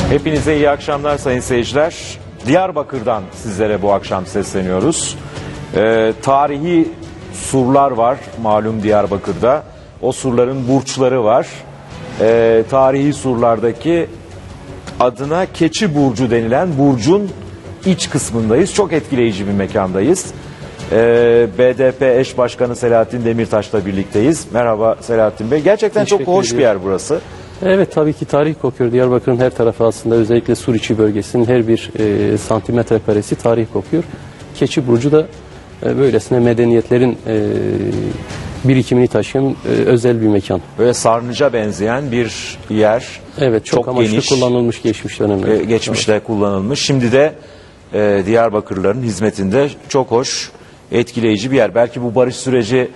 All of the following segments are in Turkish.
Hepinize iyi akşamlar sayın seyirciler. Diyarbakır'dan sizlere bu akşam sesleniyoruz. Tarihi surlar var malum Diyarbakır'da. O surların burçları var. Tarihi surlardaki adına Keçi Burcu denilen burcun iç kısmındayız. Çok etkileyici bir mekandayız. BDP eş başkanı Selahattin Demirtaş'la birlikteyiz. Merhaba Selahattin Bey. Gerçekten çok hoş bir yer burası. Evet, tabii ki tarih kokuyor. Diyarbakır'ın her tarafı aslında, özellikle Suriçi bölgesinin her bir santimetre karesi tarih kokuyor. Keçi Burcu da böylesine medeniyetlerin birikimini taşıyan özel bir mekan. Böyle sarnıca benzeyen bir yer. Evet, çok amaçlı geniş, kullanılmış geçmiş dönemde. Geçmişte evet, kullanılmış. Şimdi de Diyarbakırlıların hizmetinde çok hoş, etkileyici bir yer. Belki bu barış süreci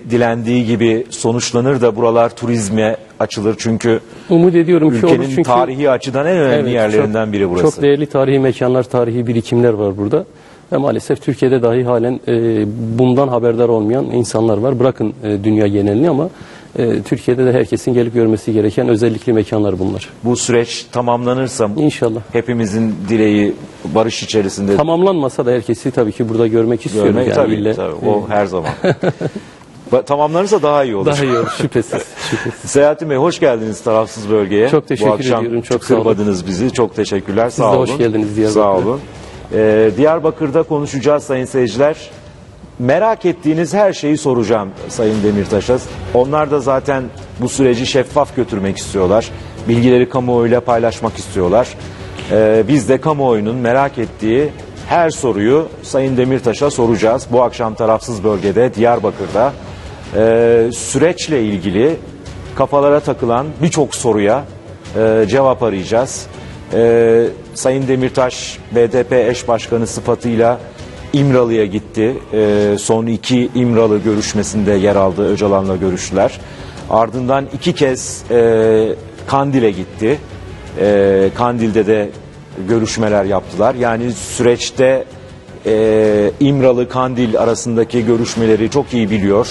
dilendiği gibi sonuçlanır da buralar turizme açılır. Çünkü umut ediyorum ki olur, ülkenin çünkü tarihi açıdan en önemli yerlerinden biri burası. Çok değerli tarihi mekanlar, tarihi birikimler var burada. Ve maalesef Türkiye'de dahi halen bundan haberdar olmayan insanlar var. Bırakın dünya genelini, ama Türkiye'de de herkesin gelip görmesi gereken özellikli mekanlar bunlar. Bu süreç tamamlanırsa İnşallah. Hepimizin dileği barış içerisinde. Tamamlanmasa da herkesi tabii ki burada görmek istiyoruz. Yani tabii, o her zaman. Tamamlanırsa daha iyi olur. Daha iyi olur, şüphesiz. Selahattin Bey, hoş geldiniz tarafsız bölgeye. Çok teşekkür ediyorum. Çok kırmadınız bizi. Çok teşekkürler. Siz de hoş geldiniz Diyarbakır'a. Sağ olun. Diyarbakır'da konuşacağız sayın seyirciler. Merak ettiğiniz her şeyi soracağım Sayın Demirtaş'a. Onlar da zaten bu süreci şeffaf götürmek istiyorlar. Bilgileri kamuoyuyla paylaşmak istiyorlar. Biz de kamuoyunun merak ettiği her soruyu Sayın Demirtaş'a soracağız. Bu akşam tarafsız bölgede Diyarbakır'da süreçle ilgili kafalara takılan birçok soruya cevap arayacağız. Sayın Demirtaş BDP eş başkanı sıfatıyla İmralı'ya gitti. Son 2 İmralı görüşmesinde yer aldı. Öcalan'la görüştüler. Ardından 2 kez Kandil'e gitti. Kandil'de de görüşmeler yaptılar. Yani süreçte İmralı Kandil arasındaki görüşmeleri çok iyi biliyor.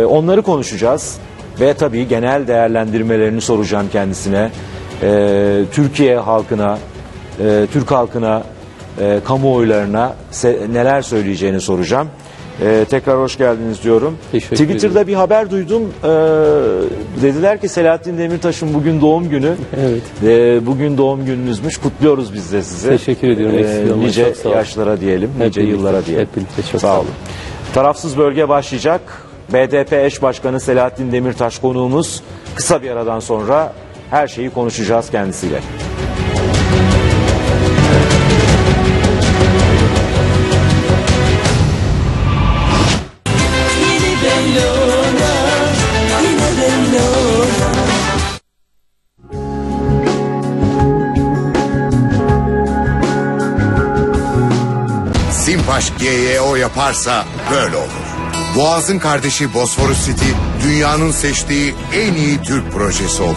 Onları konuşacağız. Ve tabii genel değerlendirmelerini soracağım kendisine. Türkiye halkına, Türk halkına, kamuoylarına neler söyleyeceğini soracağım. Tekrar hoş geldiniz diyorum. Twitter'da bir haber duydum. Dediler ki Selahattin Demirtaş'ın bugün doğum günü. Evet. Bugün doğum gününüzmüş. Kutluyoruz biz de size. Teşekkür ediyorum. Nice yaşlara diyelim, nice yıllara diyelim. Hep birlikte çok sağ olun. Tarafsız bölge başlayacak. BDP eş başkanı Selahattin Demirtaş konuğumuz. Kısa bir aradan sonra her şeyi konuşacağız kendisiyle. Simpaş GYO yaparsa böyle olur. Boğaz'ın kardeşi Bosphorus City dünyanın seçtiği en iyi Türk projesi olur.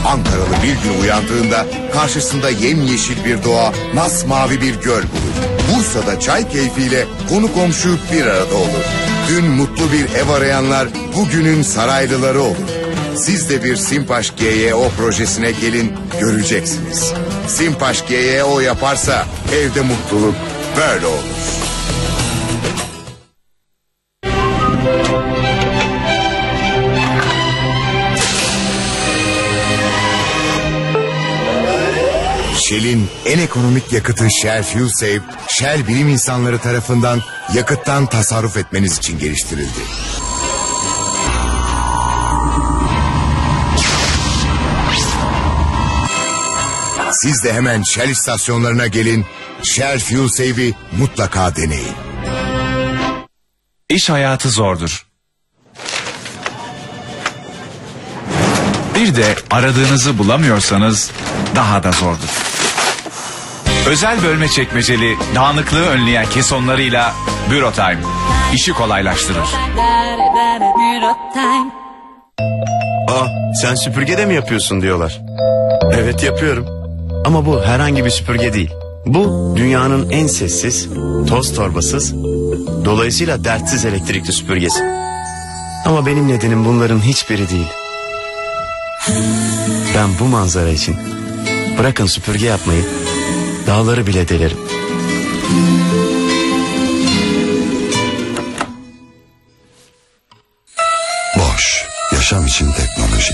Ankaralı bir gün uyandığında karşısında yemyeşil bir doğa, masmavi bir göl bulur. Bursa'da çay keyfiyle konu komşu bir arada olur. Dün mutlu bir ev arayanlar bugünün saraylıları olur. Siz de bir Simpaş GYO projesine gelin, göreceksiniz. Simpaş GYO yaparsa evde mutluluk böyle olur. Shell'in en ekonomik yakıtı Shell Fuel Save, Shell bilim insanları tarafından yakıttan tasarruf etmeniz için geliştirildi. Siz de hemen Shell istasyonlarına gelin, Shell Fuel Save'i mutlaka deneyin. İş hayatı zordur. Bir de aradığınızı bulamıyorsanız daha da zordur. Özel bölme çekmeceli, dağınıklığı önleyen kesonlarıyla Bürotime işi kolaylaştırır. Sen süpürge de mi yapıyorsun diyorlar. Evet, yapıyorum. Ama bu herhangi bir süpürge değil. Bu dünyanın en sessiz, toz torbasız, dolayısıyla dertsiz elektrikli süpürgesi. Ama benim nedenim bunların hiçbiri değil. Ben bu manzara için Bırakın süpürge yapmayı, dağları bile delerim. Boş, yaşam için teknoloji.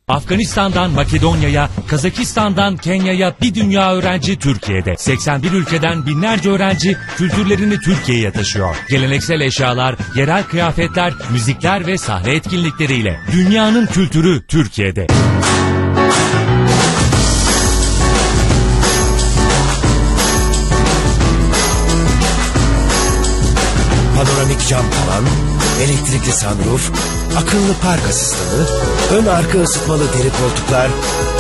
Afganistan'dan Makedonya'ya, Kazakistan'dan Kenya'ya bir dünya öğrenci Türkiye'de. 81 ülkeden binlerce öğrenci kültürlerini Türkiye'ye taşıyor. Geleneksel eşyalar, yerel kıyafetler, müzikler ve sahne etkinlikleriyle. Dünyanın kültürü Türkiye'de. Panoramik cam tavan, elektrikli sunroof, akıllı park asistanı, ön arka ısıtmalı deri koltuklar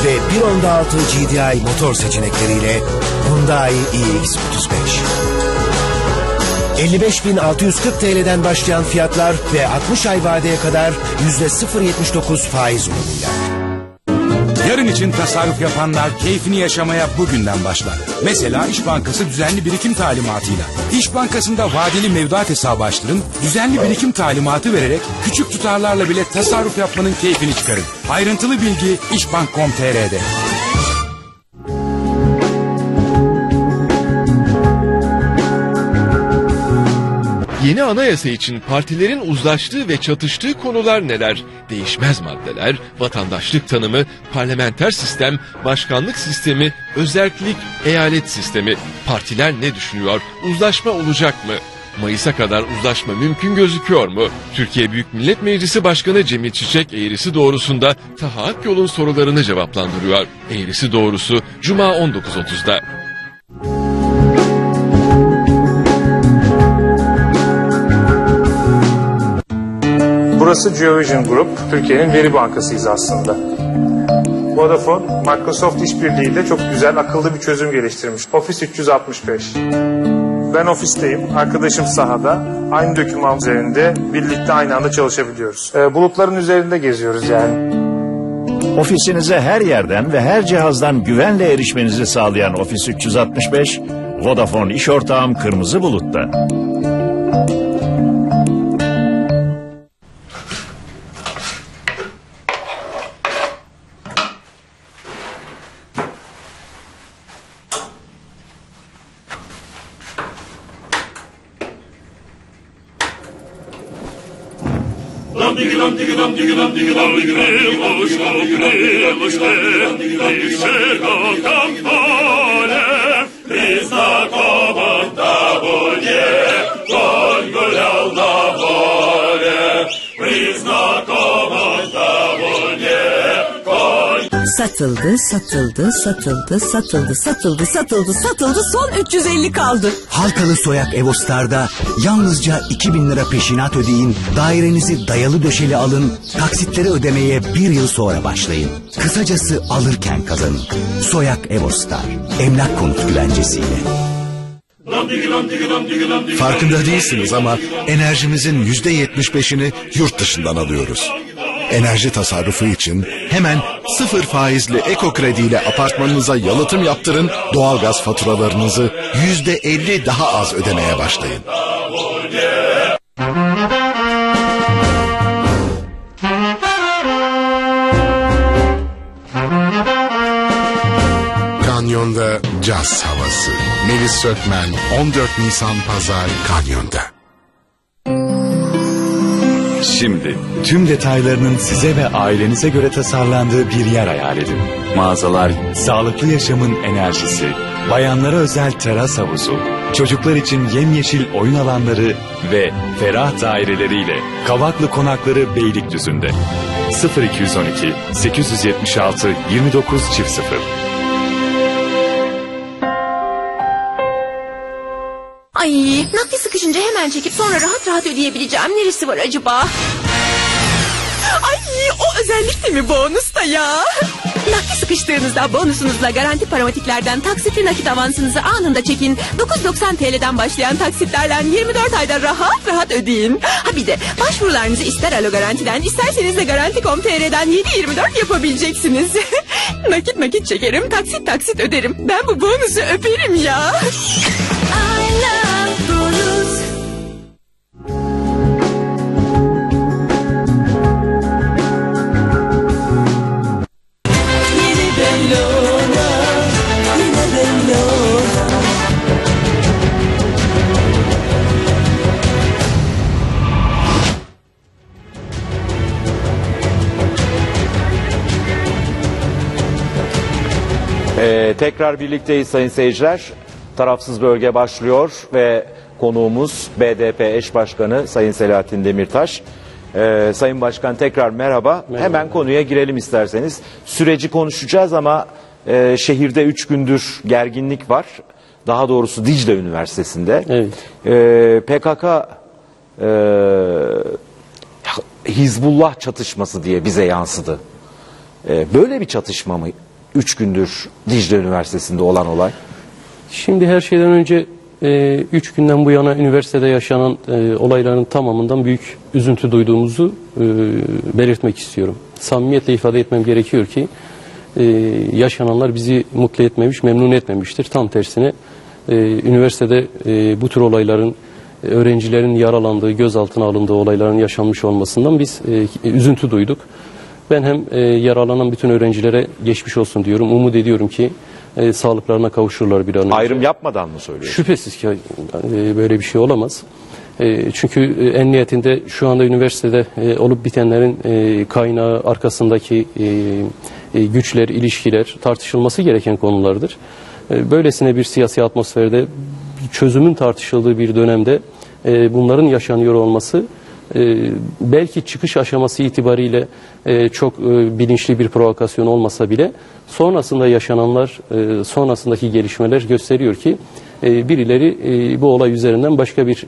ve 1.6 GDI motor seçenekleriyle Hyundai iX35. 55.640 TL'den başlayan fiyatlar ve 60 ay vadeye kadar %0.79 faiz oranıyla. Yarın için tasarruf yapanlar keyfini yaşamaya bugünden başlar. Mesela İş Bankası düzenli birikim talimatıyla. İş Bankası'nda vadeli mevduat hesabı açtırın, düzenli birikim talimatı vererek küçük tutarlarla bile tasarruf yapmanın keyfini çıkarın. Ayrıntılı bilgi işbank.com.tr'de. Yeni anayasa için partilerin uzlaştığı ve çatıştığı konular neler? Değişmez maddeler, vatandaşlık tanımı, parlamenter sistem, başkanlık sistemi, özerklik, eyalet sistemi. Partiler ne düşünüyor? Uzlaşma olacak mı? Mayıs'a kadar uzlaşma mümkün gözüküyor mu? Türkiye Büyük Millet Meclisi Başkanı Cemil Çiçek eğrisi doğrusunda Taha Akyol'un sorularını cevaplandırıyor. Eğrisi doğrusu Cuma 19.30'da. Burası Geovision Group, Türkiye'nin veri bankasıyız aslında. Vodafone, Microsoft işbirliğiyle çok güzel, akıllı bir çözüm geliştirmiş. Office 365. Ben ofisteyim, arkadaşım sahada. Aynı doküman üzerinde birlikte aynı anda çalışabiliyoruz. Bulutların üzerinde geziyoruz yani. Ofisinize her yerden ve her cihazdan güvenle erişmenizi sağlayan Office 365, Vodafone iş ortağım Kırmızı Bulut'ta. Satıldı, satıldı, satıldı, satıldı, satıldı, satıldı, satıldı, son 350 kaldı. Halkalı Soyak Evostar'da yalnızca 2.000 lira peşinat ödeyin, dairenizi dayalı döşeli alın, taksitleri ödemeye 1 yıl sonra başlayın. Kısacası alırken kazanın. Soyak Evostar, emlak konut güvencesiyle. Farkında değilsiniz ama enerjimizin %75'ini yurt dışından alıyoruz. Enerji tasarrufu için hemen 0 faizli eko krediyle apartmanınıza yalıtım yaptırın, doğalgaz faturalarınızı %50 daha az ödemeye başlayın. Kanyonda caz havası. Melis Sökmen 14 Nisan Pazar Kanyonda. Şimdi tüm detaylarının size ve ailenize göre tasarlandığı bir yer hayal edin. Mağazalar, sağlıklı yaşamın enerjisi, bayanlara özel teras havuzu, çocuklar için yemyeşil oyun alanları ve ferah daireleriyle Kavaklı Konakları Beylikdüzü'nde. 0212 876 29 00. Ay, nakdi sıkışınca hemen çekip sonra rahat rahat ödeyebileceğim neresi var acaba? Ay, o özellik de mi bonusta ya? Nakdi sıkıştığınızda bonusunuzla Garanti Paramatikler'den taksitli nakit avansınızı anında çekin. 9.90 TL'den başlayan taksitlerle 24 ayda rahat rahat ödeyin. Ha bir de başvurularınızı ister Alo Garanti'den isterseniz de Garanti.com.tr'den 7/24 yapabileceksiniz. Nakit çekerim, taksit öderim. Ben bu bonusu öperim ya. Tekrar birlikteyiz sayın seyirciler. Tarafsız bölge başlıyor ve konuğumuz BDP eş başkanı Sayın Selahattin Demirtaş. Sayın Başkan tekrar merhaba. Hemen konuya girelim isterseniz. Süreci konuşacağız ama şehirde 3 gündür gerginlik var. Daha doğrusu Dicle Üniversitesi'nde. Evet. PKK Hizbullah çatışması diye bize yansıdı. Böyle bir çatışma mı 3 gündür Dicle Üniversitesi'nde olan olay? Şimdi her şeyden önce 3 günden bu yana üniversitede yaşanan olayların tamamından büyük üzüntü duyduğumuzu belirtmek istiyorum. Samimiyetle ifade etmem gerekiyor ki yaşananlar bizi mutlu etmemiş, memnun etmemiştir. Tam tersine üniversitede bu tür olayların, öğrencilerin yaralandığı, gözaltına alındığı olayların yaşanmış olmasından biz üzüntü duyduk. Ben hem yaralanan bütün öğrencilere geçmiş olsun diyorum. Umut ediyorum ki sağlıklarına kavuşurlar bir an önce. Ayrım yapmadan mı söylüyorsunuz? Şüphesiz ki böyle bir şey olamaz. Çünkü en nihayetinde şu anda üniversitede olup bitenlerin kaynağı, arkasındaki güçler, ilişkiler tartışılması gereken konulardır. Böylesine bir siyasi atmosferde, çözümün tartışıldığı bir dönemde bunların yaşanıyor olması belki çıkış aşaması itibariyle çok bilinçli bir provokasyon olmasa bile sonrasında yaşananlar, sonrasındaki gelişmeler gösteriyor ki birileri bu olay üzerinden başka bir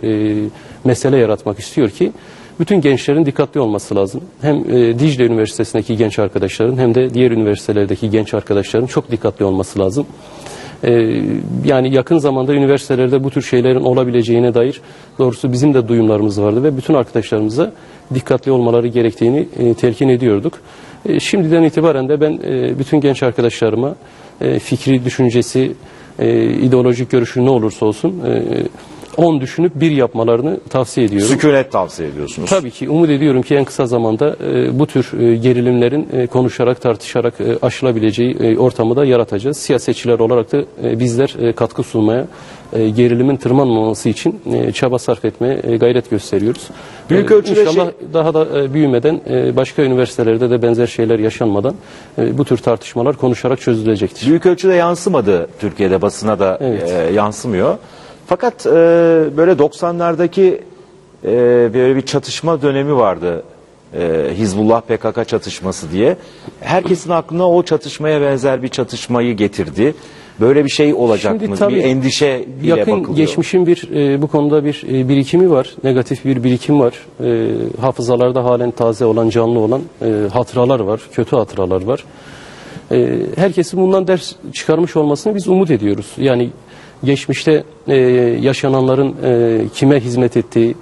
mesele yaratmak istiyor ki bütün gençlerin dikkatli olması lazım. Hem Dicle Üniversitesi'ndeki genç arkadaşların hem de diğer üniversitelerdeki genç arkadaşların çok dikkatli olması lazım. Yani yakın zamanda üniversitelerde bu tür şeylerin olabileceğine dair doğrusu bizim de duyumlarımız vardı ve bütün arkadaşlarımıza dikkatli olmaları gerektiğini telkin ediyorduk. Şimdiden itibaren de ben bütün genç arkadaşlarıma fikri, düşüncesi, ideolojik görüşü ne olursa olsun 10 düşünüp 1 yapmalarını tavsiye ediyorum. Sükunet tavsiye ediyorsunuz. Tabii ki umut ediyorum ki en kısa zamanda bu tür gerilimlerin konuşarak, tartışarak aşılabileceği ortamı da yaratacağız. Siyasetçiler olarak da bizler katkı sunmaya, gerilimin tırmanmaması için çaba sarf etmeye gayret gösteriyoruz. Büyük ölçüde İnşallah daha da büyümeden, başka üniversitelerde de benzer şeyler yaşanmadan bu tür tartışmalar konuşarak çözülecektir. Büyük ölçüde yansımadı Türkiye'de, basına da yansımıyor. Fakat böyle 90'lardaki böyle bir çatışma dönemi vardı. Hizbullah PKK çatışması diye. Herkesin aklına o çatışmaya benzer bir çatışmayı getirdi. Böyle bir şey olacak mı? Bir endişe ile yakın bakılıyor. Geçmişin bu konuda bir birikimi var. Negatif bir birikim var. Hafızalarda halen taze olan, canlı olan hatıralar var. Kötü hatıralar var. Herkesin bundan ders çıkarmış olmasını biz umut ediyoruz. Yani geçmişte yaşananların kime hizmet ettiği,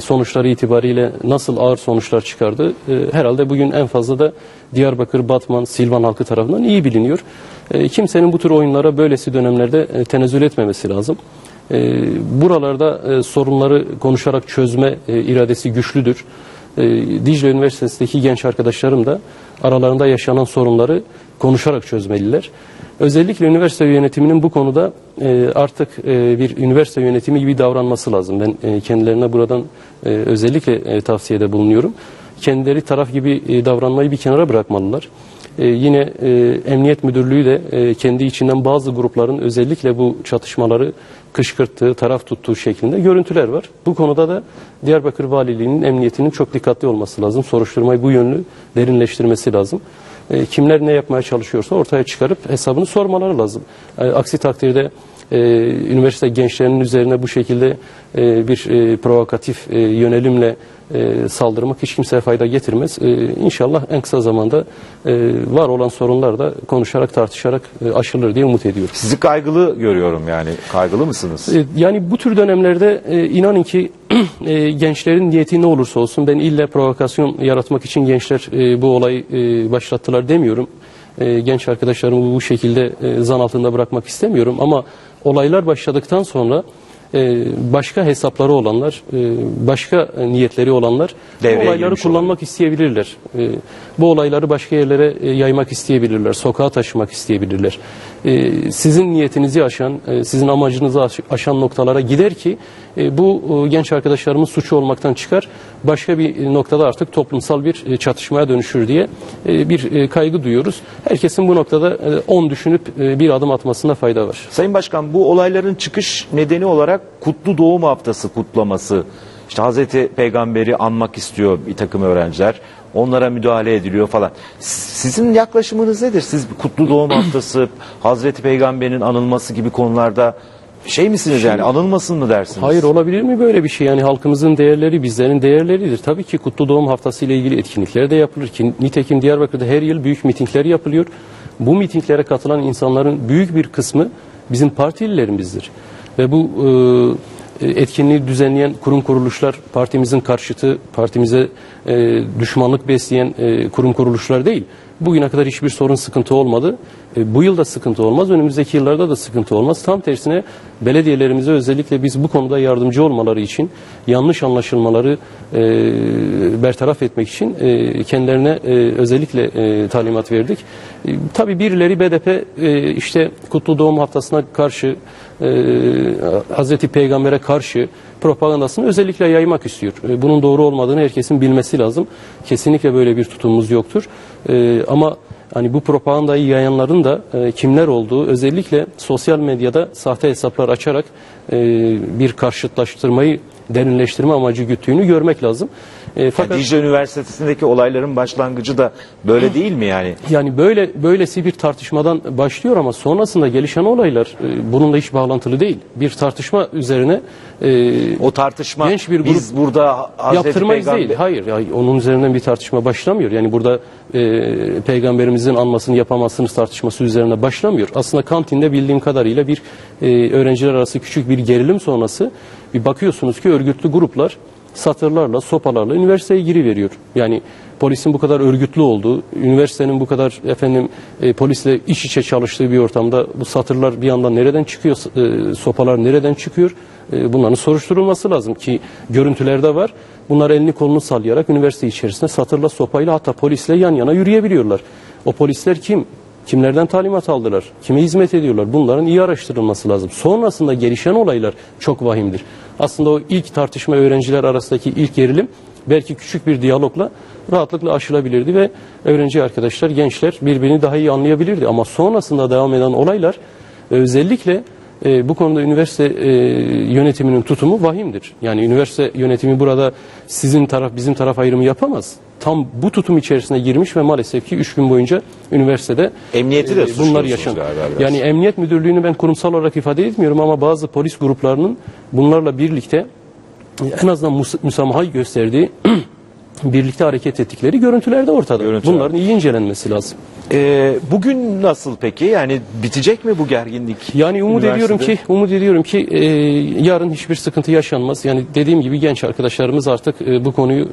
sonuçları itibariyle nasıl ağır sonuçlar çıkardı herhalde bugün en fazla da Diyarbakır, Batman, Silvan halkı tarafından iyi biliniyor. Kimsenin bu tür oyunlara böylesi dönemlerde tenezzül etmemesi lazım. Buralarda sorunları konuşarak çözme iradesi güçlüdür. Dicle Üniversitesi'ndeki genç arkadaşlarım da aralarında yaşanan sorunları konuşarak çözmeliler. Özellikle üniversite yönetiminin bu konuda artık bir üniversite yönetimi gibi davranması lazım. Ben kendilerine buradan özellikle tavsiyede bulunuyorum. Kendileri taraf gibi davranmayı bir kenara bırakmalılar. Yine Emniyet Müdürlüğü de kendi içinden bazı grupların özellikle bu çatışmaları kışkırttığı, taraf tuttuğu şeklinde görüntüler var. Bu konuda da Diyarbakır Valiliği'nin, emniyetinin çok dikkatli olması lazım. Soruşturmayı bu yönlü derinleştirmesi lazım. Kimler ne yapmaya çalışıyorsa ortaya çıkarıp hesabını sormaları lazım. Aksi takdirde üniversite gençlerinin üzerine bu şekilde bir provokatif yönelimle saldırmak hiç kimseye fayda getirmez. İnşallah en kısa zamanda var olan sorunlar da konuşarak, tartışarak aşılır diye umut ediyorum. Sizi kaygılı görüyorum yani. Kaygılı mısınız? Yani bu tür dönemlerde inanın ki gençlerin niyeti ne olursa olsun, ben ille provokasyon yaratmak için gençler bu olayı başlattılar demiyorum. Genç arkadaşlarımı bu şekilde zan altında bırakmak istemiyorum ama olaylar başladıktan sonra başka hesapları olanlar, başka niyetleri olanlar bu olayları kullanmak isteyebilirler. Bu olayları başka yerlere yaymak isteyebilirler, sokağa taşımak isteyebilirler. Sizin niyetinizi aşan, sizin amacınızı aşan noktalara gider ki bu genç arkadaşlarımız suçu olmaktan çıkar. başka bir noktada artık toplumsal bir çatışmaya dönüşür diye bir kaygı duyuyoruz. Herkesin bu noktada 10 düşünüp bir adım atmasına fayda var. Sayın Başkan, bu olayların çıkış nedeni olarak Kutlu Doğum Haftası kutlaması. İşte Hazreti Peygamber'i anmak istiyor bir takım öğrenciler. Onlara müdahale ediliyor falan. Sizin yaklaşımınız nedir? Siz Kutlu Doğum Haftası, Hazreti Peygamber'in anılması gibi konularda şey misiniz yani, anılmasın mı dersiniz? Hayır, olabilir mi böyle bir şey? Yani halkımızın değerleri bizlerin değerleridir. Tabii ki Kutlu Doğum Haftası ile ilgili etkinlikler de yapılır. Nitekim Diyarbakır'da her yıl büyük mitingler yapılıyor. Bu mitinglere katılan insanların büyük bir kısmı bizim partililerimizdir. Ve bu etkinliği düzenleyen kurum kuruluşlar partimizin karşıtı, partimize düşmanlık besleyen kurum kuruluşlar değil. Bugüne kadar hiçbir sorun, sıkıntı olmadı. Bu yıl da sıkıntı olmaz, önümüzdeki yıllarda da sıkıntı olmaz. Tam tersine belediyelerimize özellikle biz bu konuda yardımcı olmaları için, yanlış anlaşılmaları bertaraf etmek için kendilerine özellikle talimat verdik. Tabii birileri BDP işte Kutlu Doğum Haftası'na karşı, Hazreti Peygamber'e karşı propagandasını özellikle yaymak istiyor. Bunun doğru olmadığını herkesin bilmesi lazım. Kesinlikle böyle bir tutumumuz yoktur. Ama hani bu propagandayı yayanların da kimler olduğu, özellikle sosyal medyada sahte hesaplar açarak bir karşıtlaştırmayı derinleştirme amacı güttüğünü görmek lazım. Fakat yani Dicle Üniversitesi'ndeki olayların başlangıcı da böyle değil mi yani? Yani böylesi bir tartışmadan başlıyor ama sonrasında gelişen olaylar bununla hiç bağlantılı değil. Bir tartışma üzerine o tartışma genç bir grup biz burada yaptırmayız değil. Hayır, onun üzerinden bir tartışma başlamıyor. Yani burada Peygamberimizin anmasını yapamazsınız tartışması üzerine başlamıyor. Aslında kantinde bildiğim kadarıyla bir öğrenciler arası küçük bir gerilim sonrası bir bakıyorsunuz ki örgütlü gruplar satırlarla, sopalarla üniversiteye giriveriyor. Yani polisin bu kadar örgütlü olduğu, üniversitenin bu kadar polisle iç içe çalıştığı bir ortamda bu satırlar bir yandan nereden çıkıyor, sopalar nereden çıkıyor? Bunların soruşturulması lazım ki görüntülerde var. Bunlar elini kolunu sallayarak üniversite içerisinde satırla, sopayla, hatta polisle yan yana yürüyebiliyorlar. O polisler kim? Kimlerden talimat aldılar? Kime hizmet ediyorlar? Bunların iyi araştırılması lazım. Sonrasında gelişen olaylar çok vahimdir. Aslında o ilk tartışma, öğrenciler arasındaki ilk gerilim belki küçük bir diyalogla rahatlıkla aşılabilirdi ve öğrenci arkadaşlar, gençler birbirini daha iyi anlayabilirdi. Ama sonrasında devam eden olaylar özellikle bu konuda üniversite yönetiminin tutumu vahimdir. Yani üniversite yönetimi burada sizin taraf bizim taraf ayrımı yapamaz. Tam bu tutum içerisine girmiş ve maalesef ki 3 gün boyunca üniversitede emniyeti de bunlar yaşandı. Yani emniyet müdürlüğünü ben kurumsal olarak ifade etmiyorum ama bazı polis gruplarının bunlarla birlikte en azından müsamahayı gösterdiği, birlikte hareket ettikleri görüntülerde ortada. Bunların iyi incelenmesi lazım. Bugün nasıl peki? Yani bitecek mi bu gerginlik? Yani umut ediyorum ki yarın hiçbir sıkıntı yaşanmaz. Yani dediğim gibi genç arkadaşlarımız artık bu konuyu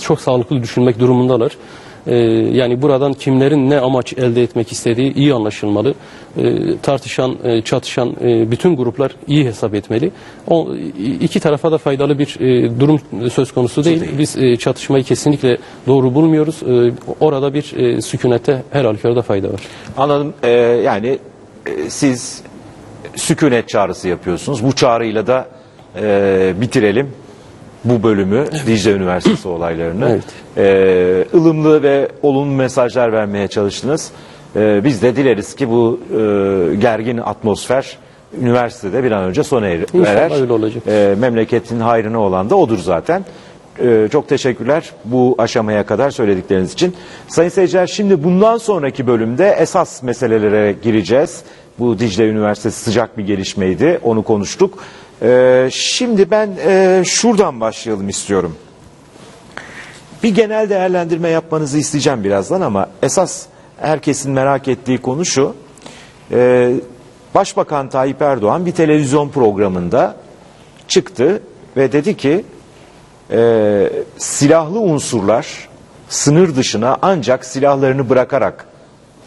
çok sağlıklı düşünmek durumundalar. Yani buradan kimlerin ne amaç elde etmek istediği iyi anlaşılmalı. Tartışan, çatışan bütün gruplar iyi hesap etmeli. İki tarafa da faydalı bir durum söz konusu değil. Biz çatışmayı kesinlikle doğru bulmuyoruz. Orada bir sükunete her halükarda fayda var. Anladım. Yani siz sükunet çağrısı yapıyorsunuz. Bu çağrıyla da bitirelim bu bölümü, Dicle Üniversitesi olaylarını. Evet. Ilımlı ve olumlu mesajlar vermeye çalıştınız. Biz de dileriz ki bu gergin atmosfer üniversitede bir an önce sona erer. İnşallah öyle olacak. Memleketin hayrına olan da odur zaten. Çok teşekkürler bu aşamaya kadar söyledikleriniz için. Sayın seyirciler, şimdi bundan sonraki bölümde esas meselelere gireceğiz. Bu Dicle Üniversitesi sıcak bir gelişmeydi, onu konuştuk. Şimdi ben şuradan başlayalım istiyorum. Bir genel değerlendirme yapmanızı isteyeceğim birazdan ama esas herkesin merak ettiği konu şu. Başbakan Tayyip Erdoğan bir televizyon programında çıktı ve dedi ki silahlı unsurlar sınır dışına ancak silahlarını bırakarak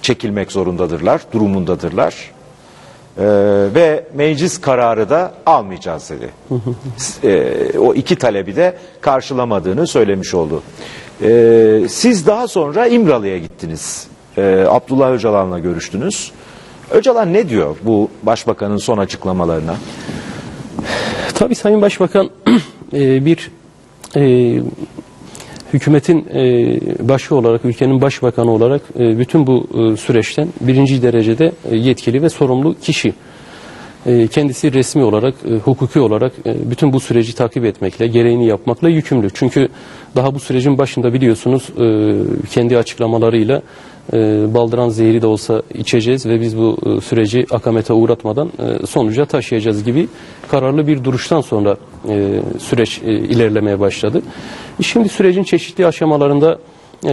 çekilmek zorundadırlar, durumundadırlar. Ve meclis kararı da almayacağız dedi. O iki talebi de karşılamadığını söylemiş oldu. Siz daha sonra İmralı'ya gittiniz. Abdullah Öcalan'la görüştünüz. Öcalan ne diyor bu başbakanın son açıklamalarına? Tabii Sayın Başbakan bir hükümetin başı olarak, ülkenin başbakanı olarak bütün bu süreçten birinci derecede yetkili ve sorumlu kişi. Kendisi resmi olarak, hukuki olarak bütün bu süreci takip etmekle, gereğini yapmakla yükümlü. Çünkü daha bu sürecin başında biliyorsunuz kendi açıklamalarıyla baldıran zehri de olsa içeceğiz ve biz bu süreci akamete uğratmadan sonuca taşıyacağız gibi kararlı bir duruştan sonra süreç ilerlemeye başladı. Şimdi sürecin çeşitli aşamalarında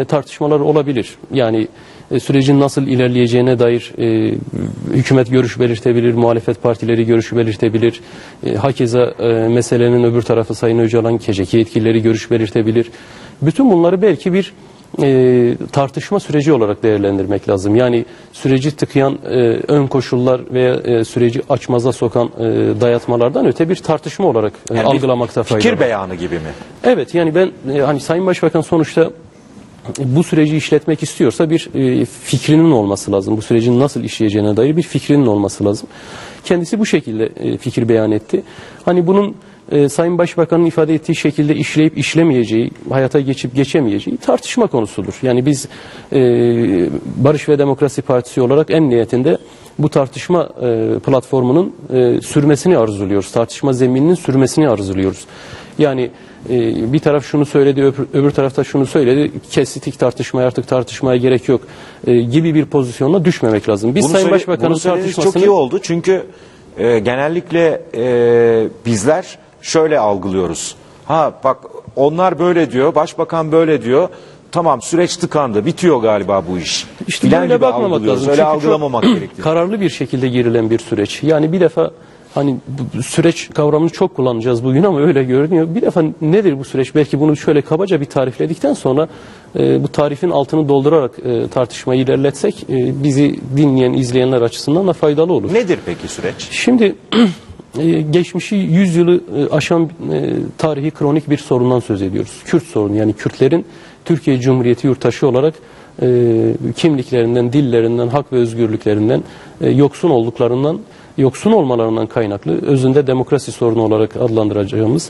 tartışmalar olabilir. Yani sürecin nasıl ilerleyeceğine dair hükümet görüş belirtebilir, muhalefet partileri görüş belirtebilir. Hakeza meselenin öbür tarafı Sayın Öcalan, KECEK yetkilileri görüş belirtebilir. Bütün bunları belki bir tartışma süreci olarak değerlendirmek lazım. Yani süreci tıkayan ön koşullar veya süreci açmaza sokan dayatmalardan öte bir tartışma olarak yani algılamakta fayda var. Fikir beyanı gibi mi? Evet, yani ben hani Sayın Başbakan sonuçta bu süreci işletmek istiyorsa bir fikrinin olması lazım. Bu sürecin nasıl işleyeceğine dair bir fikrinin olması lazım. Kendisi bu şekilde fikir beyan etti. Hani bunun Sayın Başbakan'ın ifade ettiği şekilde işleyip işlemeyeceği, hayata geçip geçemeyeceği tartışma konusudur. Yani biz Barış ve Demokrasi Partisi olarak en niyetinde bu tartışma platformunun sürmesini arzuluyoruz. Tartışma zemininin sürmesini arzuluyoruz. Yani bir taraf şunu söyledi, öbür tarafta şunu söyledi, kestik tartışmaya, artık tartışmaya gerek yok gibi bir pozisyona düşmemek lazım. Biz Sayın Başbakan'ın tartışmasını... çok iyi oldu çünkü genellikle bizler şöyle algılıyoruz. Ha bak onlar böyle diyor, başbakan böyle diyor. Tamam süreç tıkandı, bitiyor galiba bu iş. İşte böyle bakmamak lazım. Öyle algılamamak gerekiyor. Kararlı bir şekilde girilen bir süreç. Yani bir defa hani süreç kavramını çok kullanacağız bugün ama öyle görünüyor. Bir defa nedir bu süreç? Belki bunu şöyle kabaca bir tarifledikten sonra bu tarifin altını doldurarak tartışmayı ilerletsek bizi dinleyen, izleyenler açısından da faydalı olur. Nedir peki süreç? Şimdi geçmişi 100 yılı aşan tarihi kronik bir sorundan söz ediyoruz. Kürt sorunu, yani Kürtlerin Türkiye Cumhuriyeti yurttaşı olarak kimliklerinden, dillerinden, hak ve özgürlüklerinden yoksun olmalarından kaynaklı, özünde demokrasi sorunu olarak adlandıracağımız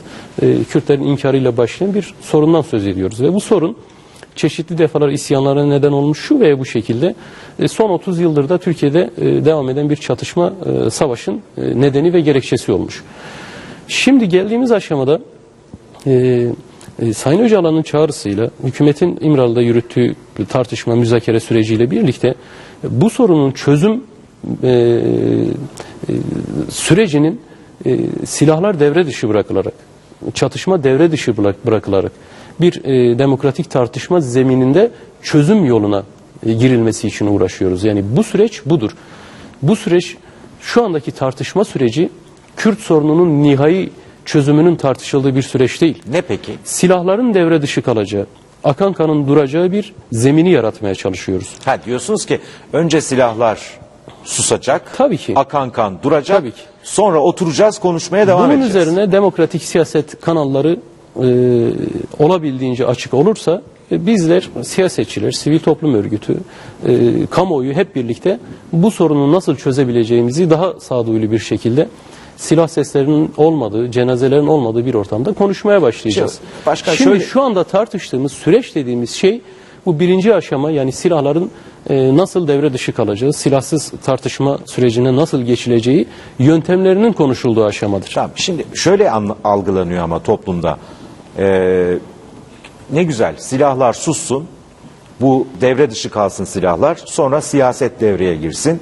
Kürtlerin inkarıyla başlayan bir sorundan söz ediyoruz. Ve bu sorun çeşitli defalar isyanlara neden olmuş şu veya bu şekilde son 30 yıldır da Türkiye'de devam eden bir çatışma, savaşın nedeni ve gerekçesi olmuş. Şimdi geldiğimiz aşamada Sayın Öcalan'ın çağrısıyla hükümetin İmralı'da yürüttüğü tartışma, müzakere süreciyle birlikte bu sorunun çözüm sürecinin silahlar devre dışı bırakılarak, çatışma devre dışı bırakılarak bir demokratik tartışma zemininde çözüm yoluna girilmesi için uğraşıyoruz. Yani bu süreç budur. Bu süreç, şu andaki tartışma süreci Kürt sorununun nihai çözümünün tartışıldığı bir süreç değil. Ne peki? Silahların devre dışı kalacağı, akan kanın duracağı bir zemini yaratmaya çalışıyoruz. Ha, diyorsunuz ki önce silahlar susacak, tabii ki, akan kan duracak, tabii ki, sonra oturacağız, konuşmaya devam edeceğiz. Bunun üzerine demokratik siyaset kanalları olabildiğince açık olursa bizler, siyasetçiler, sivil toplum örgütü, kamuoyu hep birlikte bu sorunu nasıl çözebileceğimizi daha sağduyulu bir şekilde, silah seslerinin olmadığı, cenazelerin olmadığı bir ortamda konuşmaya başlayacağız. Şimdi şu anda tartıştığımız süreç dediğimiz şey bu birinci aşama, yani silahların nasıl devre dışı kalacağı, silahsız tartışma sürecine nasıl geçileceği yöntemlerinin konuşulduğu aşamadır. Tamam, şimdi şöyle algılanıyor ama toplumda. Ne güzel, silahlar sussun, bu devre dışı kalsın silahlar, sonra siyaset devreye girsin.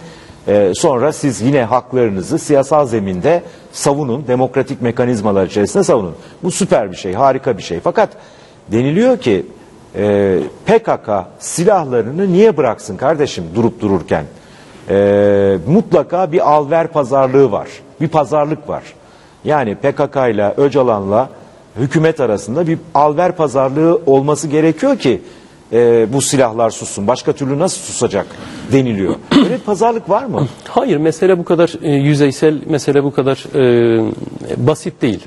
Sonra siz yine haklarınızı siyasal zeminde savunun, demokratik mekanizmalar içerisinde savunun. Bu süper bir şey, harika bir şey. Fakat deniliyor ki PKK silahlarını niye bıraksın kardeşim durup dururken? Mutlaka bir al-ver pazarlığı var, bir pazarlık var. Yani PKK ile Öcalan'la hükümet arasında bir al-ver pazarlığı olması gerekiyor ki bu silahlar sussun. Başka türlü nasıl susacak deniliyor. Böyle bir pazarlık var mı? Hayır, mesele bu kadar yüzeysel, mesele bu kadar basit değil.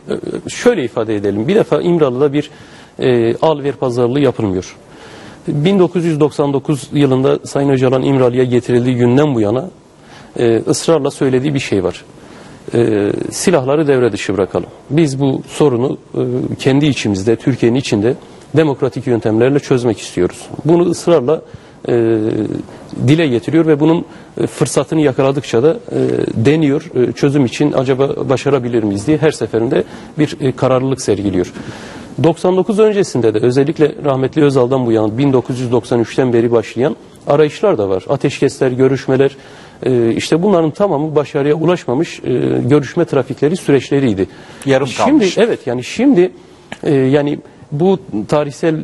Şöyle ifade edelim. Bir defa İmralı'da bir al-ver pazarlığı yapılmıyor. 1999 yılında Sayın Öcalan İmralı'ya getirildiği günden bu yana ısrarla söylediği bir şey var. silahları devre dışı bırakalım. Biz bu sorunu kendi içimizde, Türkiye'nin içinde demokratik yöntemlerle çözmek istiyoruz. Bunu ısrarla dile getiriyor ve bunun fırsatını yakaladıkça da deniyor. Çözüm için acaba başarabilir miyiz diye her seferinde bir kararlılık sergiliyor. 99 öncesinde de özellikle rahmetli Özal'dan bu yana 1993'ten beri başlayan arayışlar da var. Ateşkesler, görüşmeler, işte bunların tamamı başarıya ulaşmamış görüşme trafikleri süreçleriydi. Yarım kalmış. Şimdi evet, yani şimdi yani bu tarihsel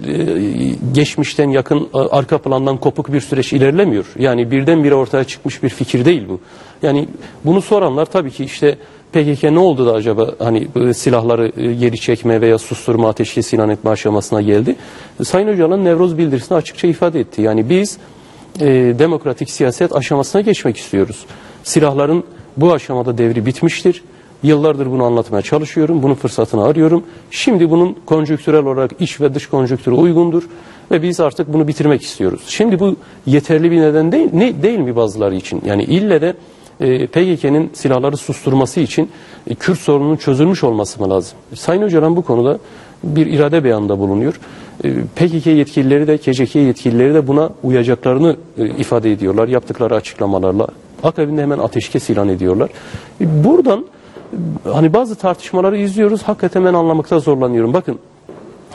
geçmişten yakın arka plandan kopuk bir süreç ilerlemiyor. Yani birdenbire ortaya çıkmış bir fikir değil bu. Yani bunu soranlar tabii ki işte PKK ne oldu da acaba hani silahları geri çekme veya susturma, ateşkes ilan etme aşamasına geldi. Sayın Öcalan Nevroz bildirisinde açıkça ifade etti. Yani biz demokratik siyaset aşamasına geçmek istiyoruz. Silahların bu aşamada devri bitmiştir. Yıllardır bunu anlatmaya çalışıyorum. Bunun fırsatını arıyorum. Şimdi bunun konjonktürel olarak iç ve dış konjonktüre uygundur. Ve biz artık bunu bitirmek istiyoruz. Şimdi bu yeterli bir neden değil mi bazıları için? Yani ille de PKK'nın silahları susturması için Kürt sorununun çözülmüş olması mı lazım? Sayın Öcalan bu konuda bir irade beyanında bulunuyor. PKK yetkilileri de KCK yetkilileri de buna uyacaklarını ifade ediyorlar. Yaptıkları açıklamalarla. Akabinde hemen ateşkes ilan ediyorlar. Buradan hani bazı tartışmaları izliyoruz. Hakikaten ben anlamakta zorlanıyorum. Bakın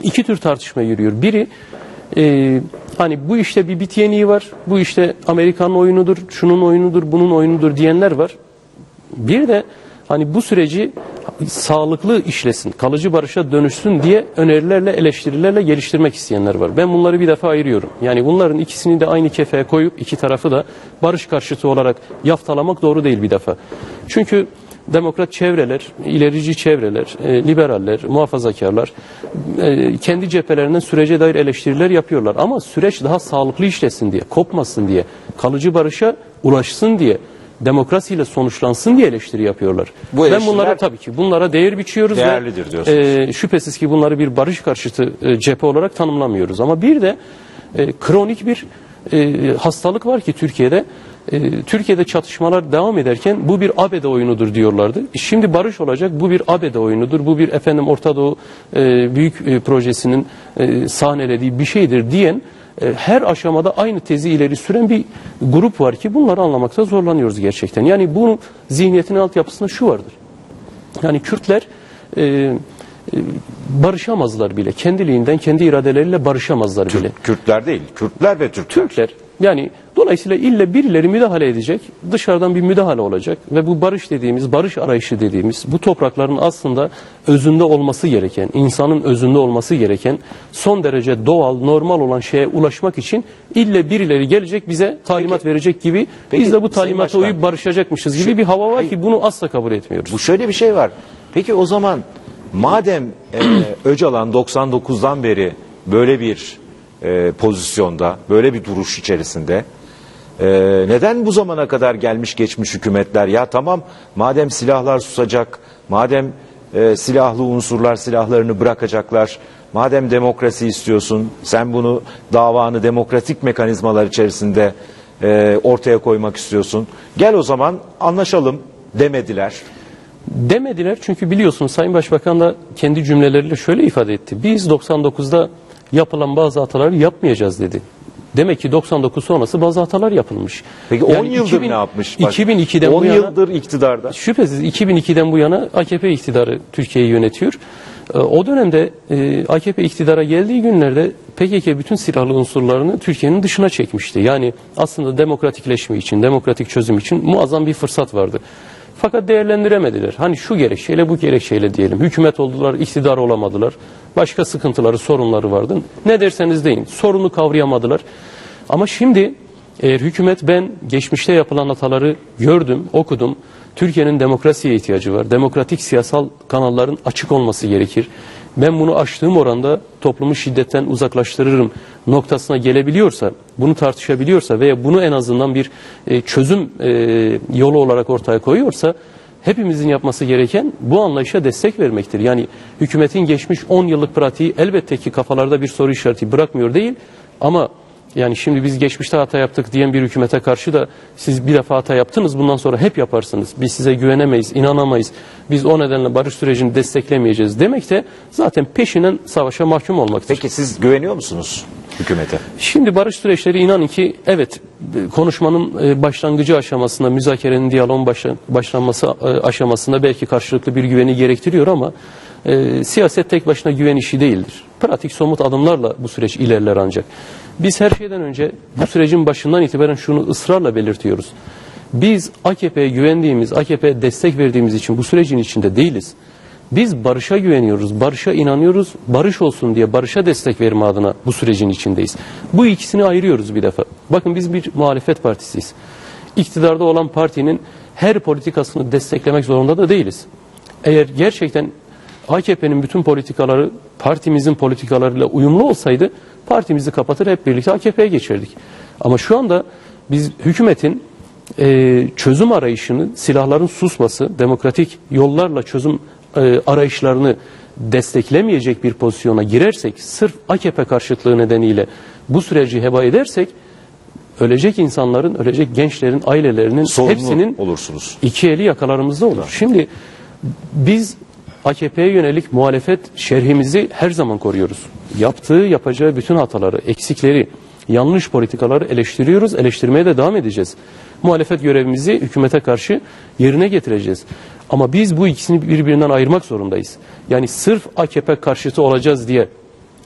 iki tür tartışma yürüyor. Biri hani bu işte bir bit yeniği var. Bu işte Amerika'nın oyunudur, şunun oyunudur, bunun oyunudur diyenler var. Bir de hani bu süreci sağlıklı işlesin, kalıcı barışa dönüşsün diye önerilerle, eleştirilerle geliştirmek isteyenler var. Ben bunları bir defa ayırıyorum. Yani bunların ikisini de aynı kefeye koyup iki tarafı da barış karşıtı olarak yaftalamak doğru değil bir defa. Çünkü demokrat çevreler, ilerici çevreler, liberaller, muhafazakarlar kendi cephelerinden sürece dair eleştiriler yapıyorlar. Ama süreç daha sağlıklı işlesin diye, kopmasın diye, kalıcı barışa ulaşsın diye, demokrasiyle sonuçlansın diye eleştiri yapıyorlar. Ben bunlara tabii ki bunlara değer biçiyoruz değerlidir ve diyorsunuz. Şüphesiz ki bunları bir barış karşıtı cephe olarak tanımlamıyoruz. Ama bir de kronik bir hastalık var ki Türkiye'de. Türkiye'de çatışmalar devam ederken bu bir ABD oyunudur diyorlardı. Şimdi barış olacak, bu bir ABD oyunudur, bu bir Orta Doğu büyük projesinin sahnelediği bir şeydir diyen her aşamada aynı tezi ileri süren bir grup var ki bunları anlamakta zorlanıyoruz gerçekten. Yani bu zihniyetin altyapısında şu vardır. Yani Kürtler barışamazlar bile. Kendiliğinden, kendi iradeleriyle barışamazlar bile. Kürtler değil, Kürtler ve Türkler. Türkler. Yani dolayısıyla ille birileri müdahale edecek, dışarıdan bir müdahale olacak ve bu barış dediğimiz, barış arayışı dediğimiz bu toprakların aslında özünde olması gereken, insanın özünde olması gereken son derece doğal, normal olan şeye ulaşmak için ille birileri gelecek bize talimat verecek gibi biz de bu talimata uyup barışacakmışız gibi bir hava var ki bunu asla kabul etmiyoruz. Bu şöyle bir şey var. Peki o zaman madem Öcalan 99'dan beri böyle bir pozisyonda, böyle bir duruş içerisinde neden bu zamana kadar gelmiş geçmiş hükümetler ya tamam madem silahlar susacak, madem silahlı unsurlar silahlarını bırakacaklar, madem demokrasi istiyorsun, sen bunu davanı demokratik mekanizmalar içerisinde ortaya koymak istiyorsun, gel o zaman anlaşalım demediler. Demediler çünkü biliyorsunuz Sayın Başbakan da kendi cümleleriyle şöyle ifade etti. Biz 99'da yapılan bazı hataları yapmayacağız dedi. Demek ki 99 sonrası bazı hatalar yapılmış. Peki 10 yıldır ne yapmış? 2002'den 10 bu yana, yıldır iktidarda. Şüphesiz 2002'den bu yana AKP iktidarı Türkiye'yi yönetiyor. O dönemde AKP iktidara geldiği günlerde PKK bütün silahlı unsurlarını Türkiye'nin dışına çekmişti. Yani aslında demokratikleşme için, demokratik çözüm için muazzam bir fırsat vardı. Fakat değerlendiremediler. Hani şu gerekçeyle bu gerekçeyle diyelim. Hükümet oldular, iktidar olamadılar. Başka sıkıntıları, sorunları vardı. Ne derseniz deyin. Sorunu kavrayamadılar. Ama şimdi eğer hükümet ben geçmişte yapılan hataları gördüm, okudum. Türkiye'nin demokrasiye ihtiyacı var. Demokratik siyasal kanalların açık olması gerekir. Ben bunu aştığım oranda toplumu şiddetten uzaklaştırırım noktasına gelebiliyorsa, bunu tartışabiliyorsa veya bunu en azından bir çözüm yolu olarak ortaya koyuyorsa hepimizin yapması gereken bu anlayışa destek vermektir. Yani hükümetin geçmiş 10 yıllık pratiği elbette ki kafalarda bir soru işareti bırakmıyor değil ama Yani şimdi biz geçmişte hata yaptık diyen bir hükümete karşı da siz bir defa hata yaptınız, bundan sonra hep yaparsınız. Biz size güvenemeyiz, inanamayız. Biz o nedenle barış sürecini desteklemeyeceğiz demek de zaten peşinen savaşa mahkum olmaktır. Peki siz güveniyor musunuz hükümete? Şimdi barış süreçleri inanın ki evet, konuşmanın başlangıcı aşamasında, müzakerenin, diyaloğun başlanması aşamasında belki karşılıklı bir güveni gerektiriyor ama siyaset tek başına güven işi değildir. Pratik somut adımlarla bu süreç ilerler ancak. Biz her şeyden önce bu sürecin başından itibaren şunu ısrarla belirtiyoruz. Biz AKP'ye güvendiğimiz, AKP'ye destek verdiğimiz için bu sürecin içinde değiliz. Biz barışa güveniyoruz, barışa inanıyoruz, barış olsun diye barışa destek verme adına bu sürecin içindeyiz. Bu ikisini ayırıyoruz bir defa. Bakın biz bir muhalefet partisiyiz. İktidarda olan partinin her politikasını desteklemek zorunda da değiliz. Eğer gerçekten AKP'nin bütün politikaları partimizin politikalarıyla uyumlu olsaydı partimizi kapatır hep birlikte AKP'ye geçerdik. Ama şu anda biz hükümetin çözüm arayışını, silahların susması, demokratik yollarla çözüm arayışlarını desteklemeyecek bir pozisyona girersek, sırf AKP karşıtlığı nedeniyle bu süreci heba edersek, ölecek insanların, ölecek gençlerin, ailelerinin sorumlu hepsinin olursunuz. İki eli yakalarımızda olur. Şimdi biz AKP'ye yönelik muhalefet şerhimizi her zaman koruyoruz. Yapacağı bütün hataları, eksikleri, yanlış politikaları eleştiriyoruz, eleştirmeye de devam edeceğiz. Muhalefet görevimizi hükümete karşı yerine getireceğiz. Ama biz bu ikisini birbirinden ayırmak zorundayız. Yani sırf AKP karşıtı olacağız diye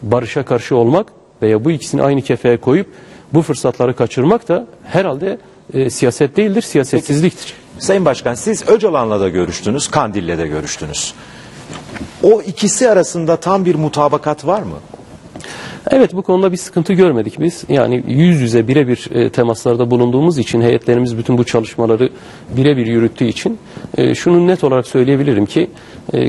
barışa karşı olmak veya bu ikisini aynı kefeye koyup bu fırsatları kaçırmak da herhalde siyaset değildir, siyasetsizliktir. Peki, Sayın Başkan, siz Öcalan'la da görüştünüz, Kandil'le de görüştünüz. O ikisi arasında tam bir mutabakat var mı? Evet, bu konuda bir sıkıntı görmedik biz. Yani yüz yüze birebir temaslarda bulunduğumuz için, heyetlerimiz bütün bu çalışmaları birebir yürüttüğü için şunu net olarak söyleyebilirim ki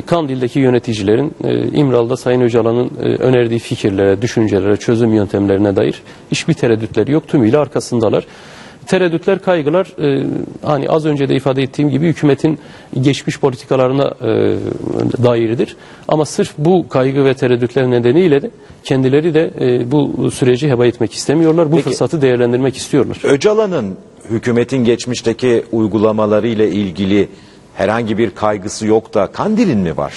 Kandil'deki yöneticilerin İmralı'da Sayın Öcalan'ın önerdiği fikirlere, düşüncelere, çözüm yöntemlerine dair hiçbir tereddütleri yok. Tümüyle arkasındalar. Tereddütler, kaygılar hani az önce de ifade ettiğim gibi hükümetin geçmiş politikalarına dairdir. Ama sırf bu kaygı ve tereddütler nedeniyle de kendileri de bu süreci heba etmek istemiyorlar. Bu fırsatı değerlendirmek istiyorlar. Öcalan'ın hükümetin geçmişteki uygulamalarıyla ilgili herhangi bir kaygısı yok da Kandil'in mi var?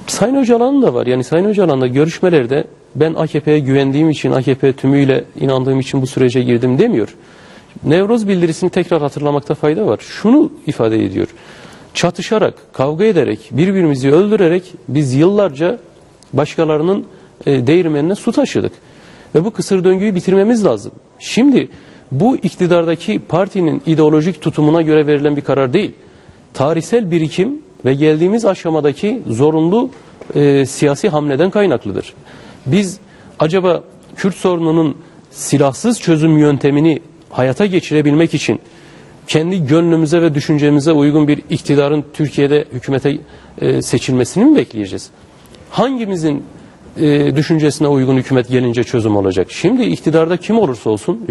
Sayın Öcalan'ın da var. Yani Sayın Öcalan'la görüşmelerde ben AKP'ye güvendiğim için, AKP tümüyle inandığım için bu sürece girdim demiyor. Nevruz bildirisini tekrar hatırlamakta fayda var. Şunu ifade ediyor. Çatışarak, kavga ederek, birbirimizi öldürerek biz yıllarca başkalarının değirmenine su taşıdık. Ve bu kısır döngüyü bitirmemiz lazım. Şimdi bu iktidardaki partinin ideolojik tutumuna göre verilen bir karar değil. Tarihsel birikim ve geldiğimiz aşamadaki zorunlu siyasi hamleden kaynaklıdır. Biz acaba Kürt sorununun silahsız çözüm yöntemini hayata geçirebilmek için kendi gönlümüze ve düşüncemize uygun bir iktidarın Türkiye'de hükümete seçilmesini mi bekleyeceğiz? Hangimizin düşüncesine uygun hükümet gelince çözüm olacak? Şimdi iktidarda kim olursa olsun,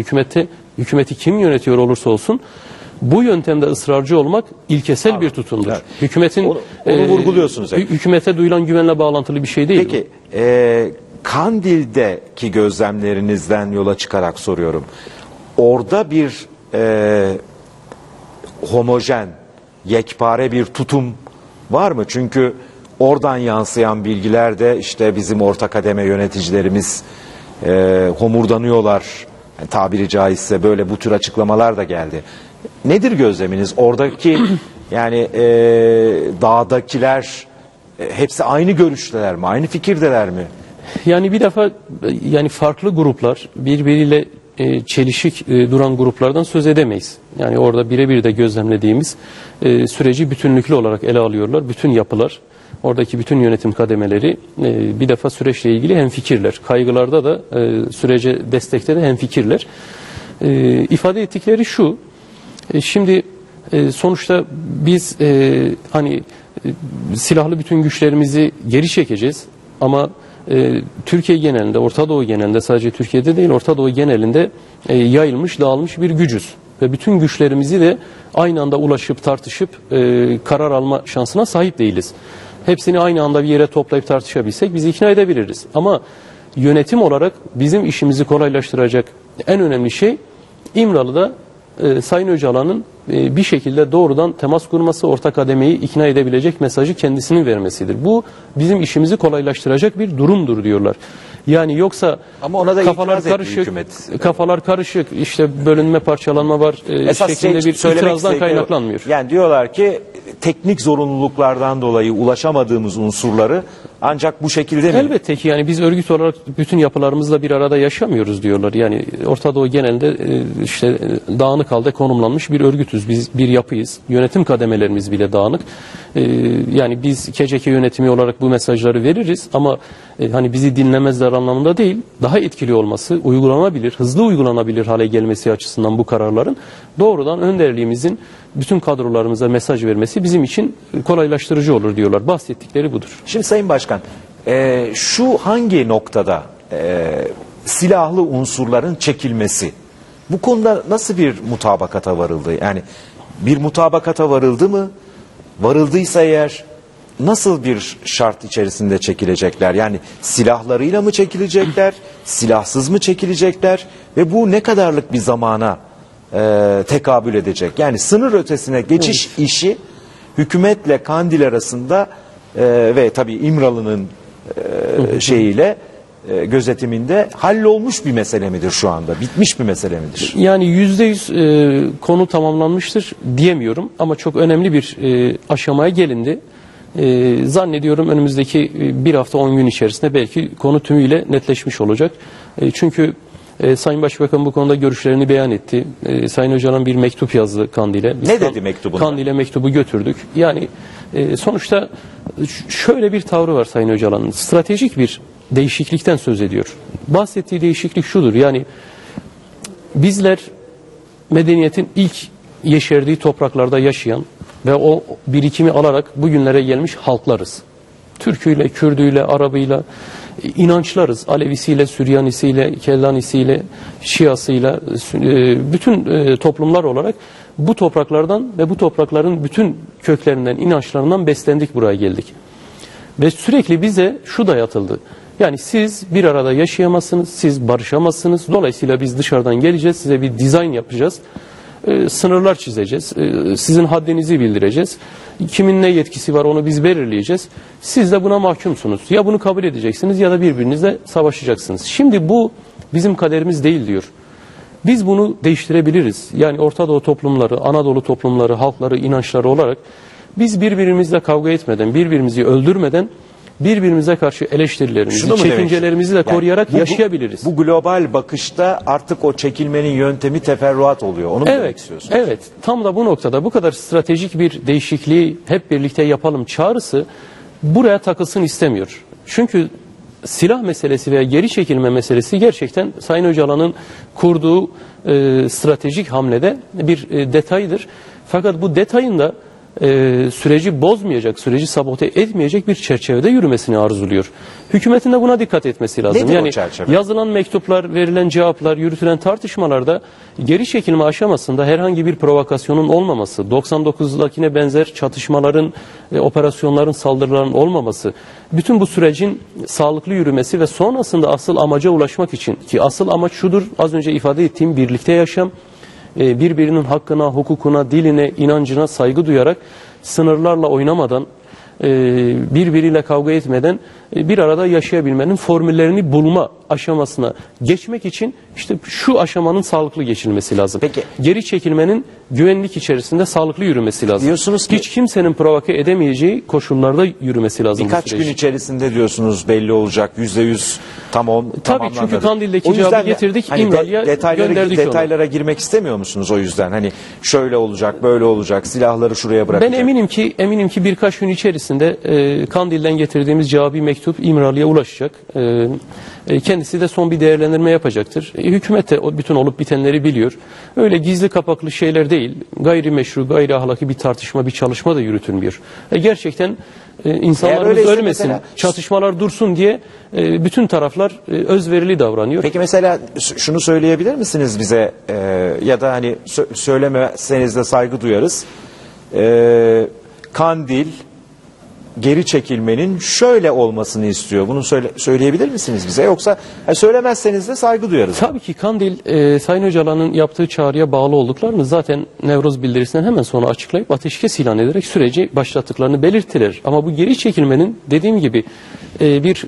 hükümeti kim yönetiyor olursa olsun, bu yöntemde ısrarcı olmak ilkesel bir tutumdur. Evet. Hükümetin onu vurguluyorsunuz. Hükümete duyulan güvenle bağlantılı bir şey değil. Peki, Kandil'deki gözlemlerinizden yola çıkarak soruyorum. Orada bir homojen, yekpare bir tutum var mı? Çünkü oradan yansıyan bilgiler de işte bizim orta kademe yöneticilerimiz homurdanıyorlar. Yani tabiri caizse böyle bu tür açıklamalar da geldi. Nedir gözleminiz? Oradaki yani dağdakiler hepsi aynı görüşteler mi? Aynı fikirdeler mi? Yani bir defa yani farklı gruplar, birbiriyle çelişik duran gruplardan söz edemeyiz. Yani orada birebir de gözlemlediğimiz süreci bütünlüklü olarak ele alıyorlar. Bütün yapılar, oradaki bütün yönetim kademeleri bir defa süreçle ilgili hemfikirler. Kaygılarda da sürece destekte de hemfikirler. İfade ettikleri şu, şimdi sonuçta biz hani silahlı bütün güçlerimizi geri çekeceğiz ama Türkiye genelinde, Orta Doğu genelinde, sadece Türkiye'de değil Orta Doğu genelinde yayılmış, dağılmış bir gücüz. Ve bütün güçlerimizi de aynı anda ulaşıp tartışıp karar alma şansına sahip değiliz. Hepsini aynı anda bir yere toplayıp tartışabilsek bizi ikna edebiliriz. Ama yönetim olarak bizim işimizi kolaylaştıracak en önemli şey İmralı'da Sayın Öcalan'ın bir şekilde doğrudan temas kurması, orta kademeyi ikna edebilecek mesajı kendisinin vermesidir. Bu bizim işimizi kolaylaştıracak bir durumdur diyorlar. Yani yoksa ama ona da kafalar karışık, kafalar karışık, işte bölünme, parçalanma var şeklinde bir itirazdan kaynaklanmıyor. Yani diyorlar ki teknik zorunluluklardan dolayı ulaşamadığımız unsurları ancak bu şekilde mi? Elbette ki yani biz örgüt olarak bütün yapılarımızla bir arada yaşamıyoruz diyorlar. Yani Orta Doğu genelde işte dağınık halde konumlanmış bir örgütüz. Biz bir yapıyız. Yönetim kademelerimiz bile dağınık. Yani biz KCK yönetimi olarak bu mesajları veririz ama hani bizi dinlemezler anlamında değil. Daha etkili olması, uygulanabilir, hızlı uygulanabilir hale gelmesi açısından bu kararların doğrudan önderliğimizin bütün kadrolarımıza mesaj vermesi bizim için kolaylaştırıcı olur diyorlar. Bahsettikleri budur. Şimdi Sayın Başkan, şu hangi noktada silahlı unsurların çekilmesi, bu konuda nasıl bir mutabakata varıldı? Yani bir mutabakata varıldı mı? Varıldıysa eğer nasıl bir şart içerisinde çekilecekler? Yani silahlarıyla mı çekilecekler, silahsız mı çekilecekler ve bu ne kadarlık bir zamana tekabül edecek? Yani sınır ötesine geçiş işi hükümetle Kandil arasında ve tabii İmralı'nın şeyiyle gözetiminde hallolmuş bir mesele midir şu anda? Bitmiş bir mesele midir? Yani %100 konu tamamlanmıştır diyemiyorum ama çok önemli bir aşamaya gelindi. Zannediyorum önümüzdeki bir hafta 10 gün içerisinde belki konu tümüyle netleşmiş olacak. Çünkü Sayın Başbakan bu konuda görüşlerini beyan etti. Sayın Öcalan bir mektup yazdı Kandil'e. Ne dedi mektubunda? Kandil'e mektubu götürdük. Yani sonuçta şöyle bir tavrı var Sayın Öcalan'ın. Stratejik bir değişiklikten söz ediyor. Bahsettiği değişiklik şudur. Yani bizler medeniyetin ilk yeşerdiği topraklarda yaşayan ve o birikimi alarak bugünlere gelmiş halklarız. Türküyle, Kürdüyle, Arabıyla inançlarız. Alevisiyle, Süryanisiyle, Kellanisiyle, Şiasıyla bütün toplumlar olarak bu topraklardan ve bu toprakların bütün köklerinden, inançlarından beslendik, buraya geldik. Ve sürekli bize şu dayatıldı. Yani siz bir arada yaşayamazsınız, siz barışamazsınız. Dolayısıyla biz dışarıdan geleceğiz, size bir dizayn yapacağız. Sınırlar çizeceğiz. Sizin haddinizi bildireceğiz. Kimin ne yetkisi var onu biz belirleyeceğiz. Siz de buna mahkumsunuz. Ya bunu kabul edeceksiniz ya da birbirinizle savaşacaksınız. Şimdi bu bizim kaderimiz değil diyor. Biz bunu değiştirebiliriz. Yani Orta Doğu toplumları, Anadolu toplumları, halkları, inançları olarak biz birbirimizle kavga etmeden, birbirimizi öldürmeden birbirimize karşı eleştirilerimizi, çekincelerimizi de koruyarak yaşayabiliriz. Bu global bakışta artık o çekilmenin yöntemi teferruat oluyor. Onu mu demek istiyorsunuz? Evet. Tam da bu noktada bu kadar stratejik bir değişikliği hep birlikte yapalım çağrısı buraya takılsın istemiyor. Çünkü silah meselesi veya geri çekilme meselesi gerçekten Sayın Öcalan'ın kurduğu stratejik hamlede bir detaydır. Fakat bu detayın da süreci bozmayacak, süreci sabote etmeyecek bir çerçevede yürümesini arzuluyor. Hükümetin de buna dikkat etmesi lazım. Nedir yani o çerçeve? Yazılan mektuplar, verilen cevaplar, yürütülen tartışmalarda geri çekilme aşamasında herhangi bir provokasyonun olmaması, 99'dakine benzer çatışmaların, operasyonların, saldırıların olmaması, bütün bu sürecin sağlıklı yürümesi ve sonrasında asıl amaca ulaşmak için, ki asıl amaç şudur, az önce ifade ettiğim birlikte yaşam, birbirinin hakkına, hukukuna, diline, inancına saygı duyarak sınırlarla oynamadan, birbiriyle kavga etmeden bir arada yaşayabilmenin formüllerini bulma aşamasına geçmek için işte şu aşamanın sağlıklı geçilmesi lazım. Peki. Geri çekilmenin güvenlik içerisinde sağlıklı yürümesi lazım. Diyorsunuz ki hiç kimsenin provoke edemeyeceği koşullarda yürümesi lazım. Birkaç gün içerisinde diyorsunuz belli olacak, %100 tamamlanır. Tabii çünkü Kandil'deki cevabı getirdik, hani İmralı'ya gönderdik onu. Detaylara girmek istemiyor musunuz o yüzden? Hani şöyle olacak, böyle olacak, silahları şuraya bırakacak. Ben eminim ki birkaç gün içerisinde Kandil'den getirdiğimiz cevabı mektup İmralı'ya ulaşacak. Kendisi de son bir değerlendirme yapacaktır. Hükümet de bütün olup bitenleri biliyor. Öyle gizli kapaklı şeyler değil. Gayrimeşru, gayri ahlaki bir tartışma, bir çalışma da yürütülmüyor. Gerçekten insanlarımız ölmesin, mesela, çatışmalar dursun diye bütün taraflar özverili davranıyor. Peki mesela şunu söyleyebilir misiniz bize ya da hani söylemeseniz de saygı duyarız. Kandil geri çekilmenin şöyle olmasını istiyor. Bunu söyleyebilir misiniz bize? Yoksa söylemezseniz de saygı duyarız. Tabii ki Kandil Sayın Öcalan'ın yaptığı çağrıya bağlı olduklarını zaten Nevroz bildirisinden hemen sonra açıklayıp ateşkes ilan ederek süreci başlattıklarını belirttiler. Ama bu geri çekilmenin dediğim gibi bir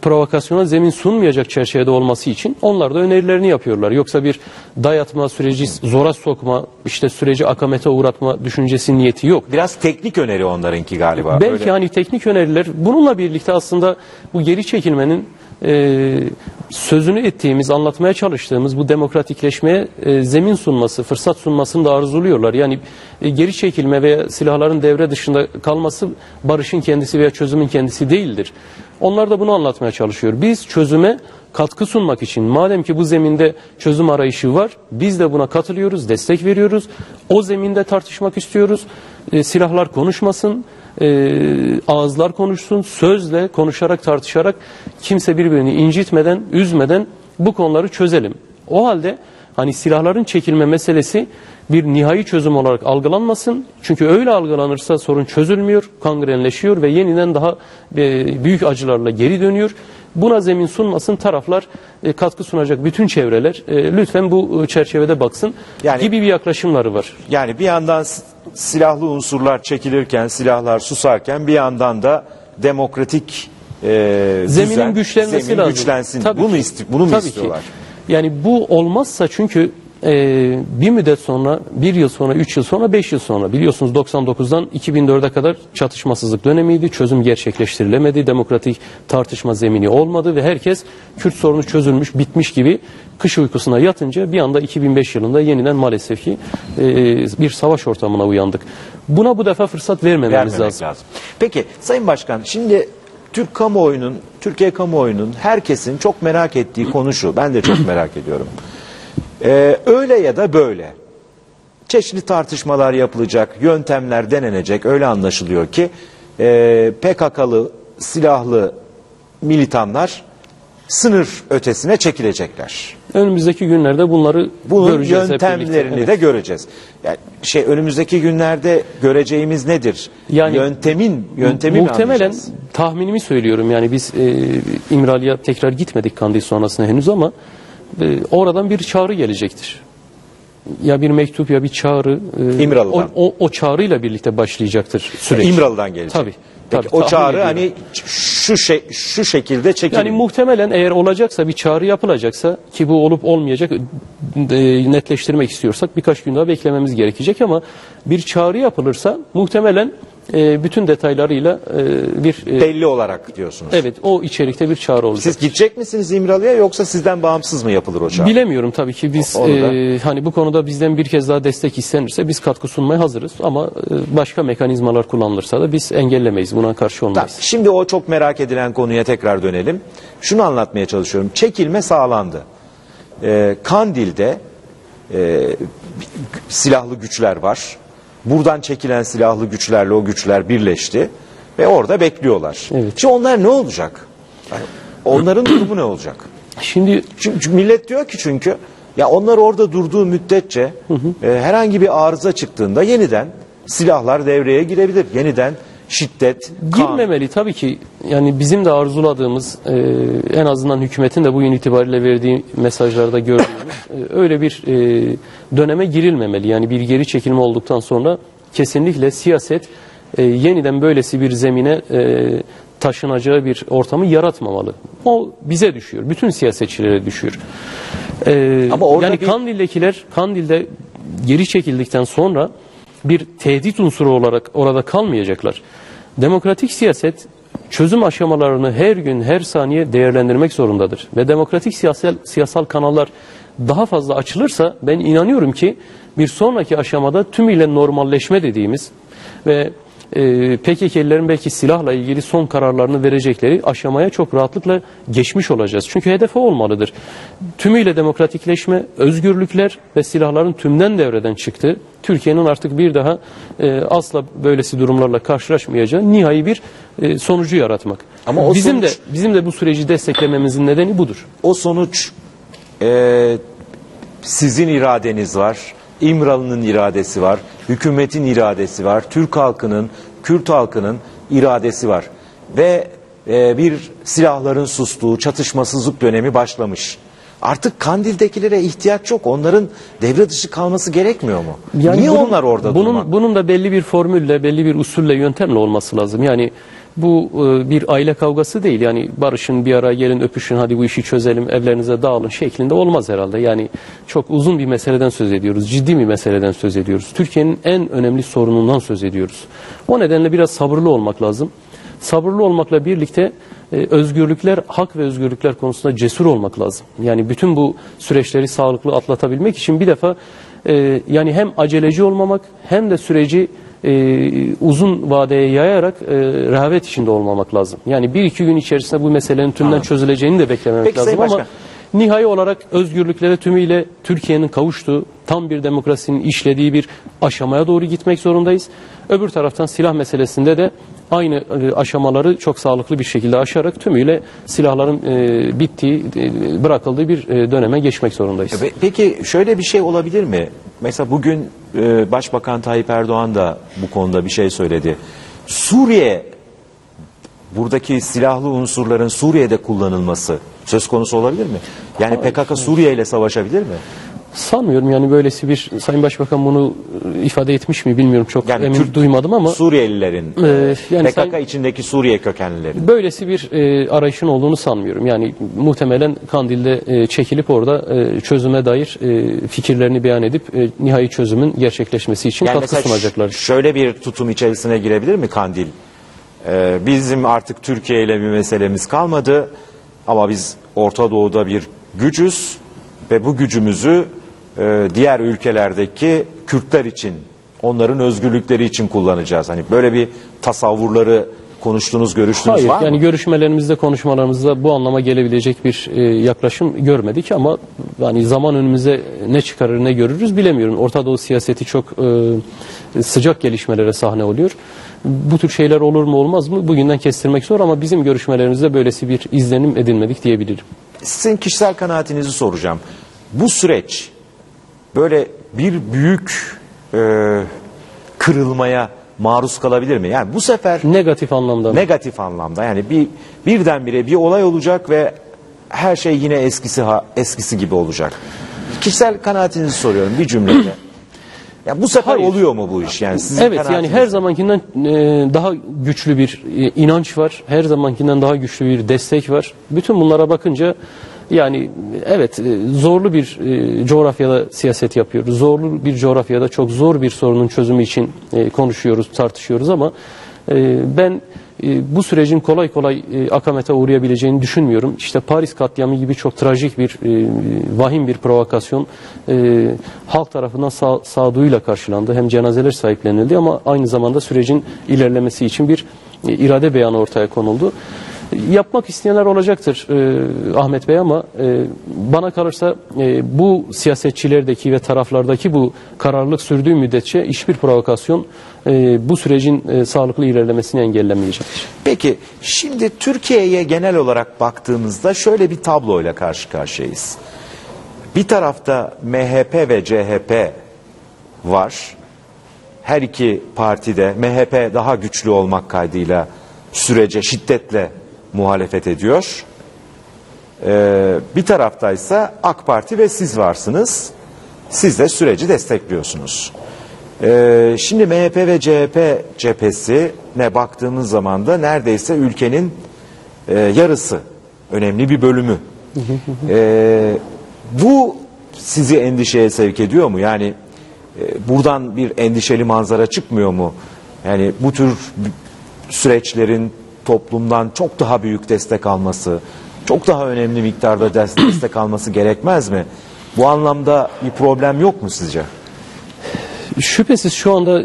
provokasyona zemin sunmayacak çerçevede olması için onlar da önerilerini yapıyorlar. Yoksa bir dayatma süreci zora sokma, işte süreci akamete uğratma düşüncesi niyeti yok. Biraz teknik öneri onlarınki galiba. Belki öyle. hani teknik öneriler bununla birlikte aslında bu geri çekilmenin sözünü ettiğimiz, anlatmaya çalıştığımız bu demokratikleşmeye zemin sunması, fırsat sunmasını da arzuluyorlar. Yani geri çekilme veya silahların devre dışında kalması barışın kendisi veya çözümün kendisi değildir. Onlar da bunu anlatmaya çalışıyor. Biz çözüme katkı sunmak için, madem ki bu zeminde çözüm arayışı var, biz de buna katılıyoruz, destek veriyoruz. O zeminde tartışmak istiyoruz. Silahlar konuşmasın, ağızlar konuşsun, sözle, konuşarak, tartışarak kimse birbirini incitmeden, üzmeden bu konuları çözelim. O halde hani silahların çekilme meselesi bir nihai çözüm olarak algılanmasın. Çünkü öyle algılanırsa sorun çözülmüyor, kangrenleşiyor ve yeniden daha büyük acılarla geri dönüyor. Buna zemin sunmasın, taraflar katkı sunacak bütün çevreler lütfen bu çerçevede baksın gibi bir yaklaşımları var. Yani bir yandan silahlı unsurlar çekilirken, silahlar susarken bir yandan da demokratik zeminin güçlenmesi lazım. Güçlensin. Tabii bunu mu tabii istiyorlar? Ki. Yani bu olmazsa çünkü bir müddet sonra, bir yıl sonra, 3 yıl sonra, 5 yıl sonra biliyorsunuz 99'dan 2004'e kadar çatışmasızlık dönemiydi. Çözüm gerçekleştirilemedi. Demokratik tartışma zemini olmadı ve herkes Kürt sorunu çözülmüş, bitmiş gibi kış uykusuna yatınca bir anda 2005 yılında yeniden maalesef ki bir savaş ortamına uyandık. Buna bu defa fırsat vermememiz lazım. Peki Sayın Başkan, şimdi Türkiye kamuoyunun, herkesin çok merak ettiği konu şu. Ben de çok merak ediyorum. Öyle ya da böyle çeşitli tartışmalar yapılacak, yöntemler denenecek. Öyle anlaşılıyor ki PKK'lı silahlı militanlar sınır ötesine çekilecekler. Önümüzdeki günlerde bunun göreceğiz. Yöntemlerini de göreceğiz. Yani önümüzdeki günlerde göreceğimiz nedir? Yani yöntemi muhtemelen tahminimi söylüyorum. Yani biz İmralı'ya tekrar gitmedik Kandil sonrasında henüz ama oradan bir çağrı gelecektir. Ya bir mektup ya bir çağrı. İmralı'dan. O çağrıyla birlikte başlayacaktır süreç. İmralı'dan gelecek. Tabii. Peki, o çağrı hani şu şekilde çekilir. Yani muhtemelen eğer olacaksa, bir çağrı yapılacaksa ki bu olup olmayacak netleştirmek istiyorsak birkaç gün daha beklememiz gerekecek ama bir çağrı yapılırsa muhtemelen bütün detaylarıyla belli olarak diyorsunuz. Evet, o içerikte bir çağrı olacak. Siz gidecek misiniz İmralı'ya yoksa sizden bağımsız mı yapılır o çağrı? Bilemiyorum tabii ki biz hani bu konuda bizden bir kez daha destek istenirse biz katkı sunmaya hazırız ama başka mekanizmalar kullanılırsa da biz engellemeyiz, buna karşı olmayız. Tamam, şimdi o çok merak edilen konuya tekrar dönelim. Şunu anlatmaya çalışıyorum. Çekilme sağlandı. Kandil'de silahlı güçler var. Buradan çekilen silahlı güçlerle o güçler birleşti ve orada bekliyorlar. Evet. Şimdi onlar ne olacak? Yani onların durumu ne olacak? Çünkü millet diyor ki ya onlar orada durduğu müddetçe herhangi bir arıza çıktığında yeniden silahlar devreye girebilir. Yeniden şiddet, kan. Girmemeli tabii ki. Yani bizim de arzuladığımız en azından hükümetin de bugün itibariyle verdiği mesajlarda gördüğümüz öyle bir döneme girilmemeli. Yani bir geri çekilme olduktan sonra kesinlikle siyaset yeniden böylesi bir zemine taşınacağı bir ortamı yaratmamalı. O bize düşüyor. Bütün siyasetçilere düşüyor. Ama yani Kandil'de geri çekildikten sonra bir tehdit unsuru olarak orada kalmayacaklar. Demokratik siyaset çözüm aşamalarını her gün, her saniye değerlendirmek zorundadır. Ve demokratik siyasal kanallar daha fazla açılırsa ben inanıyorum ki bir sonraki aşamada tümüyle normalleşme dediğimiz ve PKK'lilerin belki silahla ilgili son kararlarını verecekleri aşamaya çok rahatlıkla geçmiş olacağız. Çünkü hedef o olmalıdır. Tümüyle demokratikleşme, özgürlükler ve silahların tümden devreden çıktığı, Türkiye'nin artık bir daha asla böylesi durumlarla karşılaşmayacağı nihai bir sonucu yaratmak. Ama bizim de bu süreci desteklememizin nedeni budur. O sonuç sizin iradeniz var. İmralı'nın iradesi var, hükümetin iradesi var, Türk halkının, Kürt halkının iradesi var. Ve bir silahların sustuğu, çatışmasızlık dönemi başlamış. Artık Kandil'dekilere ihtiyaç yok. Onların devre dışı kalması gerekmiyor mu? Yani Niye onlar orada durmak? Bunun da belli bir formülle, belli bir usulle, yöntemle olması lazım. Yani bu bir aile kavgası değil. Yani barışın, bir araya gelin, öpüşün, hadi bu işi çözelim, evlerinize dağılın şeklinde olmaz herhalde. Yani çok uzun bir meseleden söz ediyoruz. Ciddi bir meseleden söz ediyoruz. Türkiye'nin en önemli sorunundan söz ediyoruz. O nedenle biraz sabırlı olmak lazım. Sabırlı olmakla birlikte özgürlükler, hak ve özgürlükler konusunda cesur olmak lazım. Yani bütün bu süreçleri sağlıklı atlatabilmek için bir defa yani hem aceleci olmamak hem de süreci uzun vadeye yayarak rehavet içinde olmamak lazım. Yani 1-2 gün içerisinde bu meselenin tümden çözüleceğini de beklememek Peki, lazım Sayın ama Başkan, nihai olarak özgürlüklere tümüyle Türkiye'nin kavuştuğu, tam bir demokrasinin işlediği bir aşamaya doğru gitmek zorundayız. Öbür taraftan silah meselesinde de aynı aşamaları çok sağlıklı bir şekilde aşarak tümüyle silahların bittiği, bırakıldığı bir döneme geçmek zorundayız. Peki şöyle bir şey olabilir mi? Mesela bugün Başbakan Tayyip Erdoğan da bu konuda bir şey söyledi. Suriye, buradaki silahlı unsurların Suriye'de kullanılması söz konusu olabilir mi? Yani PKK Suriye ile savaşabilir mi? Sanmıyorum, yani böylesi bir, Sayın Başbakan bunu ifade etmiş mi bilmiyorum, çok yani emin duymadım ama Suriyelilerin, yani PKK içindeki Suriye kökenlilerin. Böylesi bir arayışın olduğunu sanmıyorum. Yani muhtemelen Kandil'de çekilip orada çözüme dair fikirlerini beyan edip nihai çözümün gerçekleşmesi için Yani katkı sunacaklar. Şöyle bir tutum içerisine girebilir mi Kandil? Bizim artık Türkiye ile bir meselemiz kalmadı ama biz Orta Doğu'da bir gücüz ve bu gücümüzü diğer ülkelerdeki Kürtler için, onların özgürlükleri için kullanacağız. Hani böyle bir tasavvurları konuştunuz, görüştünüz Hayır, var mı? yani görüşmelerimizde, konuşmalarımızda bu anlama gelebilecek bir yaklaşım görmedik ama yani zaman önümüze ne çıkarır ne görürüz bilemiyorum. Orta Doğu siyaseti çok sıcak gelişmelere sahne oluyor. Bu tür şeyler olur mu olmaz mı bugünden kestirmek zor ama bizim görüşmelerimizde böylesi bir izlenim edinmedik diyebilirim. Sizin kişisel kanaatinizi soracağım. Bu süreç böyle bir büyük kırılmaya maruz kalabilir mi? Yani bu sefer negatif anlamda mı? Negatif anlamda. Yani birdenbire bir olay olacak ve her şey yine eskisi gibi olacak. Kişisel kanaatinizi soruyorum bir cümleyle. Ya bu sefer oluyor mu bu iş? Yani sizin evet, yani her zamankinden daha güçlü bir inanç var. Her zamankinden daha güçlü bir destek var. Bütün bunlara bakınca yani evet, zorlu bir coğrafyada siyaset yapıyoruz. Zorlu bir coğrafyada çok zor bir sorunun çözümü için konuşuyoruz, tartışıyoruz ama ben bu sürecin kolay kolay akamete uğrayabileceğini düşünmüyorum. İşte Paris katliamı gibi çok trajik bir, vahim bir provokasyon halk tarafından sağduyuyla karşılandı. Hem cenazeler sahiplenildi ama aynı zamanda sürecin ilerlemesi için bir irade beyanı ortaya konuldu. Yapmak isteyenler olacaktır Ahmet Bey ama bana kalırsa bu siyasetçilerdeki ve taraflardaki bu kararlılık sürdüğü müddetçe hiçbir provokasyon bu sürecin sağlıklı ilerlemesini engellemeyecektir. Peki şimdi Türkiye'ye genel olarak baktığımızda şöyle bir tabloyla karşı karşıyayız. Bir tarafta MHP ve CHP var. Her iki partide MHP daha güçlü olmak kaydıyla sürece şiddetle muhalefet ediyor. Bir taraftaysa AK Parti ve siz varsınız. Siz de süreci destekliyorsunuz. Şimdi MHP ve CHP cephesine baktığımız zaman da neredeyse ülkenin yarısı, önemli bir bölümü. Bu sizi endişeye sevk ediyor mu? Yani buradan bir endişeli manzara çıkmıyor mu? Yani bu tür süreçlerin toplumdan çok daha büyük destek alması, çok daha önemli miktarda destek alması gerekmez mi? Bu anlamda bir problem yok mu sizce? Şüphesiz şu anda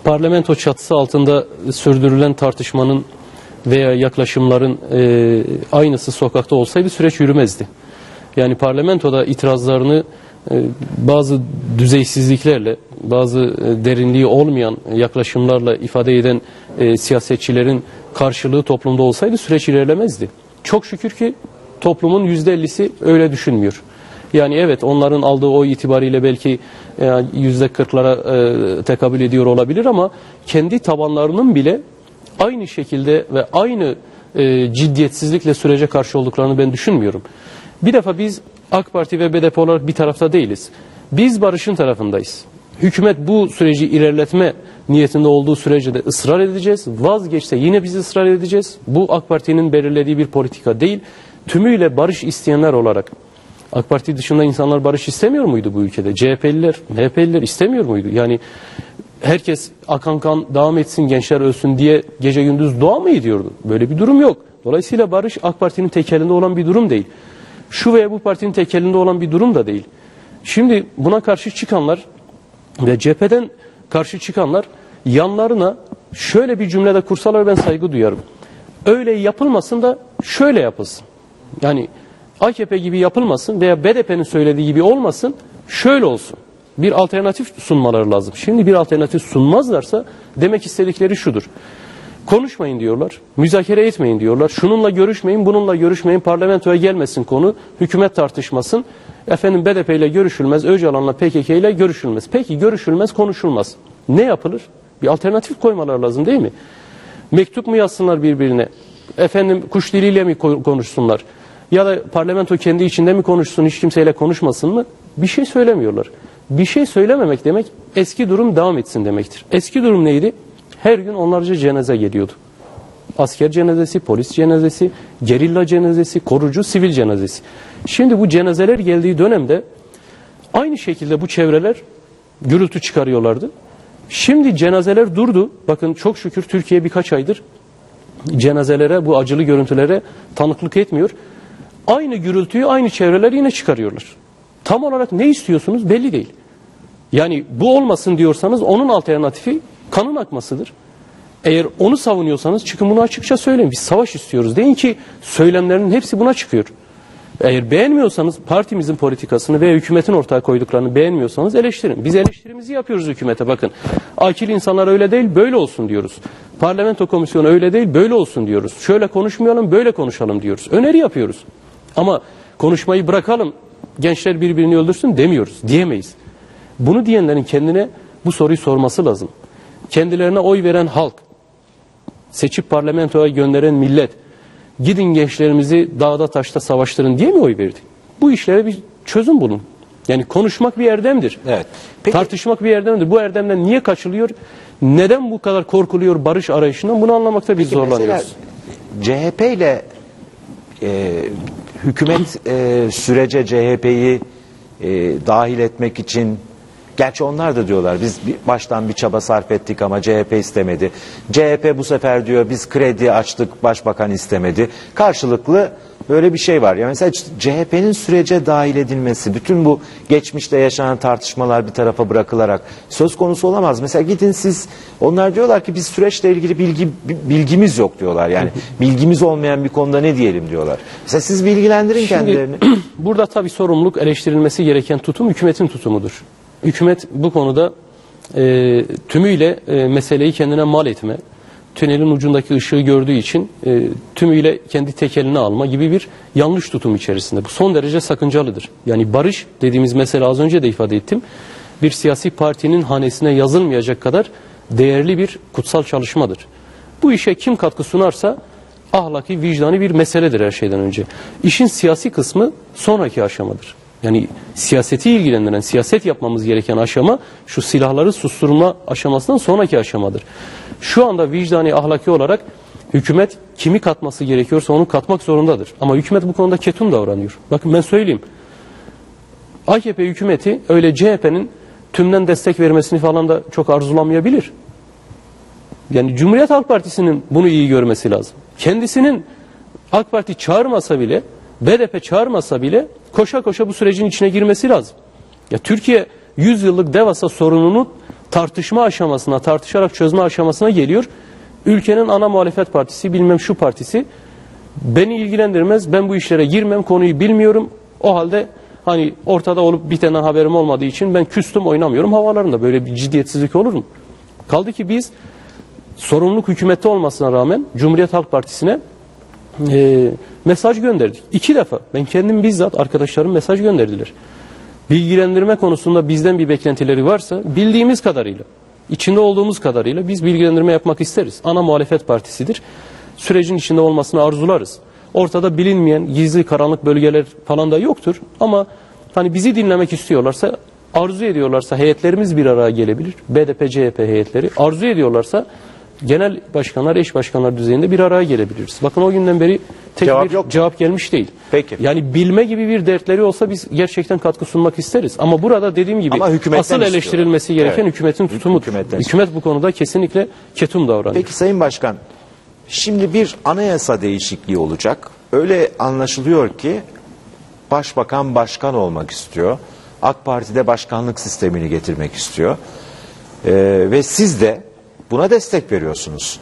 parlamento çatısı altında sürdürülen tartışmanın veya yaklaşımların aynısı sokakta olsaydı süreç yürümezdi. Yani parlamentoda itirazlarını bazı düzeysizliklerle, bazı derinliği olmayan yaklaşımlarla ifade eden siyasetçilerin karşılığı toplumda olsaydı süreç ilerlemezdi. Çok şükür ki toplumun %50'si öyle düşünmüyor. Yani evet, onların aldığı oy itibariyle belki %40'lara tekabül ediyor olabilir ama kendi tabanlarının bile aynı şekilde ve aynı ciddiyetsizlikle sürece karşı olduklarını ben düşünmüyorum. Bir defa biz AK Parti ve BDP olarak bir tarafta değiliz. Biz barışın tarafındayız. Hükümet bu süreci ilerletme niyetinde olduğu sürece de ısrar edeceğiz. Vazgeçse yine biz ısrar edeceğiz. Bu AK Parti'nin belirlediği bir politika değil. Tümüyle barış isteyenler olarak, AK Parti dışında insanlar barış istemiyor muydu bu ülkede? CHP'liler, MHP'liler istemiyor muydu? Yani herkes akan kan devam etsin, gençler ölsün diye gece gündüz dua mı ediyordu? Böyle bir durum yok. Dolayısıyla barış AK Parti'nin tek elinde olan bir durum değil. Şu veya bu partinin tek elinde olan bir durum da değil. Şimdi buna karşı çıkanlar ve cepheden karşı çıkanlar yanlarına şöyle bir cümlede kursalar ben saygı duyarım. Öyle yapılmasın da şöyle yapılsın. Yani AKP gibi yapılmasın veya BDP'nin söylediği gibi olmasın, şöyle olsun. Bir alternatif sunmaları lazım. Şimdi bir alternatif sunmazlarsa demek istedikleri şudur. Konuşmayın diyorlar, müzakere etmeyin diyorlar. Şununla görüşmeyin, bununla görüşmeyin, parlamentoya gelmesin konu, hükümet tartışmasın. Efendim BDP ile görüşülmez, Öcalan'la PKK ile görüşülmez. Peki görüşülmez, konuşulmaz. Ne yapılır? Bir alternatif koymalar lazım değil mi? Mektup mu yazsınlar birbirine? Efendim kuş diliyle mi konuşsunlar? Ya da parlamento kendi içinde mi konuşsun, hiç kimseyle konuşmasın mı? Bir şey söylemiyorlar. Bir şey söylememek demek eski durum devam etsin demektir. Eski durum neydi? Her gün onlarca cenaze geliyordu. Asker cenazesi, polis cenazesi, gerilla cenazesi, korucu, sivil cenazesi. Şimdi bu cenazeler geldiği dönemde aynı şekilde bu çevreler gürültü çıkarıyorlardı. Şimdi cenazeler durdu. Bakın çok şükür Türkiye birkaç aydır cenazelere, bu acılı görüntülere tanıklık etmiyor. Aynı gürültüyü aynı çevreler yine çıkarıyorlar. Tam olarak ne istiyorsunuz belli değil. Yani bu olmasın diyorsanız onun alternatifi kanın akmasıdır. Eğer onu savunuyorsanız çıkın bunu açıkça söyleyin. Biz savaş istiyoruz deyin ki söylemlerinin hepsi buna çıkıyor. Eğer beğenmiyorsanız partimizin politikasını veya hükümetin ortaya koyduklarını beğenmiyorsanız eleştirin. Biz eleştirimizi yapıyoruz hükümete bakın. Akil insanlar öyle değil böyle olsun diyoruz. Parlamento komisyonu öyle değil böyle olsun diyoruz. Şöyle konuşmayalım böyle konuşalım diyoruz. Öneri yapıyoruz. Ama konuşmayı bırakalım gençler birbirini öldürsün demiyoruz. Diyemeyiz. Bunu diyenlerin kendine bu soruyu sorması lazım. Kendilerine oy veren halk, seçip parlamentoya gönderen millet, gidin gençlerimizi dağda taşta savaştırın diye mi oy verdi? Bu işlere bir çözüm bulun. Yani konuşmak bir erdemdir. Evet. Tartışmak bir erdemdir. Bu erdemden niye kaçılıyor? Neden bu kadar korkuluyor barış arayışından? Bunu anlamakta biz zorlanıyoruz. CHP ile hükümet sürece CHP'yi dahil etmek için, gerçi onlar da diyorlar biz baştan bir çaba sarf ettik ama CHP istemedi. CHP bu sefer diyor biz kredi açtık, başbakan istemedi. Karşılıklı böyle bir şey var. Yani mesela CHP'nin sürece dahil edilmesi, bütün bu geçmişte yaşanan tartışmalar bir tarafa bırakılarak söz konusu olamaz. Mesela gidin siz, onlar diyorlar ki biz süreçle ilgili bilgimiz yok diyorlar. Yani bilgimiz olmayan bir konuda ne diyelim diyorlar. Mesela siz bilgilendirin kendilerini. Burada tabii sorumluluk, eleştirilmesi gereken tutum hükümetin tutumudur. Hükümet bu konuda tümüyle meseleyi kendine mal etme, tünelin ucundaki ışığı gördüğü için tümüyle kendi tekeline alma gibi bir yanlış tutum içerisinde. Bu son derece sakıncalıdır. Yani barış dediğimiz mesele az önce de ifade ettim. Bir siyasi partinin hanesine yazılmayacak kadar değerli bir kutsal çalışmadır. Bu işe kim katkı sunarsa ahlaki, vicdani bir meseledir her şeyden önce. İşin siyasi kısmı sonraki aşamadır. Yani siyaseti ilgilendiren, siyaset yapmamız gereken aşama şu silahları susturma aşamasından sonraki aşamadır. Şu anda vicdani, ahlaki olarak hükümet kimi katması gerekiyorsa onu katmak zorundadır. Ama hükümet bu konuda ketum davranıyor. Bakın ben söyleyeyim. AKP hükümeti öyle CHP'nin tümden destek vermesini falan da çok arzulamayabilir. Yani Cumhuriyet Halk Partisi'nin bunu iyi görmesi lazım. Kendisinin AK Parti çağırmasa bile, BDP çağırmasa bile koşa koşa bu sürecin içine girmesi lazım. Ya Türkiye 100 yıllık devasa sorununu tartışma aşamasına, tartışarak çözme aşamasına geliyor. Ülkenin ana muhalefet partisi, bilmem şu partisi beni ilgilendirmez, ben bu işlere girmem, konuyu bilmiyorum. O halde hani ortada olup bitenden haberim olmadığı için ben küstüm, oynamıyorum havalarında. Böyle bir ciddiyetsizlik olur mu? Kaldı ki biz sorumluluk hükümette olmasına rağmen Cumhuriyet Halk Partisi'ne mesaj gönderdik. 2 defa. Ben kendim bizzat, arkadaşlarım mesaj gönderdiler. Bilgilendirme konusunda bizden bir beklentileri varsa bildiğimiz kadarıyla içinde olduğumuz kadarıyla biz bilgilendirme yapmak isteriz. Ana muhalefet partisidir. Sürecin içinde olmasını arzularız. Ortada bilinmeyen gizli karanlık bölgeler falan da yoktur. Ama hani bizi dinlemek istiyorlarsa, arzu ediyorlarsa heyetlerimiz bir araya gelebilir. BDP, CHP heyetleri. Arzu ediyorlarsa genel başkanlar, eş başkanlar düzeyinde bir araya gelebiliriz. Bakın o günden beri tek bir cevap gelmiş değil. Peki. Yani bilme gibi bir dertleri olsa biz gerçekten katkı sunmak isteriz. Ama burada dediğim gibi asıl eleştirilmesi gereken hükümetin tutumudur. Hükümet bu konuda kesinlikle ketum davranıyor. Peki Sayın Başkan, şimdi bir anayasa değişikliği olacak. Öyle anlaşılıyor ki Başbakan başkan olmak istiyor. AK Parti'de başkanlık sistemini getirmek istiyor. Ve siz de buna destek veriyorsunuz.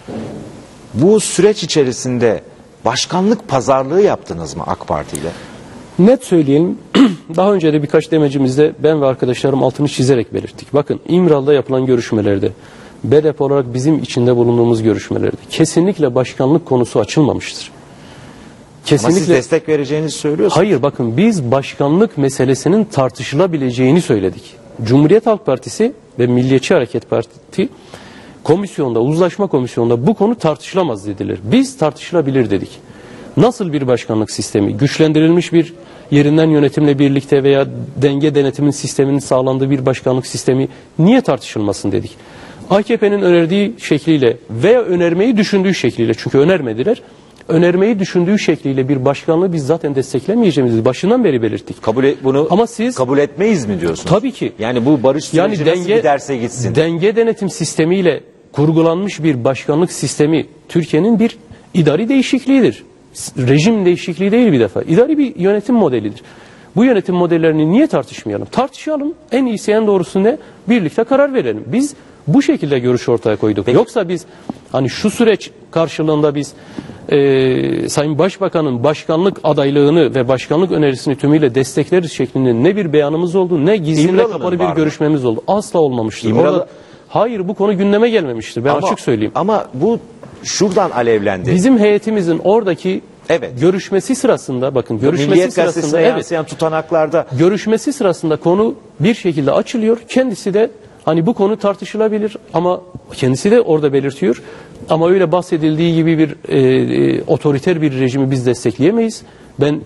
Bu süreç içerisinde başkanlık pazarlığı yaptınız mı AK Parti ile? Net söyleyelim, daha önce de birkaç demecimizde ben ve arkadaşlarım altını çizerek belirttik. Bakın İmralı'da yapılan görüşmelerde, BDP olarak bizim içinde bulunduğumuz görüşmelerde kesinlikle başkanlık konusu açılmamıştır. Kesinlikle. Ama siz destek vereceğinizi söylüyorsunuz. Hayır, bakın biz başkanlık meselesinin tartışılabileceğini söyledik. Cumhuriyet Halk Partisi ve Milliyetçi Hareket Parti komisyonda, uzlaşma komisyonunda bu konu tartışılamaz dediler. Biz tartışılabilir dedik. Nasıl bir başkanlık sistemi? Güçlendirilmiş bir yerinden yönetimle birlikte veya denge denetimin sisteminin sağlandığı bir başkanlık sistemi niye tartışılmasın dedik. AKP'nin önerdiği şekliyle veya önermeyi düşündüğü şekliyle, çünkü önermediler, önermeyi düşündüğü şekliyle bir başkanlığı biz zaten desteklemeyeceğimizi başından beri belirttik. Bunu ama siz kabul etmeyiz mi diyorsunuz? Tabii ki. Yani bu barış süreci nasıl giderse gitsin. Denge denetim sistemiyle kurgulanmış bir başkanlık sistemi Türkiye'nin bir idari değişikliğidir. Rejim değişikliği değil bir defa. İdari bir yönetim modelidir. Bu yönetim modellerini niye tartışmayalım? Tartışalım. En iyisi, en doğrusu ne? Birlikte karar verelim. Biz bu şekilde görüş ortaya koyduk. Peki. Yoksa biz hani şu süreç karşılığında biz Sayın Başbakan'ın başkanlık adaylığını ve başkanlık önerisini tümüyle destekleriz şeklinde ne bir beyanımız oldu, ne gizli ne kapalı bir görüşmemiz oldu. Asla olmamıştır. Hayır, bu konu gündeme gelmemiştir. Ben açık söyleyeyim. Ama bu şuradan alevlendi. Bizim heyetimizin oradaki görüşmesi sırasında, bakın görüşmesi sırasında tutanaklarda görüşmesi sırasında konu bir şekilde açılıyor. Kendisi de hani bu konu tartışılabilir ama kendisi de orada belirtiyor. Ama öyle bahsedildiği gibi bir otoriter bir rejimi biz destekleyemeyiz. Ben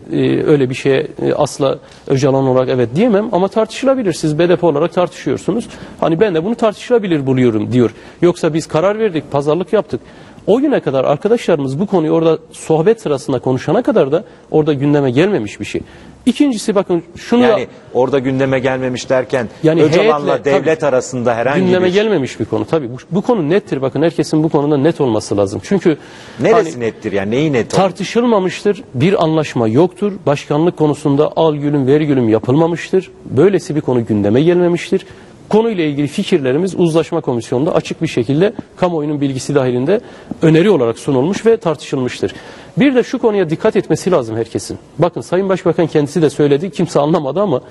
öyle bir şeye asla Öcalan olarak evet diyemem ama tartışılabilir. Siz BDP olarak tartışıyorsunuz. Hani ben de bunu tartışılabilir buluyorum diyor. Yoksa biz karar verdik, pazarlık yaptık. O güne kadar arkadaşlarımız bu konuyu orada sohbet sırasında konuşana kadar da orada gündeme gelmemiş bir şey. İkincisi bakın şunu yani orada gündeme gelmemiş derken yani Öcalan'la devlet arasında herhangi gündeme gelmemiş bir konu. Tabii bu konu nettir. Bakın herkesin bu konuda net olması lazım. Çünkü neresi nettir yani neyi net olur? Tartışılmamıştır. Bir anlaşma yoktur. Başkanlık konusunda al gülüm ver gülüm yapılmamıştır. Böylesi bir konu gündeme gelmemiştir. Konuyla ilgili fikirlerimiz uzlaşma komisyonunda açık bir şekilde kamuoyunun bilgisi dahilinde öneri olarak sunulmuş ve tartışılmıştır. Bir de şu konuya dikkat etmesi lazım herkesin. Bakın Sayın Başbakan kendisi de söyledi, kimse anlamadı ama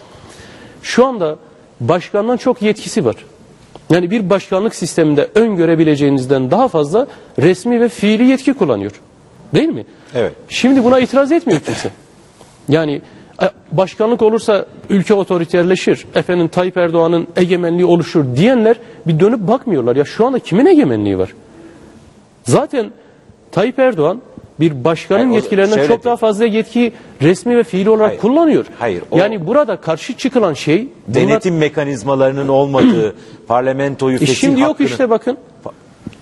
şu anda başkandan çok yetkisi var. Yani bir başkanlık sisteminde öngörebileceğinizden daha fazla resmi ve fiili yetki kullanıyor. Değil mi? Evet. Şimdi buna itiraz etmiyor kimse. Yani başkanlık olursa ülke otoriterleşir, efendim Tayyip Erdoğan'ın egemenliği oluşur diyenler bir dönüp bakmıyorlar. Ya şu anda kimin egemenliği var? Zaten Tayyip Erdoğan bir başkanın yetkilerinden çok daha fazla yetkiyi resmi ve fiili olarak kullanıyor. Yani burada karşı çıkılan şey denetim mekanizmalarının olmadığı, parlamentoyu fesih şimdi yok hakkını... işte bakın.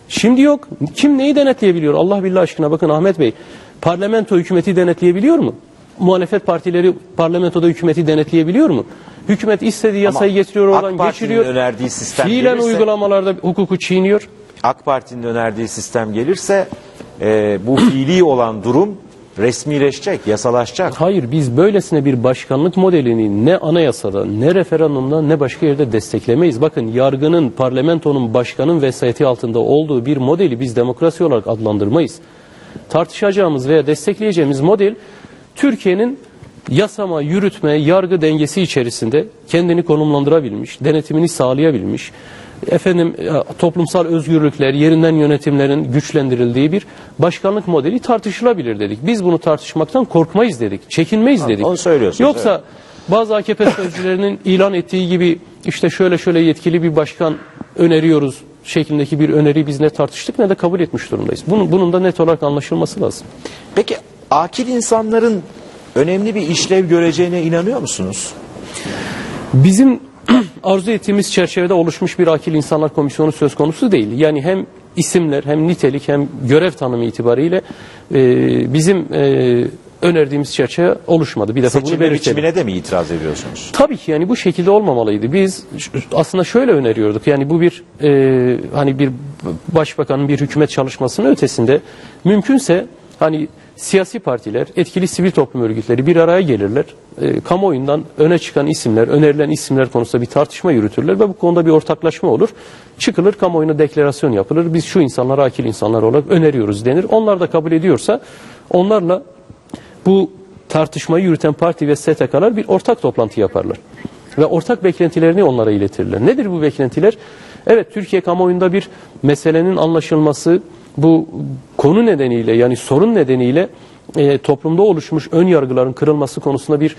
Şimdi yok. Kim neyi denetleyebiliyor? Allah billah aşkına bakın Ahmet Bey. Parlamento hükümeti denetleyebiliyor mu? Muhalefet partileri parlamentoda hükümeti denetleyebiliyor mu? Hükümet istediği yasayı getiriyor, oradan geçiriyor. Önerdiği sistem fiilen gelirse, uygulamalarda hukuku çiğniyor. AK Parti'nin önerdiği sistem gelirse bu fiili olan durum resmileşecek, yasalaşacak. Hayır, biz böylesine bir başkanlık modelini ne anayasada, ne referandumda, ne başka yerde desteklemeyiz. Bakın yargının, parlamentonun, başkanın vesayeti altında olduğu bir modeli biz demokrasi olarak adlandırmayız. Tartışacağımız veya destekleyeceğimiz model Türkiye'nin yasama, yürütme, yargı dengesi içerisinde kendini konumlandırabilmiş, denetimini sağlayabilmiş, toplumsal özgürlükler, yerinden yönetimlerin güçlendirildiği bir başkanlık modeli tartışılabilir dedik. Biz bunu tartışmaktan korkmayız dedik, çekinmeyiz dedik. Onu söylüyorsunuz. Yoksa bazı AKP sözcülerinin ilan ettiği gibi işte şöyle yetkili bir başkan öneriyoruz şeklindeki bir öneriyi biz ne tartıştık ne de kabul etmiş durumdayız. Bunun da net olarak anlaşılması lazım. Peki akil insanların önemli bir işlev göreceğine inanıyor musunuz? Bizim arzu ettiğimiz çerçevede oluşmuş bir akil insanlar komisyonu söz konusu değil. Yani hem isimler hem nitelik hem görev tanımı itibariyle bizim önerdiğimiz çerçeve oluşmadı. Bir defa bunu Seçilme belirtelim. biçimine de mi itiraz ediyorsunuz? Tabii ki yani bu şekilde olmamalıydı. Biz aslında şöyle öneriyorduk. Yani bu bir hani bir başbakanın bir hükümet çalışmasının ötesinde mümkünse hani siyasi partiler, etkili sivil toplum örgütleri bir araya gelirler. Kamuoyundan öne çıkan isimler, önerilen isimler konusunda bir tartışma yürütürler ve bu konuda bir ortaklaşma olur. Çıkılır, kamuoyuna deklarasyon yapılır. Biz şu insanlara akil insanlar olarak öneriyoruz denir. Onlar da kabul ediyorsa onlarla bu tartışmayı yürüten parti ve STK'lar bir ortak toplantı yaparlar. Ve ortak beklentilerini onlara iletirler. Nedir bu beklentiler? Evet, Türkiye kamuoyunda bir meselenin anlaşılması, bu konu nedeniyle yani sorun nedeniyle toplumda oluşmuş ön yargıların kırılması konusunda bir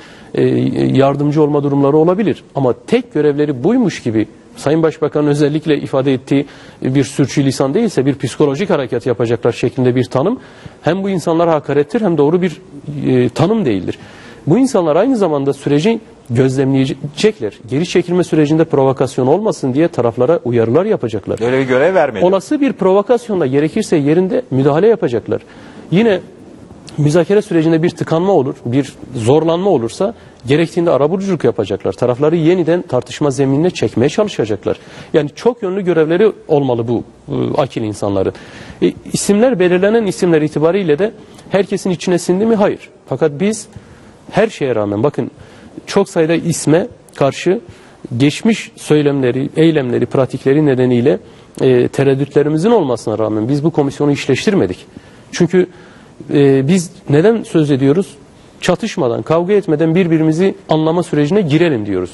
yardımcı olma durumları olabilir. Ama tek görevleri buymuş gibi Sayın Başbakan'ın özellikle ifade ettiği bir sürçülisan değilse bir psikolojik harekat yapacaklar şeklinde bir tanım hem bu insanlara hakarettir hem doğru bir tanım değildir. Bu insanlar aynı zamanda süreci gözlemleyecekler. Geri çekilme sürecinde provokasyon olmasın diye taraflara uyarılar yapacaklar. Öyle bir görev vermedi. Olası bir provokasyonda gerekirse yerinde müdahale yapacaklar. Yine müzakere sürecinde bir tıkanma olur, bir zorlanma olursa gerektiğinde arabuluculuk yapacaklar. Tarafları yeniden tartışma zeminine çekmeye çalışacaklar. Yani çok yönlü görevleri olmalı bu akil insanları. İsimler, belirlenen isimler itibariyle de herkesin içine sindi mi? Hayır. Fakat biz her şeye rağmen bakın çok sayıda isme karşı geçmiş söylemleri, eylemleri, pratikleri nedeniyle tereddütlerimizin olmasına rağmen biz bu komisyonu işleştirmedik. Çünkü biz neden söz ediyoruz? Çatışmadan, kavga etmeden birbirimizi anlama sürecine girelim diyoruz.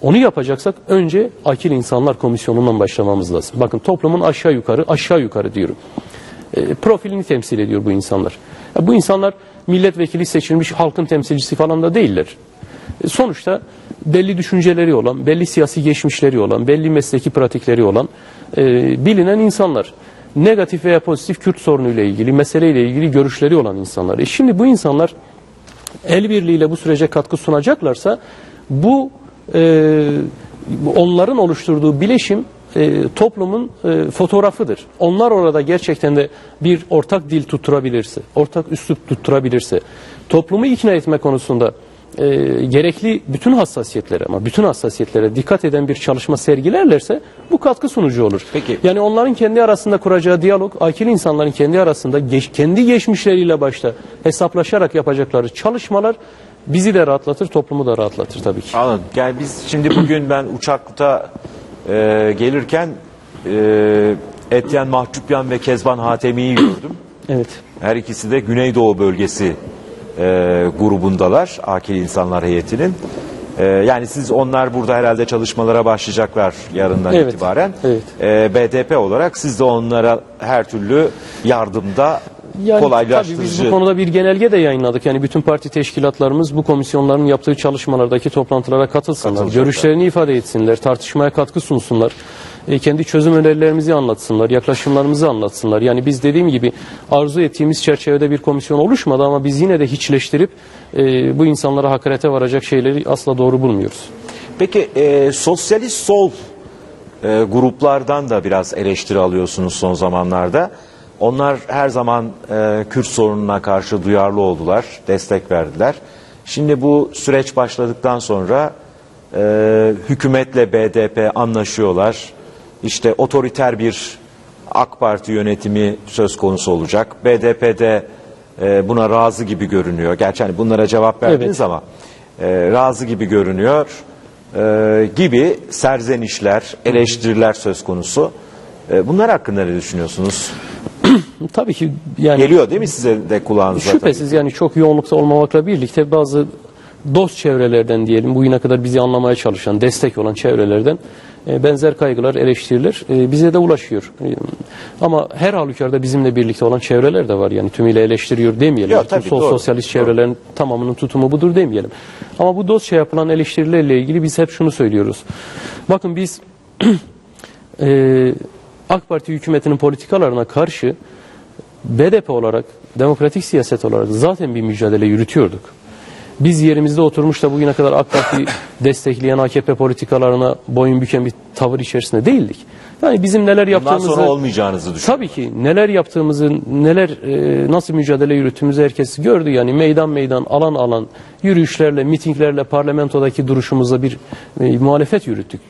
Onu yapacaksak önce akil insanlar komisyonundan başlamamız lazım. Bakın toplumun aşağı yukarı diyorum. Profilini temsil ediyor bu insanlar. Bu insanlar milletvekili seçilmiş halkın temsilcisi falan da değiller. Sonuçta belli düşünceleri olan, belli siyasi geçmişleri olan, belli mesleki pratikleri olan bilinen insanlar. Negatif veya pozitif Kürt sorunuyla ilgili, meseleyle ilgili görüşleri olan insanlar. Şimdi bu insanlar el birliğiyle bu sürece katkı sunacaklarsa bu onların oluşturduğu bileşim toplumun fotoğrafıdır. Onlar orada gerçekten de bir ortak dil tutturabilirse, ortak üslup tutturabilirse, toplumu ikna etme konusunda gerekli bütün hassasiyetlere ama bütün hassasiyetlere dikkat eden bir çalışma sergilerlerse bu katkı sunucu olur. Peki. Yani onların kendi arasında kuracağı diyalog, akil insanların kendi arasında kendi geçmişleriyle başta hesaplaşarak yapacakları çalışmalar bizi de rahatlatır, toplumu da rahatlatır tabii ki. Anladım. Yani biz şimdi bugün ben uçakta gelirken Etyen Mahçupyan ve Kezban Hatemi'yi gördüm. Evet. Her ikisi de Güneydoğu bölgesi grubundalar, akil insanlar heyetinin. Yani siz onlar burada herhalde çalışmalara başlayacaklar yarından itibaren. Evet. BDP olarak siz de onlara her türlü yardımda kolaylaştırıcı. Tabii biz bu konuda bir genelge de yayınladık. Yani bütün parti teşkilatlarımız bu komisyonların yaptığı çalışmalardaki toplantılara katılsınlar. Görüşlerini ifade etsinler, tartışmaya katkı sunsunlar. Kendi çözüm önerilerimizi anlatsınlar, yaklaşımlarımızı anlatsınlar. Yani biz dediğim gibi arzu ettiğimiz çerçevede bir komisyon oluşmadı ama biz yine de hiçleştirip bu insanlara hakarete varacak şeyleri asla doğru bulmuyoruz. Peki sosyalist sol gruplardan da biraz eleştiri alıyorsunuz son zamanlarda. Onlar her zaman Kürt sorununa karşı duyarlı oldular, destek verdiler. Şimdi bu süreç başladıktan sonra hükümetle BDP anlaşıyorlar. İşte otoriter bir AK Parti yönetimi söz konusu olacak. BDP'de buna razı gibi görünüyor. Gerçi hani bunlara cevap verdiniz ama razı gibi görünüyor gibi serzenişler, eleştiriler söz konusu. Bunlar hakkında ne düşünüyorsunuz? Tabii ki yani geliyor değil mi size de kulağınıza? Şüphesiz yani çok yoğunlukta olmamakla birlikte bazı dost çevrelerden diyelim bugüne kadar bizi anlamaya çalışan, destek olan çevrelerden benzer kaygılar, eleştiriler bize de ulaşıyor. Ama her halükarda bizimle birlikte olan çevreler de var. Yani tümüyle eleştiriyor demeyelim. Yok, tabii, sosyalist çevrelerin tamamının tutumu budur demeyelim. Ama bu dostça yapılan eleştirilerle ilgili biz hep şunu söylüyoruz. Bakın biz AK Parti hükümetinin politikalarına karşı BDP olarak, demokratik siyaset olarak zaten bir mücadele yürütüyorduk. Biz yerimizde oturmuş da bugüne kadar AK Parti destekleyen AKP politikalarına boyun büken bir tavır içerisinde değildik. Yani bizim neler yaptığımızı... Bundan sonra olmayacağınızı düşünüyorum. Tabii ki neler yaptığımızı, nasıl mücadele yürüttüğümüzü herkes gördü. Yani meydan meydan, alan alan, yürüyüşlerle, mitinglerle, parlamentodaki duruşumuzla bir muhalefet yürüttük.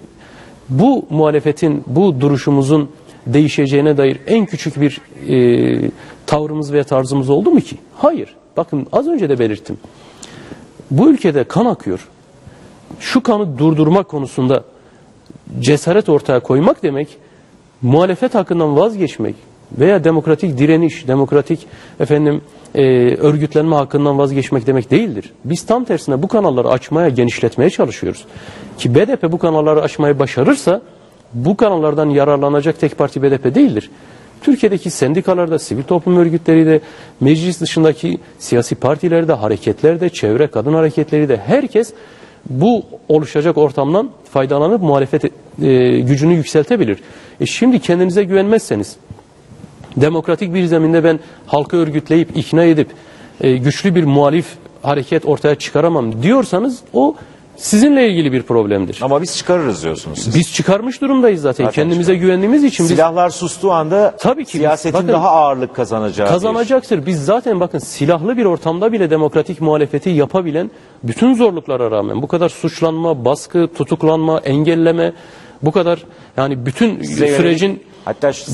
Bu muhalefetin, bu duruşumuzun değişeceğine dair en küçük bir tavrımız veya tarzımız oldu mu ki? Hayır. Bakın az önce de belirttim. Bu ülkede kan akıyor. Şu kanı durdurmak konusunda cesaret ortaya koymak demek, muhalefet hakkından vazgeçmek veya demokratik direniş, demokratik örgütlenme hakkından vazgeçmek demek değildir. Biz tam tersine bu kanalları açmaya, genişletmeye çalışıyoruz. Ki BDP bu kanalları açmayı başarırsa bu kanallardan yararlanacak tek parti BDP değildir. Türkiye'deki sendikalarda, sivil toplum örgütleri de, meclis dışındaki siyasi partilerde, hareketlerde, çevre kadın hareketleri de herkes bu oluşacak ortamdan faydalanıp muhalefet gücünü yükseltebilir. Şimdi kendinize güvenmezseniz, demokratik bir zeminde ben halkı örgütleyip, ikna edip güçlü bir muhalif hareket ortaya çıkaramam diyorsanız o sizinle ilgili bir problemdir. Ama biz çıkarırız diyorsunuz siz. Biz çıkarmış durumdayız zaten. Kendimize güvendiğimiz için. Silahlar sustuğu anda tabii ki siyasetin daha ağırlık kazanacaktır. Biz zaten bakın silahlı bir ortamda bile demokratik muhalefeti yapabilen, bütün zorluklara rağmen bu kadar suçlanma, baskı, tutuklanma, engelleme, bu kadar yani bütün sürecin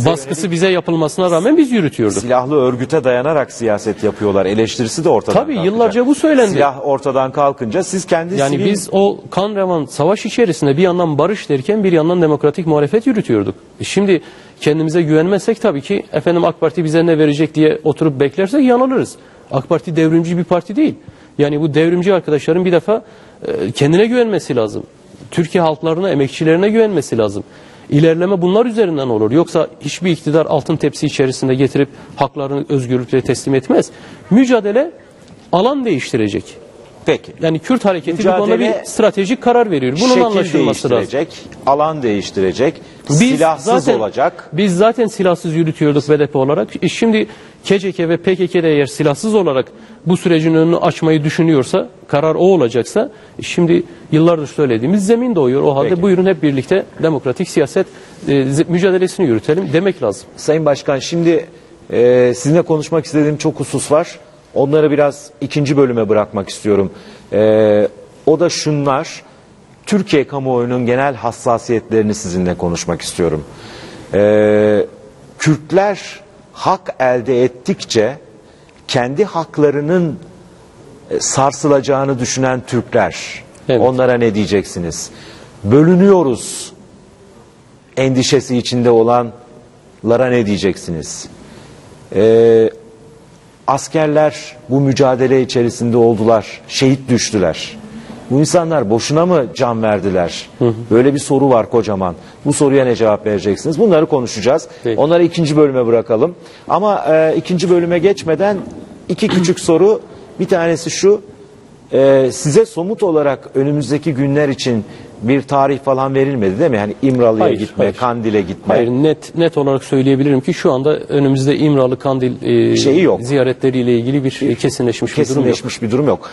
baskısı bize yapılmasına rağmen biz yürütüyorduk. Silahlı örgüte dayanarak siyaset yapıyorlar. Eleştirisi de ortadan kalkacak. Tabii yıllarca bu söylendi. Silah ortadan kalkınca siz kendi yani biz o kan revan savaş içerisinde bir yandan barış derken bir yandan demokratik muhalefet yürütüyorduk. Şimdi kendimize güvenmezsek tabii ki AK Parti bize ne verecek diye oturup beklersek yanılırız. AK Parti devrimci bir parti değil. Yani bu devrimci arkadaşların bir defa kendine güvenmesi lazım. Türkiye halklarına, emekçilerine güvenmesi lazım. İlerleme bunlar üzerinden olur. Yoksa hiçbir iktidar altın tepsi içerisinde getirip haklarını özgürlükle teslim etmez. Mücadele alan değiştirecek. Peki. Yani Kürt hareketi bu konuda bir stratejik karar veriyor. Bunun anlaşılması lazım. Alan değiştirecek, silahsız olacak. Biz zaten silahsız yürütüyorduk BDP olarak. Şimdi KCK ve PKK de eğer silahsız olarak bu sürecin önünü açmayı düşünüyorsa, karar o olacaksa, şimdi yıllardır söylediğimiz zemin doğuyor. O halde buyurun hep birlikte demokratik siyaset mücadelesini yürütelim demek lazım. Sayın Başkan, şimdi sizinle konuşmak istediğim çok husus var. Onları biraz ikinci bölüme bırakmak istiyorum. O da şunlar. Türkiye kamuoyunun genel hassasiyetlerini sizinle konuşmak istiyorum. Kürtler hak elde ettikçe kendi haklarının sarsılacağını düşünen Türkler. Evet. Onlara ne diyeceksiniz? Bölünüyoruz endişesi içinde olanlara ne diyeceksiniz? Askerler bu mücadele içerisinde oldular, şehit düştüler. Bu insanlar boşuna mı can verdiler? Böyle bir soru var kocaman. Bu soruya ne cevap vereceksiniz? Bunları konuşacağız. Peki. Onları ikinci bölüme bırakalım. Ama ikinci bölüme geçmeden iki küçük soru. Bir tanesi şu. Size somut olarak önümüzdeki günler için bir tarih falan verilmedi değil mi? Yani İmralı'ya gitme, Kandil'e gitme. Hayır, net olarak söyleyebilirim ki şu anda önümüzde İmralı, Kandil ziyaretleriyle ilgili bir kesinleşmiş bir durum yok.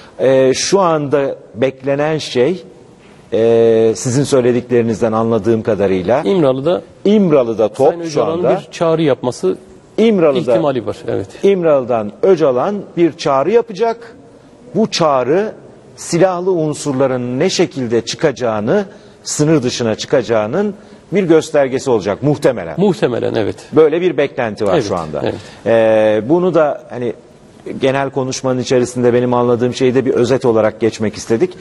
Şu anda beklenen şey sizin söylediklerinizden anladığım kadarıyla İmralı'da top şu anda bir çağrı yapması ihtimali var. Evet. İmralı'dan Öcalan bir çağrı yapacak. Bu çağrı silahlı unsurların ne şekilde çıkacağını, sınır dışına çıkacağının bir göstergesi olacak muhtemelen. Muhtemelen, evet. Böyle bir beklenti var şu anda. Evet. Bunu da hani genel konuşmanın içerisinde benim anladığım şeyi de bir özet olarak geçmek istedik.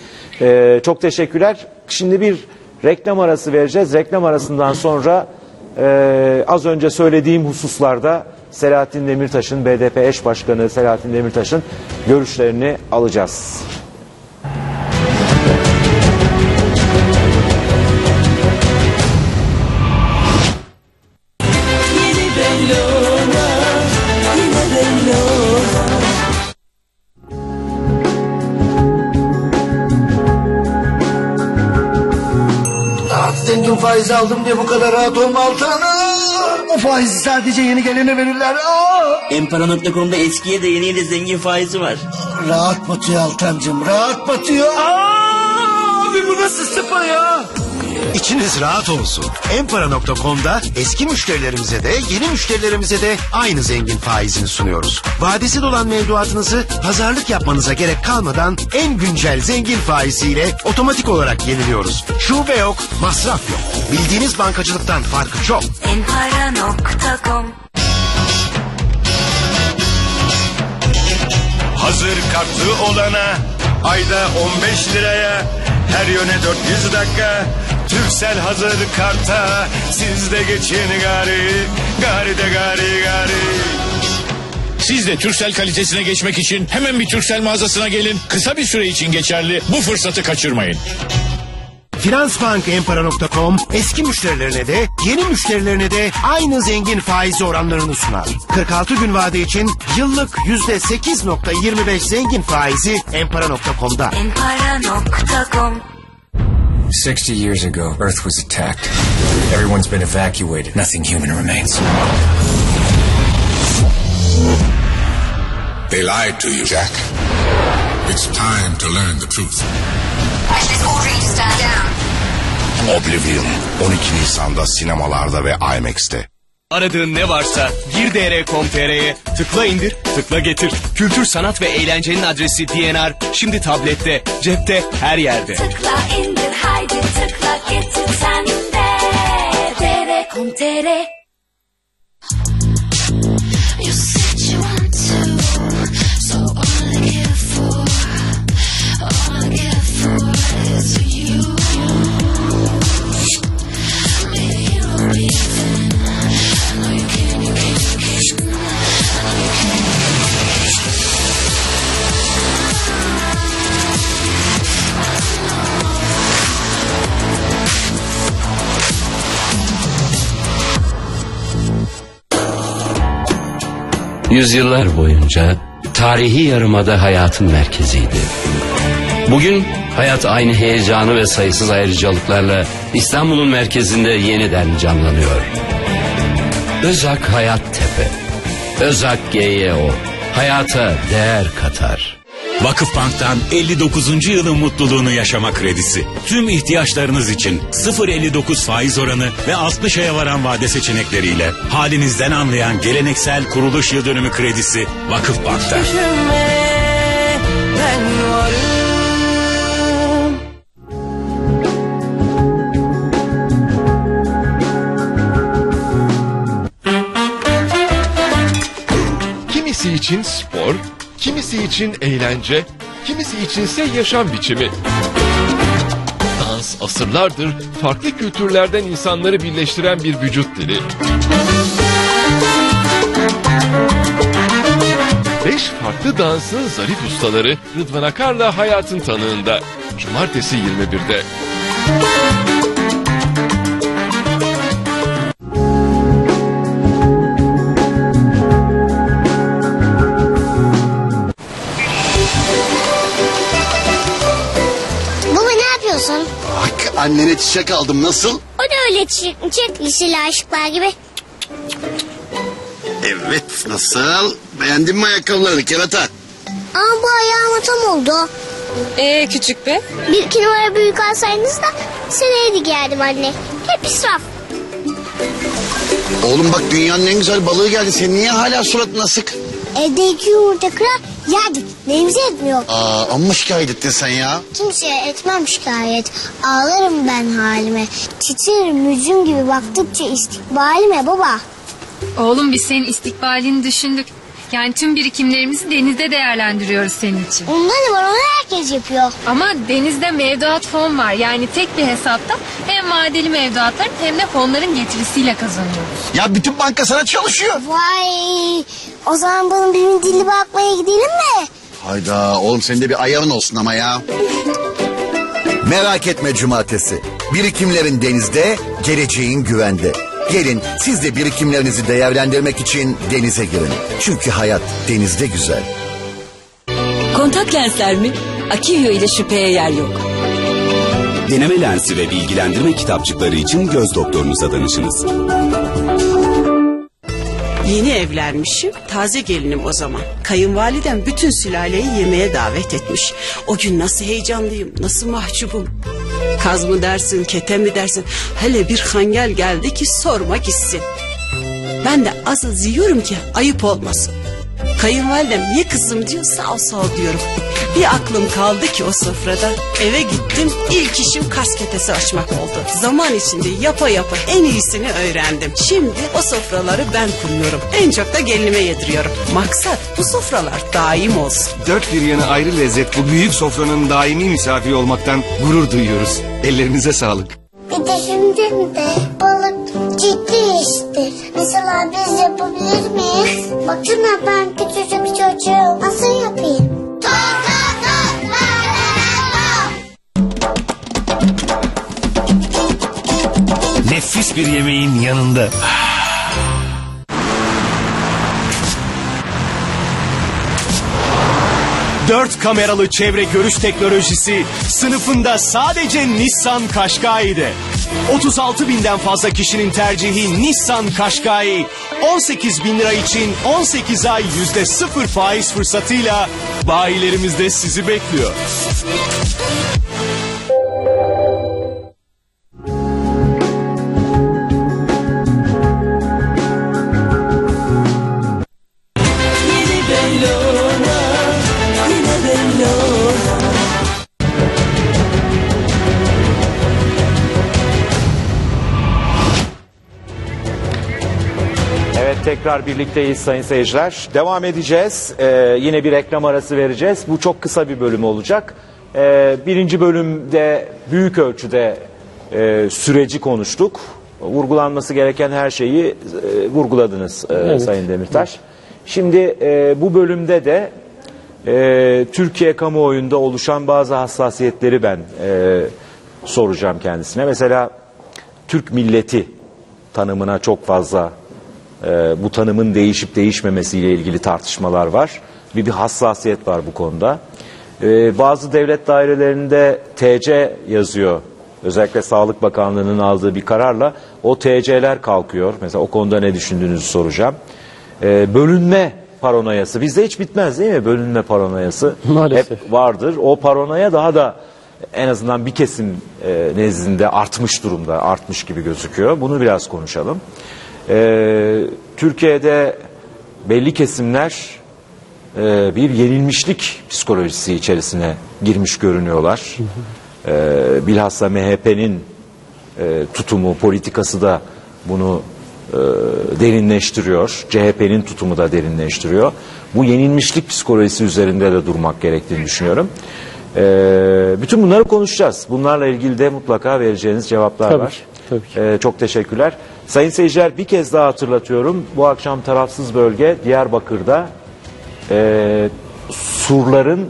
Çok teşekkürler. Şimdi bir reklam arası vereceğiz. Reklam arasından sonra az önce söylediğim hususlarda Selahattin Demirtaş'ın, BDP eş başkanı Selahattin Demirtaş'ın görüşlerini alacağız. Zengin faizi aldım diye bu kadar rahat olma Altan'a. O faizi sadece yeni gelene verirler. Empara.com'da eskiye de yeniye de zengin faizi var. Rahat batıyor Altancığım, rahat batıyor. Abi bu nasıl sıpa ya? İçiniz rahat olsun. Empara.com'da eski müşterilerimize de yeni müşterilerimize de aynı zengin faizini sunuyoruz. Vadesi dolan mevduatınızı pazarlık yapmanıza gerek kalmadan en güncel zengin faiziyle otomatik olarak yeniliyoruz. Şube yok, masraf yok. Bildiğiniz bankacılıktan farkı çok. Empara.com. Hazır kartı olana ayda 15 liraya her yöne 400 dakika. Türksel hazır karta siz de geçin gari, gari de gari gari. Siz de Türksel kalitesine geçmek için hemen bir Türksel mağazasına gelin. Kısa bir süre için geçerli. Bu fırsatı kaçırmayın. Finansbank Empara.com eski müşterilerine de yeni müşterilerine de aynı zengin faiz oranlarını sunar. 46 gün vade için yıllık %8.25 zengin faizi Empara.com'da. Empara.com. 60 years ago, Earth was attacked. Everyone's been evacuated. Nothing human remains. They lied to you, Jack. It's time to learn the truth. Oblivion 12 Nisan'da sinemalarda ve IMAX'te. Aradığın ne varsa gir dr.com.tr'ye, tıkla indir, tıkla getir. Kültür, sanat ve eğlencenin adresi DNR şimdi tablette, cepte, her yerde. Tıkla indir haydi tıkla getir sen de dr.com.tr. You said you want to, so all I care for is you. Maybe you don't even. I know you can, you can, you can. I know you can, you can. Yüzyıllar boyunca tarihi yarımada hayatın merkeziydi. Bugün hayat aynı heyecanı ve sayısız ayrıcalıklarla İstanbul'un merkezinde yeniden canlanıyor. Özak Hayattepe, Özak GYO, hayata değer katar. Vakıfbank'tan 59. yılın mutluluğunu yaşama kredisi. Tüm ihtiyaçlarınız için 0.59 faiz oranı ve 60 aya varan vade seçenekleriyle halinizden anlayan geleneksel kuruluş yıl dönümü kredisi Vakıfbank'ta. Kimisi için spor, kimisi için eğlence, kimisi içinse yaşam biçimi. Dans asırlardır farklı kültürlerden insanları birleştiren bir vücut dili. 5 farklı dansın zarif ustaları Rıdvan Akar'la hayatın tanığında. Cumartesi 21'de. Bak annene çiçek aldım, nasıl? O da öyle çiçek liseli aşıklar gibi. Evet, nasıl? Beğendin mi ayakkabılarını kerata? Ama bu ayağıma tam oldu. Küçük be. 1-2 numara büyük alsaydınız da seneye de giyerdim anne. Hep israf. Oğlum bak, dünyanın en güzel balığı geldi. Sen niye hala suratın asık? Evde 2 yumurta kırar yerdik. Neyimize etmiyor. Amma şikayet ettin sen ya. Kimseye etmem şikayet. Ağlarım ben halime. Titrerim mücüm gibi baktıkça istikbalime baba. Oğlum biz senin istikbalini düşündük. Yani tüm birikimlerimizi denizde değerlendiriyoruz senin için. Onda ne var, onu herkes yapıyor. Ama denizde mevduat fon var. Yani tek bir hesapta hem vadeli mevduatların hem de fonların getirisiyle kazanıyoruz. Ya bütün banka sana çalışıyor. Vay, o zaman bunun bir dilli bakmaya gidelim mi? Hayda oğlum, senin de bir ayarın olsun ama ya. Merak etme cumartesi. Birikimlerin denizde, geleceğin güvende. Gelin siz de birikimlerinizi değerlendirmek için denize girin. Çünkü hayat denizde güzel. Kontak lensler mi? Akivyo ile şüpheye yer yok. deneme lensi ve bilgilendirme kitapçıkları için göz doktorunuza danışınız. Yeni evlenmişim, taze gelinim o zaman. Kayınvalidem bütün sülaleyi yemeğe davet etmiş. O gün nasıl heyecanlıyım, nasıl mahcubum. Kaz mı dersin, kete mi dersin? Hele bir hangel geldi ki sorma gitsin. Ben de az yiyorum ki ayıp olmasın. Kayınvalidem ye kızım diyor, sağ ol diyorum. Bir aklım kaldı ki o sofrada. Eve gittim, ilk işim Kars ketesi açmak oldu. Zaman içinde yapa yapa en iyisini öğrendim. Şimdi o sofraları ben kuruyorum. En çok da gelinime yediriyorum. Maksat bu sofralar daim olsun. Dört bir yanı ayrı lezzet, bu büyük sofranın daimi misafiri olmaktan gurur duyuyoruz. Ellerinize sağlık. Bir düşündüğümde balık ciddi iştir. Mesela biz yapabilir miyiz? Baksana ben küçücük çocuğum. Nasıl yapayım? Nefis bir yemeğin yanında. Dört kameralı çevre görüş teknolojisi sınıfında sadece Nissan Qashqai'de. 36 binden fazla kişinin tercihi Nissan Qashqai 18 bin lira için 18 ay %0 faiz fırsatıyla bayilerimizde sizi bekliyor. Tekrar birlikteyiz sayın seyirciler. Devam edeceğiz. Yine bir reklam arası vereceğiz. Bu çok kısa bir bölüm olacak. Birinci bölümde büyük ölçüde süreci konuştuk. Vurgulanması gereken her şeyi vurguladınız evet. Sayın Demirtaş. Şimdi bu bölümde de Türkiye kamuoyunda oluşan bazı hassasiyetleri ben soracağım kendisine. Mesela Türk milleti tanımına çok fazla bu tanımın değişip değişmemesiyle ilgili tartışmalar var. Bir hassasiyet var bu konuda. Bazı devlet dairelerinde TC yazıyor. Özellikle Sağlık Bakanlığı'nın aldığı bir kararla o TC'ler kalkıyor. Mesela o konuda ne düşündüğünüzü soracağım. Bölünme paranoyası. Bizde hiç bitmez değil mi? Bölünme paranoyası. Maalesef. Hep vardır. O paranoya daha da en azından bir kesim nezdinde artmış durumda. Artmış gibi gözüküyor. Bunu biraz konuşalım. Türkiye'de belli kesimler bir yenilmişlik psikolojisi içerisine girmiş görünüyorlar. Bilhassa MHP'nin tutumu, politikası da bunu derinleştiriyor. CHP'nin tutumu da derinleştiriyor. Bu yenilmişlik psikolojisi üzerinde de durmak gerektiğini düşünüyorum. Bütün bunları konuşacağız. Bunlarla ilgili de mutlaka vereceğiniz cevaplar var. Tabii. Çok teşekkürler. Sayın seyirciler, bir kez daha hatırlatıyorum. Bu akşam tarafsız bölge Diyarbakır'da surların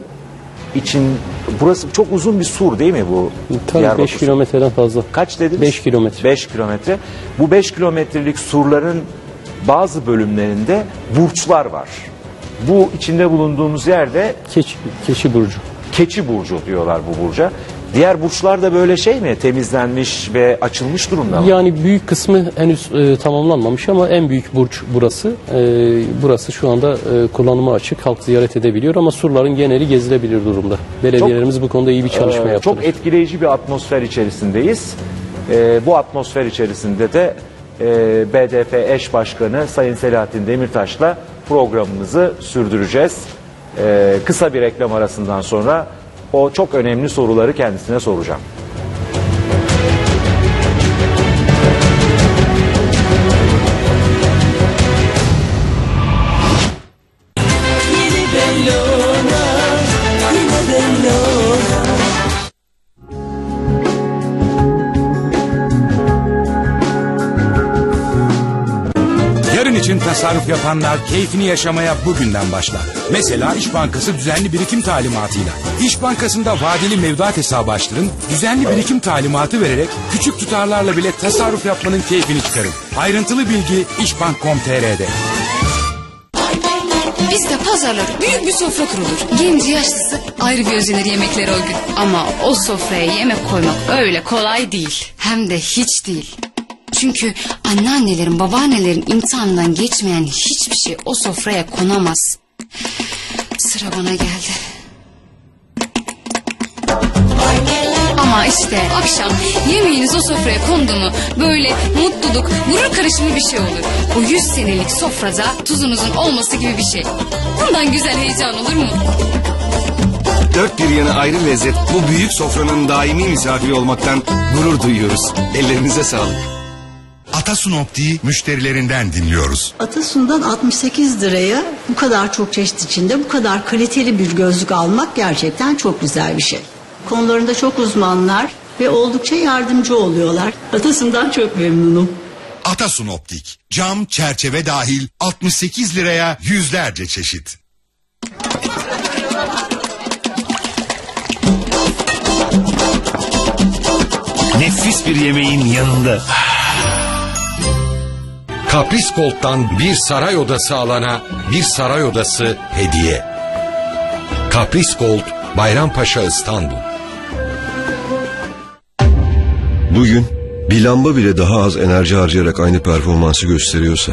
için, burası çok uzun bir sur değil mi bu? Tabii 5 kilometreden fazla. Kaç dediniz? 5 kilometre. 5 kilometre. Bu 5 kilometrelik surların bazı bölümlerinde burçlar var. Bu içinde bulunduğumuz yerde Keçi burcu. Keçi burcu diyorlar bu burca. Diğer burçlar da böyle şey mi? Temizlenmiş ve açılmış durumda mı? Yani büyük kısmı henüz tamamlanmamış ama en büyük burç burası. Burası şu anda kullanıma açık. Halk ziyaret edebiliyor ama surların geneli gezilebilir durumda. Belediyelerimiz bu konuda iyi bir çalışma yaptılar. Çok etkileyici bir atmosfer içerisindeyiz. Bu atmosfer içerisinde de BDP eş başkanı Sayın Selahattin Demirtaş'la programımızı sürdüreceğiz. Kısa bir reklam arasından sonra o çok önemli soruları kendisine soracağım. Yarın için tasarruf yapanlar keyfini yaşamaya bugünden başlar. Mesela İş Bankası düzenli birikim talimatıyla. İş Bankası'nda vadeli mevduat hesabı açtırın, düzenli birikim talimatı vererek küçük tutarlarla bile tasarruf yapmanın keyfini çıkarın. Ayrıntılı bilgi işbank.com.tr'de. Bizde pazarları büyük bir sofra kurulur. Genci yaşlısı Ayrı bir özenir yemekleri o gün. Ama o sofraya yemek koymak öyle kolay değil. Hem de hiç değil. Çünkü anneannelerin, babaannelerin imtihanından geçmeyen hiçbir şey o sofraya konamaz. Sıra bana geldi. Ama işte akşam yemeğiniz o sofraya kondu mu böyle mutluluk, gurur karışımı bir şey olur. O 100 senelik sofrada tuzunuzun olması gibi bir şey. Bundan güzel heyecan olur mu? Dört bir yanı ayrı lezzet, bu büyük sofranın daimi misafiri olmaktan gurur duyuyoruz. Ellerinize sağlık. Atasun Optik'i müşterilerinden dinliyoruz. Atasun'dan 68 liraya bu kadar çok çeşit içinde bu kadar kaliteli bir gözlük almak gerçekten çok güzel bir şey. Konularında çok uzmanlar ve oldukça yardımcı oluyorlar. Atasun'dan çok memnunum. Atasun Optik, cam, çerçeve dahil 68 liraya yüzlerce çeşit. Nefis bir yemeğin yanında. Kapris Gold'dan bir saray odası alana bir saray odası hediye. Kapris Gold, Bayrampaşa, İstanbul. Bugün bir lamba bile daha az enerji harcayarak aynı performansı gösteriyorsa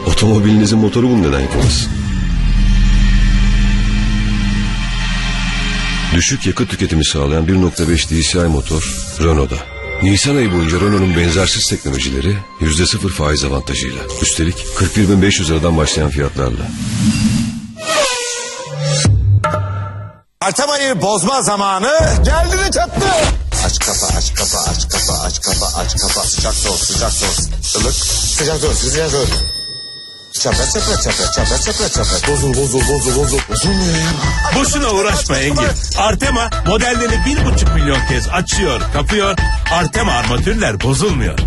otomobilinizin motoru bunu neden yapamaz? Düşük yakıt tüketimi sağlayan 1.5 DCI motor Renault'da. Nisan ayı boyunca Renault'un benzersiz teknolojileri %0 faiz avantajıyla. Üstelik 41.500 liradan başlayan fiyatlarla. Artemayı bozma zamanı geldi de çattı. Aç kapa, aç kapa, aç kapa, aç kapa, aç kapa. Sıcak soğuk, sıcak soğuk. Ilık, sıcak soğuk, sıcak soğuk. Çapraz, çapraz, çapraz, çapraz, çapraz, çapraz. Bozul. Bozulmuyor ya. Boşuna uğraşma Engin. Artema modellerini 1,5 milyon kez açıyor, kapıyor. Artema armatürler bozulmuyor.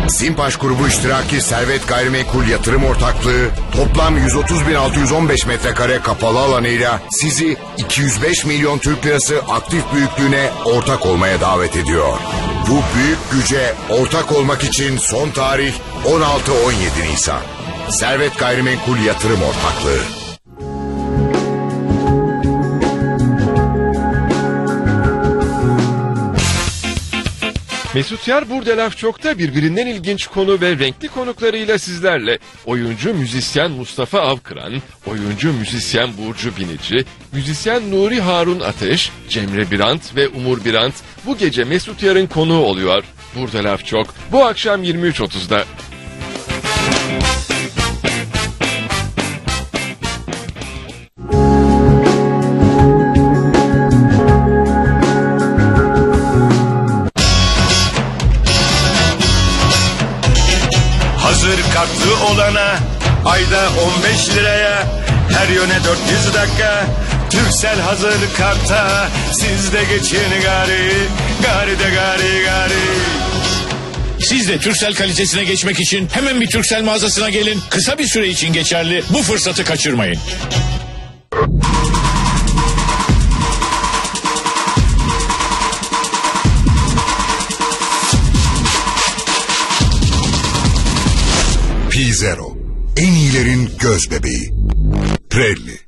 Simpaş grubu iştiraki Servet Gayrimenkul Yatırım Ortaklığı toplam 130.615 metrekare kapalı alanıyla sizi 205 milyon Türk lirası aktif büyüklüğüne ortak olmaya davet ediyor. Bu büyük güce ortak olmak için son tarih 16-17 Nisan. Servet Gayrimenkul Yatırım Ortaklığı. Mesut Yar Burada Laf Çok'ta birbirinden ilginç konu ve renkli konuklarıyla sizlerle. Oyuncu müzisyen Mustafa Avkıran, oyuncu müzisyen Burcu Binici, müzisyen Nuri Harun Ateş, Cemre Birant ve Umur Birant bu gece Mesut Yar'ın konuğu oluyor. Burada Laf Çok bu akşam 23.30'da. Hazır kartlı olana ayda 15 liraya her yöne 400 dakika. Turkcell hazır karta sizde geçin gari, gari de gari gari. Siz de Turkcell kalitesine geçmek için hemen bir Turkcell mağazasına gelin. Kısa bir süre için geçerli. Bu fırsatı kaçırmayın. P-Zero, en iyilerin göz bebeği. Pirelli.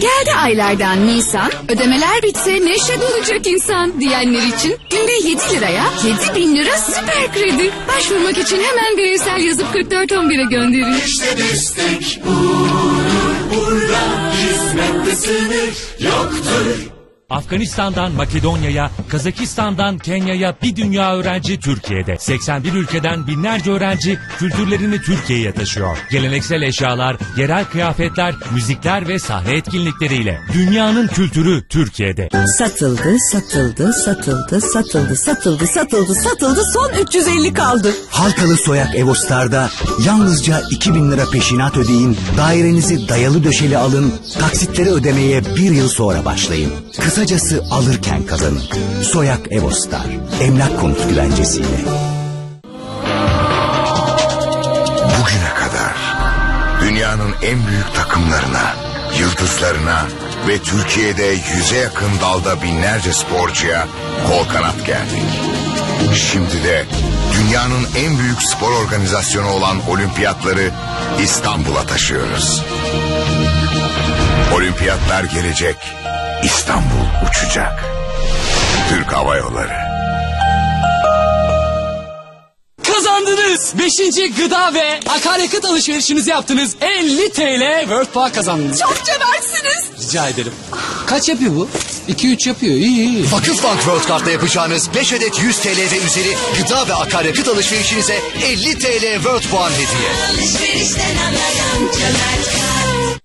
Geldi aylardan Nisan, ödemeler bitse neşe dolacak insan diyenler için günde 7 liraya 7.000 lira süper kredi. Başvurmak için hemen bireysel yazıp 4411'e gönderin. İşte destek burada hizmette sınır yoktur. Afganistan'dan Makedonya'ya, Kazakistan'dan Kenya'ya bir dünya öğrenci Türkiye'de. 81 ülkeden binlerce öğrenci kültürlerini Türkiye'ye taşıyor. Geleneksel eşyalar, yerel kıyafetler, müzikler ve sahne etkinlikleriyle. Dünyanın kültürü Türkiye'de. Satıldı, satıldı, son 350 kaldı. Halkalı Soyak Evostar'da yalnızca 2.000 lira peşinat ödeyin, dairenizi dayalı döşeli alın, taksitleri ödemeye 1 yıl sonra başlayın. Kısacası alırken kazanın. Soyak Evostar, emlak konut güvencesiyle. Bugüne kadar dünyanın en büyük takımlarına, yıldızlarına, ve Türkiye'de 100'e yakın dalda binlerce sporcuya kol kanat gerdik. Şimdi de dünyanın en büyük spor organizasyonu olan olimpiyatları İstanbul'a taşıyoruz. Olimpiyatlar gelecek, İstanbul uçacak. Türk Hava Yolları. Kazandınız. 5. gıda ve akaryakıt alışverişinizi yaptınız. 50 TL World Park kazandınız. Çok cömertsiniz. Rica ederim. Kaç yapıyor bu? 2-3 yapıyor. İyi. Vakıfbank World Kart'la yapacağınız 5 adet 100 TL ve üzeri gıda ve akaryakıt alışverişinize 50 TL World Puan hediye. Alışverişten anlayan cömert kart.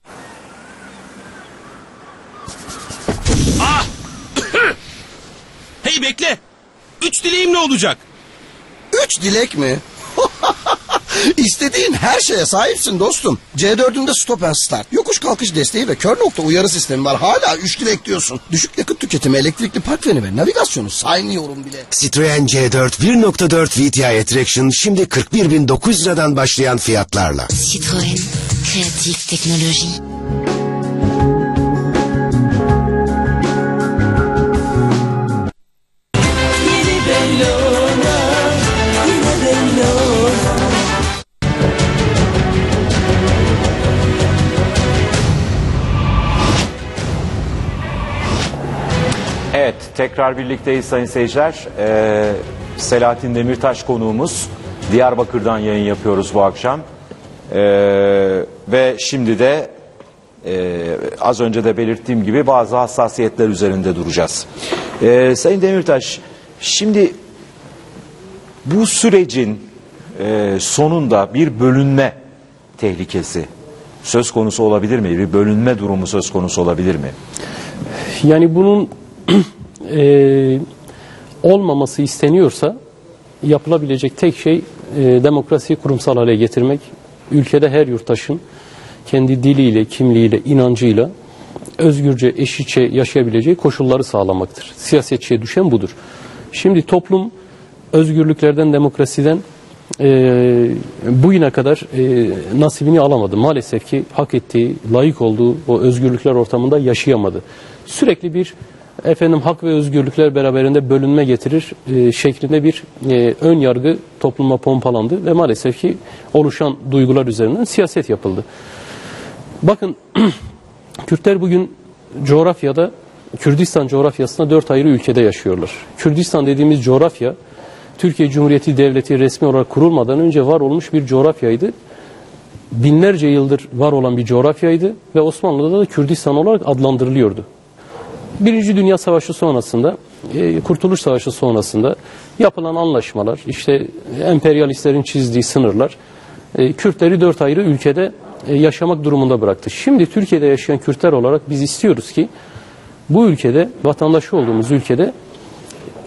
Hey bekle. 3 dileğim ne olacak? 3 dilek mi? İstediğin her şeye sahipsin dostum. C4'ünde stop and start, yokuş kalkış desteği ve kör nokta uyarı sistemi var. Hala 3 dilek diyorsun. Düşük yakıt tüketimi, elektrikli park freni ve navigasyonu saymıyorum bile. Citroen C4 1.4 VTI Attraction şimdi 41.900 liradan başlayan fiyatlarla. Citroën, créative technologie. Evet, tekrar birlikteyiz sayın seyirciler. Selahattin Demirtaş konuğumuz. Diyarbakır'dan yayın yapıyoruz bu akşam. Ve şimdi de az önce de belirttiğim gibi bazı hassasiyetler üzerinde duracağız. Sayın Demirtaş, şimdi bu sürecin sonunda bir bölünme tehlikesi söz konusu olabilir mi? Bir bölünme durumu söz konusu olabilir mi? Yani bunun olmaması isteniyorsa yapılabilecek tek şey demokrasiyi kurumsal hale getirmek. Ülkede her yurttaşın kendi diliyle, kimliğiyle, inancıyla özgürce, eşitçe yaşayabileceği koşulları sağlamaktır. Siyasetçiye düşen budur. Şimdi toplum özgürlüklerden, demokrasiden bugüne kadar nasibini alamadı. Maalesef ki hak ettiği, layık olduğu o özgürlükler ortamında yaşayamadı. Sürekli bir hak ve özgürlükler beraberinde bölünme getirir şeklinde bir ön yargı topluma pompalandı ve maalesef ki oluşan duygular üzerinden siyaset yapıldı. Bakın Kürtler bugün coğrafyada, Kürdistan coğrafyasında 4 ayrı ülkede yaşıyorlar. Kürdistan dediğimiz coğrafya Türkiye Cumhuriyeti Devleti resmi olarak kurulmadan önce var olmuş bir coğrafyaydı. Binlerce yıldır var olan bir coğrafyaydı ve Osmanlı'da da Kürdistan olarak adlandırılıyordu. Birinci Dünya Savaşı sonrasında, Kurtuluş Savaşı sonrasında yapılan anlaşmalar, işte emperyalistlerin çizdiği sınırlar, Kürtleri 4 ayrı ülkede yaşamak durumunda bıraktı. Şimdi Türkiye'de yaşayan Kürtler olarak biz istiyoruz ki bu ülkede, vatandaşı olduğumuz ülkede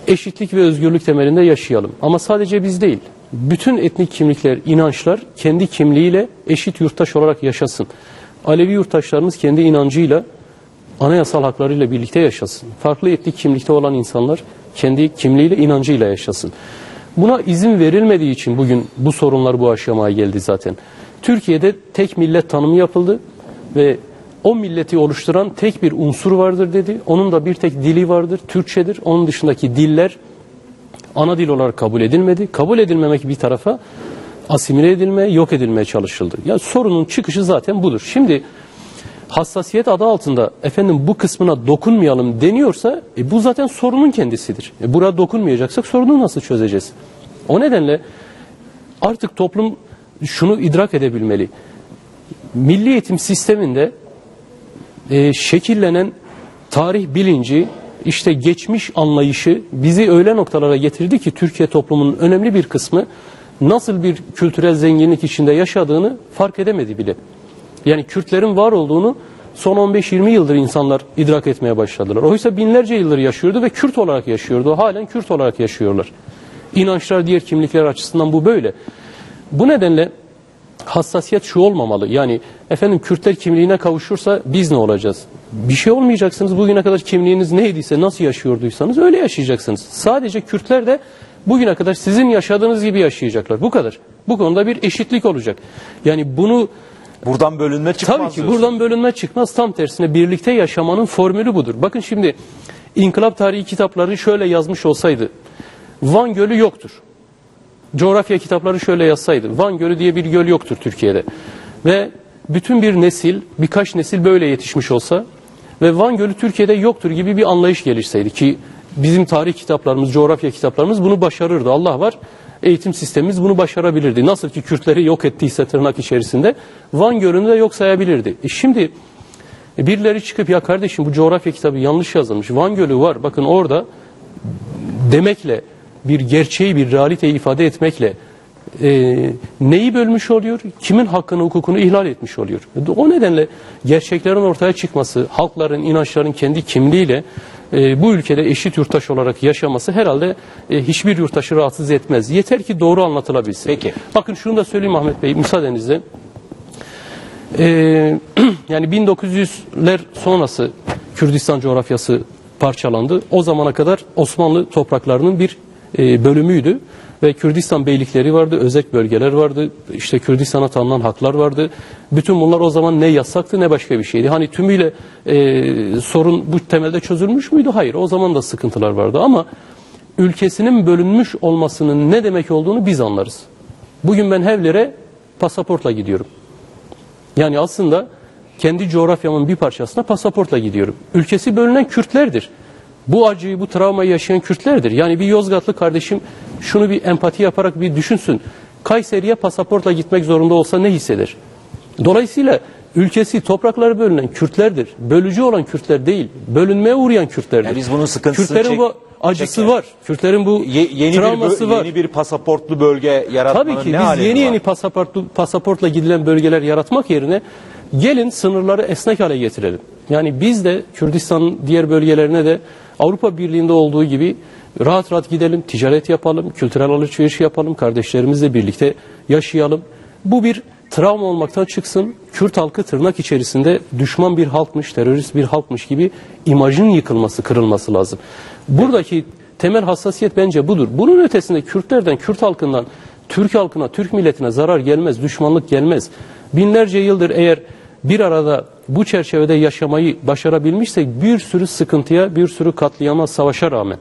eşitlik ve özgürlük temelinde yaşayalım. Ama sadece biz değil, bütün etnik kimlikler, inançlar kendi kimliğiyle eşit yurttaş olarak yaşasın. Alevi yurttaşlarımız kendi inancıyla, anayasal haklarıyla birlikte yaşasın. Farklı etnik kimlikte olan insanlar kendi kimliğiyle, inancıyla yaşasın. Buna izin verilmediği için bugün bu sorunlar bu aşamaya geldi zaten. Türkiye'de tek millet tanımı yapıldı ve o milleti oluşturan tek bir unsur vardır dedi. Onun da bir tek dili vardır, Türkçedir. Onun dışındaki diller ana dil olarak kabul edilmedi. Kabul edilmemek bir tarafa asimile edilmeye, yok edilmeye çalışıldı. Ya sorunun çıkışı zaten budur. Şimdi hassasiyet adı altında bu kısmına dokunmayalım deniyorsa bu zaten sorunun kendisidir. Buraya dokunmayacaksak sorunu nasıl çözeceğiz? O nedenle artık toplum şunu idrak edebilmeli. Milli eğitim sisteminde şekillenen tarih bilinci, işte geçmiş anlayışı bizi öyle noktalara getirdi ki Türkiye toplumunun önemli bir kısmı nasıl bir kültürel zenginlik içinde yaşadığını fark edemedi bile. Yani Kürtlerin var olduğunu son 15-20 yıldır insanlar idrak etmeye başladılar. Oysa binlerce yıldır yaşıyordu ve Kürt olarak yaşıyordu. Halen Kürt olarak yaşıyorlar. İnançlar, diğer kimlikler açısından bu böyle. Bu nedenle hassasiyet şu olmamalı. Yani Kürtler kimliğine kavuşursa biz ne olacağız? Bir şey olmayacaksınız. Bugüne kadar kimliğiniz neydiyse, nasıl yaşıyorduysanız öyle yaşayacaksınız. Sadece Kürtler de bugüne kadar sizin yaşadığınız gibi yaşayacaklar. Bu kadar. Bu konuda bir eşitlik olacak. Yani bunu Buradan bölünme çıkmaz Tabii ki diyorsun. buradan bölünme çıkmaz. Tam tersine birlikte yaşamanın formülü budur. Bakın şimdi İnkılap tarihi kitapları şöyle yazmış olsaydı Van Gölü yoktur. Coğrafya kitapları şöyle yazsaydı Van Gölü diye bir göl yoktur Türkiye'de. Ve bütün bir nesil, birkaç nesil böyle yetişmiş olsa ve Van Gölü Türkiye'de yoktur gibi bir anlayış gelişseydi ki bizim tarih kitaplarımız, coğrafya kitaplarımız bunu başarırdı. Allah var, eğitim sistemimiz bunu başarabilirdi. Nasıl ki Kürtleri yok ettiyse tırnak içerisinde Van Gölü'nü de yok sayabilirdi. Şimdi birileri çıkıp ya kardeşim bu coğrafya kitabı yanlış yazılmış. Van Gölü var, bakın orada demekle bir gerçeği, bir realiteyi ifade etmekle neyi bölmüş oluyor? Kimin hakkını, hukukunu ihlal etmiş oluyor? O nedenle gerçeklerin ortaya çıkması, halkların, inançların kendi kimliğiyle bu ülkede eşit yurttaş olarak yaşaması herhalde hiçbir yurttaşı rahatsız etmez. Yeter ki doğru anlatılabilsin. Peki. Bakın şunu da söyleyeyim Ahmet Bey, müsaadenizle. Yani 1900'ler sonrası Kürdistan coğrafyası parçalandı. O zamana kadar Osmanlı topraklarının bir bölümüydü. Ve Kürdistan beylikleri vardı, özerk bölgeler vardı, işte Kürdistan'a tanınan haklar vardı. Bütün bunlar o zaman ne yasaktı ne başka bir şeydi. Hani tümüyle sorun bu temelde çözülmüş müydü? Hayır, o zaman da sıkıntılar vardı ama ülkesinin bölünmüş olmasının ne demek olduğunu biz anlarız. Bugün ben Hevler'e pasaportla gidiyorum. Yani aslında kendi coğrafyamın bir parçasına pasaportla gidiyorum. Ülkesi bölünen Kürtlerdir. Bu acıyı, bu travmayı yaşayan Kürtlerdir. Yani bir Yozgatlı kardeşim şunu bir empati yaparak bir düşünsün. Kayseri'ye pasaportla gitmek zorunda olsa ne hisseder? Dolayısıyla ülkesi, toprakları bölünen Kürtlerdir. Bölücü olan Kürtler değil, bölünmeye uğrayan Kürtlerdir. Yani biz bunun sıkıntısını Kürtlerin bu acısı var. Kürtlerin bu travması var. Yeni bir pasaportlu bölge yaratmanın Tabii ki ne biz alemi yeni var? pasaportla gidilen bölgeler yaratmak yerine gelin sınırları esnek hale getirelim. Yani biz de Kürdistan diğer bölgelerine de Avrupa Birliği'nde olduğu gibi rahat rahat gidelim, ticaret yapalım, kültürel alışveriş yapalım, kardeşlerimizle birlikte yaşayalım. Bu bir travma olmaktan çıksın. Kürt halkı tırnak içerisinde düşman bir halkmış, terörist bir halkmış gibi imajın yıkılması, kırılması lazım. Buradaki temel hassasiyet bence budur. Bunun ötesinde Kürtlerden, Kürt halkından, Türk halkına, Türk milletine zarar gelmez, düşmanlık gelmez. Binlerce yıldır eğer bir arada bu çerçevede yaşamayı başarabilmişsek bir sürü sıkıntıya, bir sürü katliama, savaşa rağmen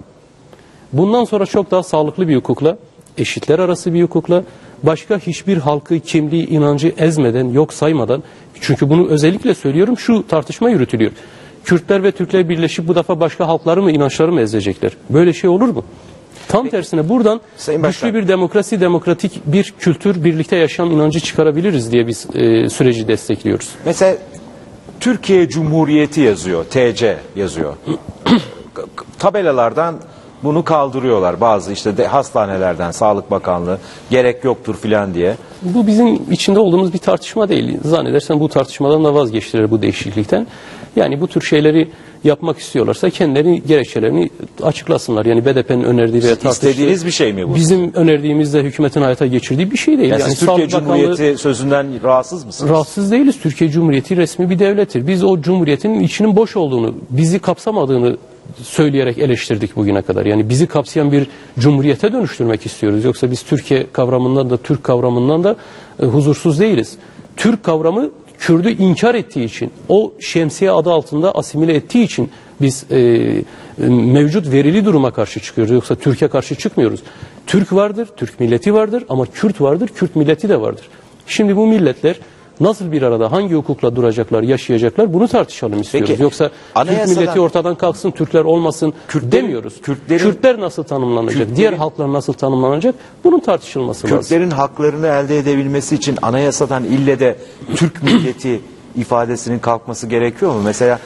bundan sonra çok daha sağlıklı bir hukukla, eşitler arası bir hukukla, başka hiçbir halkı, kimliği, inancı ezmeden, yok saymadan, çünkü bunu özellikle söylüyorum, şu tartışma yürütülüyor. Kürtler ve Türkler birleşip bu defa başka halkları mı, inançları mı ezecekler? Böyle şey olur mu? Tam tersine buradan güçlü bir demokrasi, demokratik bir kültür, birlikte yaşam inancı çıkarabiliriz diye biz süreci destekliyoruz. Mesela Türkiye Cumhuriyeti yazıyor, TC yazıyor. Tabelalardan bunu kaldırıyorlar bazı işte hastanelerden, Sağlık Bakanlığı gerek yoktur filan diye. Bu bizim içinde olduğumuz bir tartışma değil. Zannedersen bu tartışmadan da vazgeçtiler, bu değişiklikten. Yani bu tür şeyleri yapmak istiyorlarsa kendileri gerekçelerini açıklasınlar. Yani BDP'nin önerdiği veya tartıştığı... İstediğiniz bir şey mi bu? Bizim önerdiğimizde hükümetin hayata geçirdiği bir şey değil. Yani siz Türkiye Cumhuriyeti sözünden rahatsız mısınız? Rahatsız değiliz. Türkiye Cumhuriyeti resmi bir devlettir. Biz o Cumhuriyet'in içinin boş olduğunu, bizi kapsamadığını söyleyerek eleştirdik bugüne kadar. Yani bizi kapsayan bir cumhuriyete dönüştürmek istiyoruz. Yoksa biz Türkiye kavramından da Türk kavramından da huzursuz değiliz. Türk kavramı Kürdü inkar ettiği için, o şemsiye adı altında asimile ettiği için biz mevcut verili duruma karşı çıkıyoruz. Yoksa Türkiye karşı çıkmıyoruz. Türk vardır, Türk milleti vardır ama Kürt vardır, Kürt milleti de vardır. Şimdi bu milletler nasıl bir arada, hangi hukukla duracaklar, yaşayacaklar, bunu tartışalım istiyoruz. Peki, Yoksa Türk milleti ortadan kalksın, Türkler olmasın demiyoruz. Kürtler nasıl tanımlanacak, diğer halklar nasıl tanımlanacak, bunun tartışılması lazım. Kürtlerin haklarını elde edebilmesi için anayasadan ille de Türk milleti ifadesinin kalkması gerekiyor mu? Mesela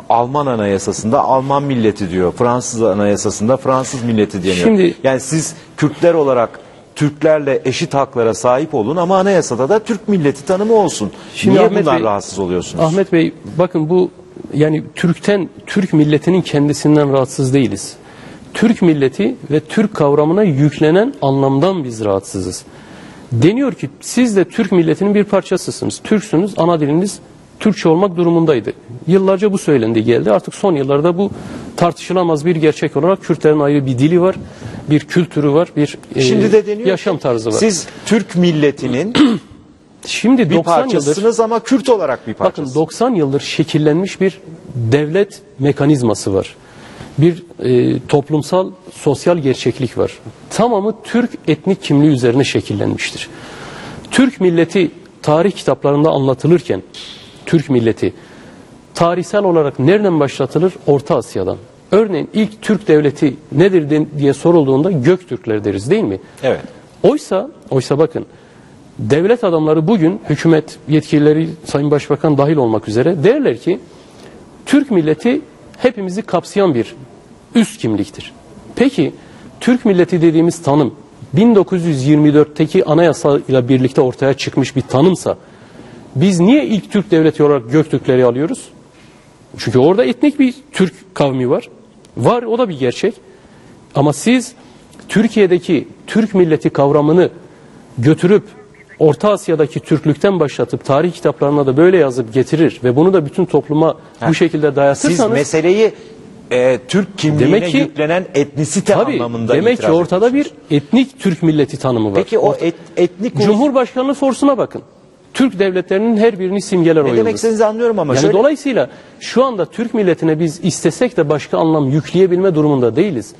Alman anayasasında Alman milleti diyor, Fransız anayasasında Fransız milleti deniyor. Şimdi, yani siz Kürtler olarak Türklerle eşit haklara sahip olun ama anayasada da Türk milleti tanımı olsun. Niye Ahmet bundan Bey, rahatsız oluyorsunuz? Ahmet Bey, bakın bu yani Türk milletinin kendisinden rahatsız değiliz. Türk milleti ve Türk kavramına yüklenen anlamdan biz rahatsızız. Deniyor ki siz de Türk milletinin bir parçasısınız. Türksünüz, ana diliniz Türkçe olmak durumundaydı. Yıllarca bu söylendi geldi. Artık son yıllarda bu tartışılamaz bir gerçek olarak Kürtlerin ayrı bir dili var, bir kültürü var, bir Şimdi de deniyor yaşam tarzı var. Siz Türk milletinin Şimdi bir 90 parçasınız yıldır, ama Kürt olarak bir parçasınız. bakın 90 yıldır şekillenmiş bir devlet mekanizması var. Bir toplumsal, sosyal gerçeklik var. Tamamı Türk etnik kimliği üzerine şekillenmiştir. Türk milleti tarih kitaplarında anlatılırken, Türk milleti tarihsel olarak nereden başlatılır? Orta Asya'dan. Örneğin ilk Türk devleti nedir diye sorulduğunda Göktürkler deriz, değil mi? Evet. Oysa bakın, devlet adamları bugün, hükümet yetkilileri, Sayın Başbakan dahil olmak üzere derler ki Türk milleti hepimizi kapsayan bir üst kimliktir. Peki Türk milleti dediğimiz tanım 1924'teki anayasa ile birlikte ortaya çıkmış bir tanımsa biz niye ilk Türk devleti olarak Göktürkleri alıyoruz? Çünkü orada etnik bir Türk kavmi var. Var, o da bir gerçek. Ama siz Türkiye'deki Türk milleti kavramını götürüp Orta Asya'daki Türklükten başlatıp tarih kitaplarına da böyle yazıp getirir ve bunu da bütün topluma bu şekilde dayatırsanız... Siz meseleyi Türk kimliğine yüklenen etnisite anlamında demek ki ortada bir etnik Türk milleti tanımı var. Peki o etnik... Cumhurbaşkanlığı sorusuna bakın. Türk devletlerinin her birini simgeler o yıldız. Ne demek istediğinizi anlıyorum ama yani şöyle... Dolayısıyla şu anda Türk milletine biz istesek de başka anlam yükleyebilme durumunda değiliz.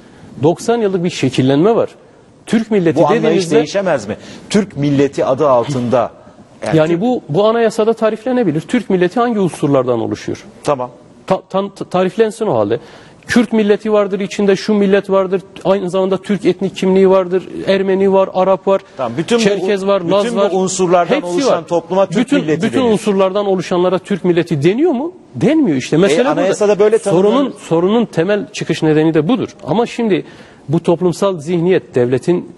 90 yıllık bir şekillenme var. Türk milleti bu anlayış dediğimizde... değişemez mi? Türk milleti adı altında... Yani bu anayasada tariflenebilir. Türk milleti hangi unsurlardan oluşuyor? Tamam. Tariflensin o halde. Kürt milleti vardır, içinde şu millet vardır, aynı zamanda Türk etnik kimliği vardır, Ermeni var, Arap var, tamam, Çerkez var, Laz var. Bütün bu unsurlardan hepsi oluşan var. topluma Türk milleti bütün denir. unsurlardan oluşanlara Türk milleti deniyor mu? Denmiyor işte. Mesela anayasada böyle sorunun temel çıkış nedeni de budur. Ama şimdi bu toplumsal zihniyet, devletin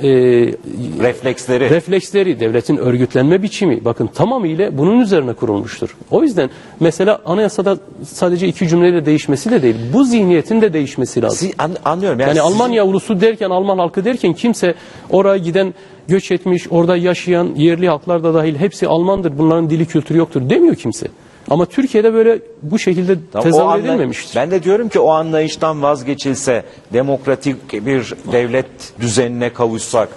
refleksleri, devletin örgütlenme biçimi, bakın tamamıyla bunun üzerine kurulmuştur. O yüzden mesela anayasada sadece iki cümleyle değişmesi de değil, bu zihniyetin de değişmesi lazım. Anlıyorum. Yani Almanya ulusu derken, Alman halkı derken kimse oraya giden, göç etmiş, orada yaşayan yerli halklar da dahil hepsi Almandır, bunların dili kültürü yoktur demiyor kimse. Ama Türkiye'de böyle bu şekilde tezahür edilmemiştir. Ben de diyorum ki o anlayıştan vazgeçilse, demokratik bir devlet düzenine kavuşsak,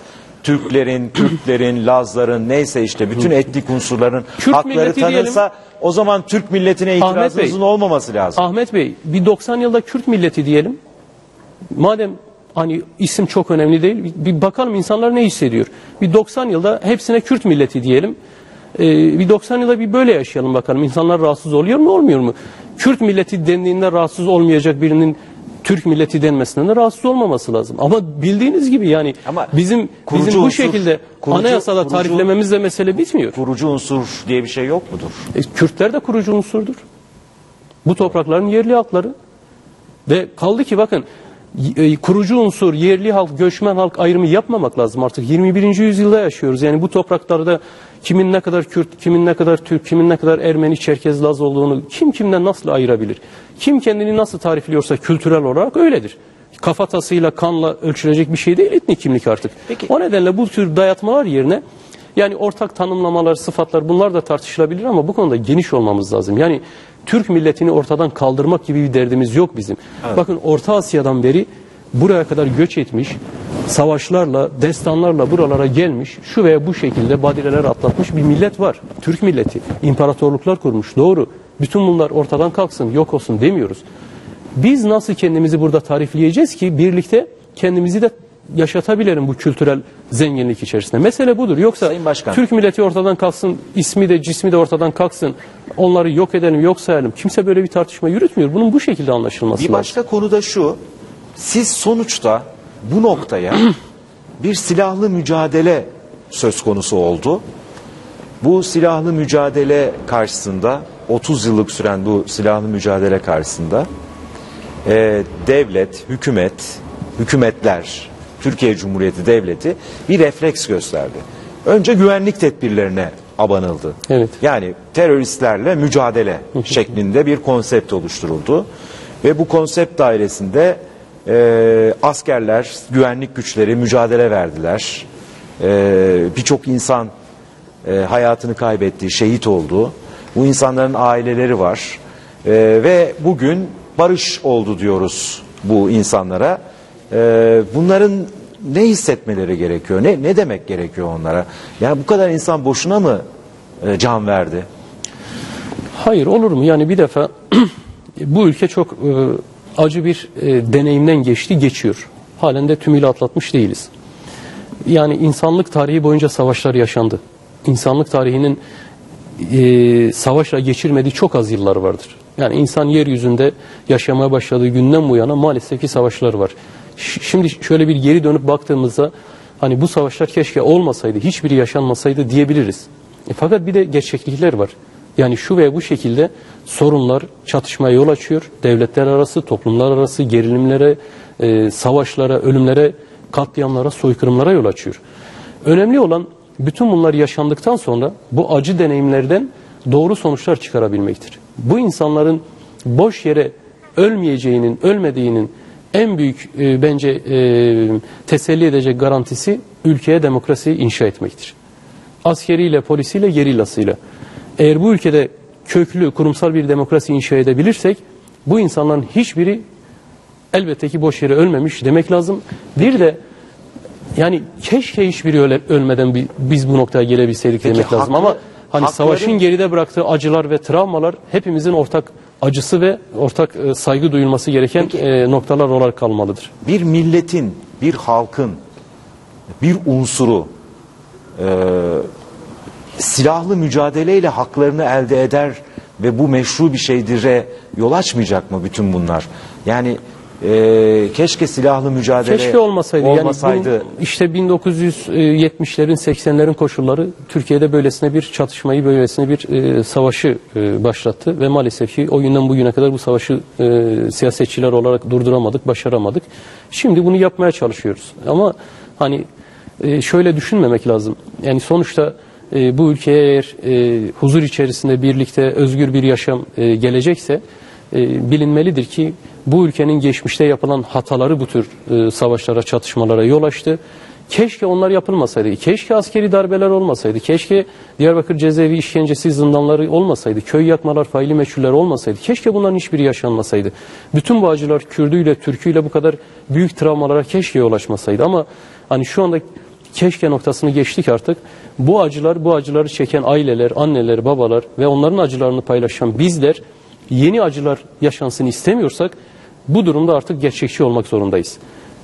Türklerin, Kürtlerin, Lazların neyse işte bütün etnik unsurların hakları tanınsa o zaman Türk milletine itirazınızın olmaması lazım. Ahmet Bey, bir 90 yılda Kürt milleti diyelim. Madem hani isim çok önemli değil, bir bakalım insanlar ne hissediyor. Bir 90 yılda hepsine Kürt milleti diyelim. Bir 90 yılda bir böyle yaşayalım bakalım. İnsanlar rahatsız oluyor mu, olmuyor mu? Kürt milleti dendiğinde rahatsız olmayacak birinin Türk milleti denmesinden de rahatsız olmaması lazım. Ama bildiğiniz gibi yani bizim bu şekilde anayasada tariflememizle mesele bitmiyor. Kurucu unsur diye bir şey yok mudur? Kürtler de kurucu unsurdur. Bu toprakların yerli halkları. Ve kaldı ki bakın kurucu unsur, yerli halk, göçmen halk ayrımı yapmamak lazım artık. 21. yüzyılda yaşıyoruz. Yani bu topraklarda kimin ne kadar Kürt, kimin ne kadar Türk, kimin ne kadar Ermeni, Çerkez, Laz olduğunu kim kimden nasıl ayırabilir? Kim kendini nasıl tarifliyorsa kültürel olarak öyledir. Kafatasıyla, kanla ölçülecek bir şey değil etnik kimlik artık. Peki. O nedenle bu tür dayatmalar yerine yani ortak tanımlamalar, sıfatlar bunlar da tartışılabilir ama bu konuda geniş olmamız lazım. Yani Türk milletini ortadan kaldırmak gibi bir derdimiz yok bizim. Evet. Bakın Orta Asya'dan beri buraya kadar göç etmiş, savaşlarla, destanlarla buralara gelmiş, şu veya bu şekilde badireler atlatmış bir millet var. Türk milleti. İmparatorluklar kurmuş. Doğru. Bütün bunlar ortadan kalksın, yok olsun demiyoruz. Biz nasıl kendimizi burada tarifleyeceğiz ki birlikte kendimizi de yaşatabilelim bu kültürel zenginlik içerisinde. Mesele budur. Yoksa Türk milleti ortadan kalksın, ismi de cismi de ortadan kalksın, onları yok edelim, yok sayalım. Kimse böyle bir tartışma yürütmüyor. Bunun bu şekilde anlaşılması lazım. Bir başka konu da şu, siz sonuçta bu noktaya bir silahlı mücadele söz konusu oldu. Bu silahlı mücadele karşısında, 30 yıllık süren bu silahlı mücadele karşısında devlet, hükümetler, Türkiye Cumhuriyeti Devleti bir refleks gösterdi. Önce güvenlik tedbirlerine abanıldı. Evet. Yani teröristlerle mücadele şeklinde bir konsept oluşturuldu. Ve bu konsept dairesinde askerler, güvenlik güçleri mücadele verdiler. Birçok insan hayatını kaybetti, şehit oldu. Bu insanların aileleri var. Ve bugün barış oldu diyoruz bu insanlara. Bunların ne hissetmeleri gerekiyor? Ne demek gerekiyor onlara? Yani bu kadar insan boşuna mı can verdi. Hayır, olur mu? Yani bir defa bu ülke çok acı bir deneyimden geçti, geçiyor. Halen de tümüyle atlatmış değiliz. Yani insanlık tarihi boyunca savaşlar yaşandı. İnsanlık tarihinin savaşla geçirmediği çok az yıllar vardır. Yani insan yeryüzünde yaşamaya başladığı günden bu yana maalesef ki savaşlar var. Şimdi şöyle bir geri dönüp baktığımızda hani bu savaşlar keşke olmasaydı, hiçbiri yaşanmasaydı diyebiliriz. Fakat bir de gerçeklikler var. Yani şu veya bu şekilde sorunlar çatışmaya yol açıyor. Devletler arası, toplumlar arası gerilimlere, savaşlara, ölümlere, katliamlara, soykırımlara yol açıyor. Önemli olan bütün bunlar yaşandıktan sonra bu acı deneyimlerden doğru sonuçlar çıkarabilmektir. Bu insanların boş yere ölmeyeceğinin, ölmediğinin en büyük bence teselli edecek garantisi ülkeye demokrasiyi inşa etmektir. Askeriyle, polisiyle, gerillasıyla. Eğer bu ülkede köklü, kurumsal bir demokrasi inşa edebilirsek bu insanların hiçbiri elbette ki boş yere ölmemiş demek lazım. Bir de yani keşke hiçbiri ölmeden biz bu noktaya gelebilseydik demek lazım. Ama hani savaşın geride bıraktığı acılar ve travmalar hepimizin ortak acısı ve ortak saygı duyulması gereken noktalar olarak kalmalıdır. Bir milletin, bir halkın, bir unsuru silahlı mücadeleyle haklarını elde eder ve bu meşru bir şeydir'e yol açmayacak mı bütün bunlar? Yani keşke silahlı mücadele keşke olmasaydı. Yani işte 1970'lerin 80'lerin koşulları Türkiye'de böylesine bir çatışmayı, böylesine bir savaşı başlattı ve maalesef ki o günden bugüne kadar bu savaşı siyasetçiler olarak durduramadık, başaramadık. Şimdi bunu yapmaya çalışıyoruz. Ama hani şöyle düşünmemek lazım. Yani sonuçta bu ülkeye eğer huzur içerisinde birlikte özgür bir yaşam gelecekse bilinmelidir ki bu ülkenin geçmişte yapılan hataları bu tür savaşlara, çatışmalara yol açtı. Keşke onlar yapılmasaydı, keşke askeri darbeler olmasaydı, keşke Diyarbakır cezaevi işkencesi zindanları olmasaydı, köy yakmalar, faili meçhuller olmasaydı, keşke bunların hiçbiri yaşanmasaydı. Bütün bu acılar Kürdüyle, Türküyle bu kadar büyük travmalara keşke yol açmasaydı. Ama hani şu anda keşke noktasını geçtik artık. Bu acıları çeken aileler, anneler, babalar ve onların acılarını paylaşan bizler yeni acılar yaşansın istemiyorsak bu durumda artık gerçekçi olmak zorundayız.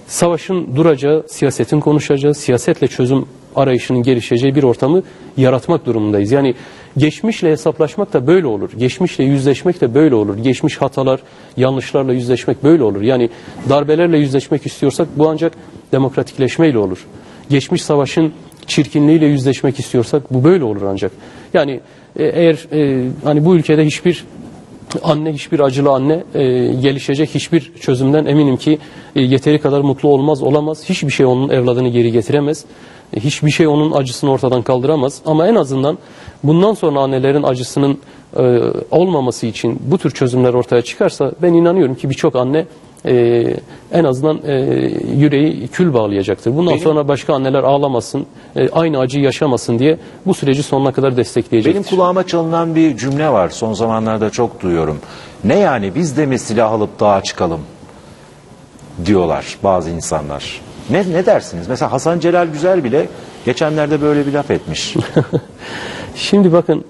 Savaşın duracağı, siyasetin konuşacağı, siyasetle çözüm arayışının gelişeceği bir ortamı yaratmak durumundayız. Yani geçmişle hesaplaşmak da böyle olur. Geçmişle yüzleşmek de böyle olur. Geçmiş hatalar, yanlışlarla yüzleşmek böyle olur. Yani darbelerle yüzleşmek istiyorsak bu ancak demokratikleşmeyle olur. Geçmiş savaşın çirkinliğiyle yüzleşmek istiyorsak bu böyle olur ancak. Yani eğer hani bu ülkede hiçbir anne, hiçbir acılı anne gelişecek hiçbir çözümden eminim ki yeteri kadar mutlu olmaz, olamaz. Hiçbir şey onun evladını geri getiremez. Hiçbir şey onun acısını ortadan kaldıramaz. Ama en azından bundan sonra annelerin acısının olmaması için bu tür çözümler ortaya çıkarsa ben inanıyorum ki birçok anne en azından yüreği kül bağlayacaktır. Bundan sonra başka anneler ağlamasın, aynı acıyı yaşamasın diye bu süreci sonuna kadar destekleyecektir. Benim kulağıma çalınan bir cümle var. Son zamanlarda çok duyuyorum. Ne yani biz de mi silah alıp dağa çıkalım diyorlar bazı insanlar. Ne dersiniz? Mesela Hasan Celal Güzel bile geçenlerde böyle bir laf etmiş. Şimdi bakın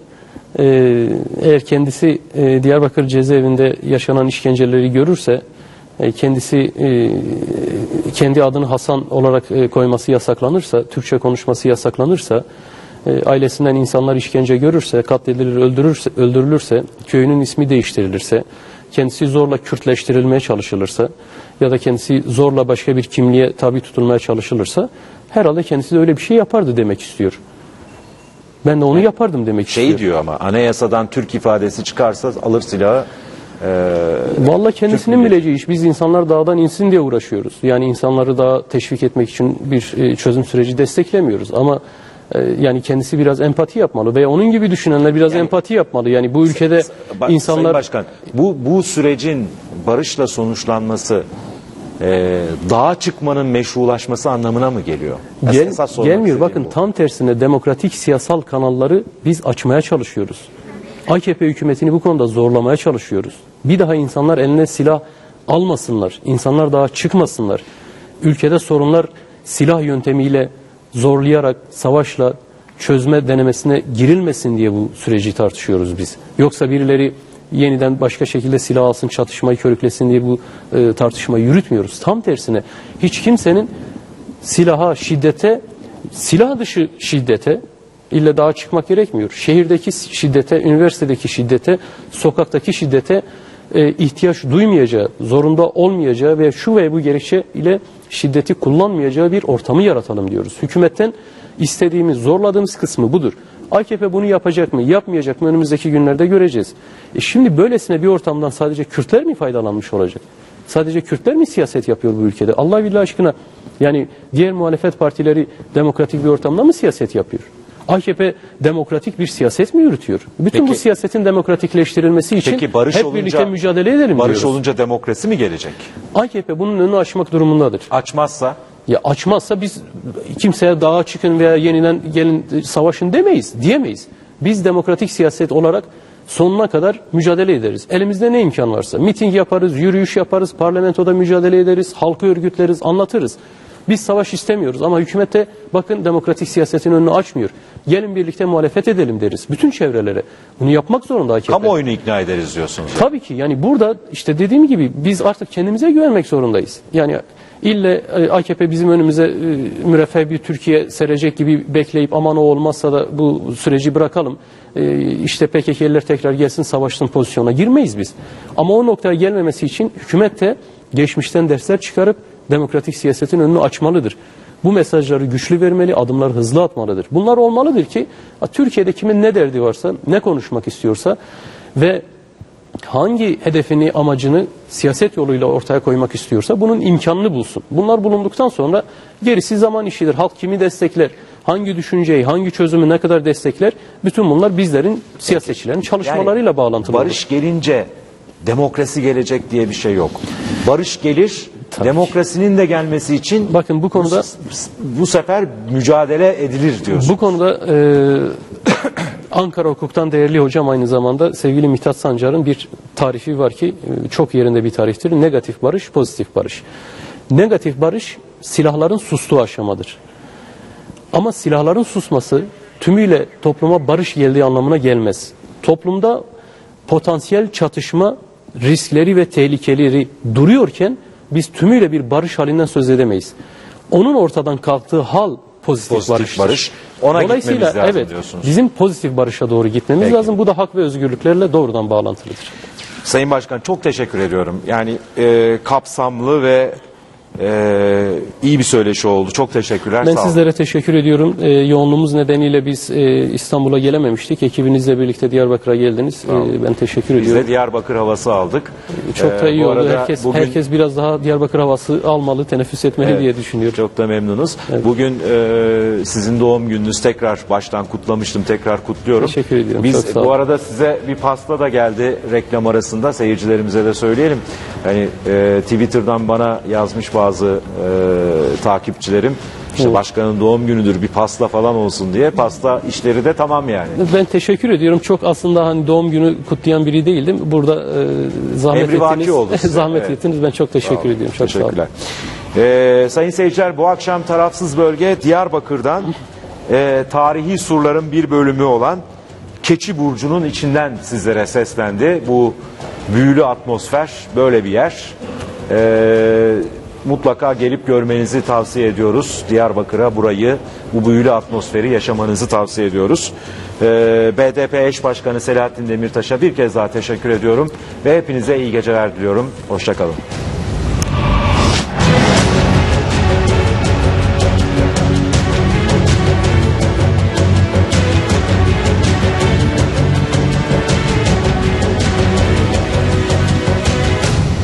eğer kendisi Diyarbakır cezaevinde yaşanan işkenceleri görürse kendisi kendi adını Hasan olarak koyması yasaklanırsa, Türkçe konuşması yasaklanırsa, ailesinden insanlar işkence görürse, katledilir, öldürülürse, köyünün ismi değiştirilirse, kendisi zorla Kürtleştirilmeye çalışılırsa ya da kendisi zorla başka bir kimliğe tabi tutulmaya çalışılırsa herhalde kendisi de öyle bir şey yapardı demek istiyor. Ben de onu yapardım demek istiyor. Şey diyor ama anayasadan Türk ifadesi çıkarsa alır silahı. Vallahi kendisinin bileceği iş. Biz insanlar dağdan insin diye uğraşıyoruz. Yani insanları daha teşvik etmek için bir çözüm süreci desteklemiyoruz. Ama yani kendisi biraz empati yapmalı veya onun gibi düşünenler biraz empati yapmalı. Yani bu ülkede insanlar... Sayın Başkan, bu sürecin barışla sonuçlanması dağa çıkmanın meşrulaşması anlamına mı geliyor? Gelmiyor. Bakın tam tersine demokratik siyasal kanalları biz açmaya çalışıyoruz. AKP hükümetini bu konuda zorlamaya çalışıyoruz. Bir daha insanlar eline silah almasınlar. İnsanlar daha çıkmasınlar. Ülkede sorunlar silah yöntemiyle zorlayarak, savaşla çözme denemesine girilmesin diye bu süreci tartışıyoruz biz. Yoksa birileri yeniden başka şekilde silah alsın, çatışmayı körüklesin diye bu tartışmayı yürütmüyoruz. Tam tersine hiç kimsenin silaha, şiddete, silah dışı şiddete illa daha çıkmak gerekmiyor. Şehirdeki şiddete, üniversitedeki şiddete, sokaktaki şiddete ihtiyaç duymayacağı, zorunda olmayacağı ve şu ve bu gerekçe ile şiddeti kullanmayacağı bir ortamı yaratalım diyoruz. Hükümetten istediğimiz, zorladığımız kısmı budur. AKP bunu yapacak mı, yapmayacak mı önümüzdeki günlerde göreceğiz. Şimdi böylesine bir ortamdan sadece Kürtler mi faydalanmış olacak? Sadece Kürtler mi siyaset yapıyor bu ülkede? Allah billah aşkına, yani diğer muhalefet partileri demokratik bir ortamda mı siyaset yapıyor? AKP demokratik bir siyaset mi yürütüyor? Bütün bu siyasetin demokratikleştirilmesi için hep birlikte mücadele edelim barış diyoruz. olunca demokrasi mi gelecek? AKP bunun önünü açmak durumundadır. Açmazsa? Ya açmazsa biz kimseye dağa çıkın veya yeniden gelin savaşın diyemeyiz. Biz demokratik siyaset olarak sonuna kadar mücadele ederiz. Elimizde ne imkan varsa. Miting yaparız, yürüyüş yaparız, parlamentoda mücadele ederiz, halkı örgütleriz, anlatırız. Biz savaş istemiyoruz ama hükümete bakın demokratik siyasetin önünü açmıyor. Gelin birlikte muhalefet edelim deriz. Bütün çevrelere. Bunu yapmak zorunda AKP. Kamuoyunu ikna ederiz diyorsunuz. Tabii ki. Yani burada işte dediğim gibi biz artık kendimize güvenmek zorundayız. Yani ille AKP bizim önümüze müreffeh bir Türkiye serecek gibi bekleyip aman o olmazsa da bu süreci bırakalım. İşte PKK'liler tekrar gelsin savaşsın pozisyona girmeyiz biz. Ama o noktaya gelmemesi için hükümet de geçmişten dersler çıkarıp demokratik siyasetin önünü açmalıdır. Bu mesajları güçlü vermeli, adımları hızlı atmalıdır. Bunlar olmalıdır ki Türkiye'de kimin ne derdi varsa, ne konuşmak istiyorsa ve hangi hedefini, amacını siyaset yoluyla ortaya koymak istiyorsa bunun imkanını bulsun. Bunlar bulunduktan sonra gerisi zaman işidir. Halk kimi destekler, hangi düşünceyi, hangi çözümü ne kadar destekler, bütün bunlar bizlerin, siyasetçilerin çalışmalarıyla bağlantılı. Barış gelince demokrasi gelecek diye bir şey yok. Barış gelir, demokrasinin de gelmesi için bakın bu konuda bu sefer mücadele edilir diyorsunuz. Bu konuda Ankara Hukuk'tan değerli hocam aynı zamanda sevgili Mithat Sancar'ın bir tarifi var ki çok yerinde bir tariftir. Negatif barış, pozitif barış. Negatif barış silahların sustuğu aşamadır. Ama silahların susması tümüyle topluma barış geldiği anlamına gelmez. Toplumda potansiyel çatışma riskleri ve tehlikeleri duruyorken biz tümüyle bir barış halinden söz edemeyiz. Onun ortadan kalktığı hal pozitif barıştır. Barış. Ona gitmemiz lazım evet, diyorsunuz. bizim pozitif barışa doğru gitmemiz lazım. Bu da hak ve özgürlüklerle doğrudan bağlantılıdır. Sayın Başkan çok teşekkür ediyorum. Yani kapsamlı ve iyi bir söyleşi oldu. Çok teşekkürler. Ben sağ olun. sizlere teşekkür ediyorum. Yoğunluğumuz nedeniyle biz İstanbul'a gelememiştik. Ekibinizle birlikte Diyarbakır'a geldiniz. Ben teşekkür Biz ediyorum. de Diyarbakır havası aldık. Çok da iyi Bu oldu. arada Herkes biraz daha Diyarbakır havası almalı, teneffüs etmeli diye düşünüyorum. Çok da memnunuz. Evet. Bugün sizin doğum gününüz, tekrar baştan kutlamıştım. Tekrar kutluyorum. Teşekkür ediyorum. Biz çok sağ olun. bu arada size bir pasta da geldi reklam arasında. Seyircilerimize de söyleyelim. Hani Twitter'dan bana yazmış bazı takipçilerim. İşte başkanın doğum günüdür, bir pasta falan olsun diye. Pasta işleri de tamam yani. Ben teşekkür ediyorum. Çok aslında hani doğum günü kutlayan biri değildim. Burada zahmet Emrivaki ettiniz. oldu size. Zahmet Evet. ettiniz. Ben çok teşekkür ediyorum. Çok sağ olun. Teşekkürler. Sayın seyirciler, bu akşam tarafsız bölge Diyarbakır'dan tarihi surların bir bölümü olan Keçi Burcu'nun içinden sizlere seslendi. Bu büyülü atmosfer, böyle bir yer. Mutlaka gelip görmenizi tavsiye ediyoruz. Diyarbakır'a burayı, bu büyülü atmosferi yaşamanızı tavsiye ediyoruz. BDP eş başkanı Selahattin Demirtaş'a bir kez daha teşekkür ediyorum ve hepinize iyi geceler diliyorum. Hoşça kalın.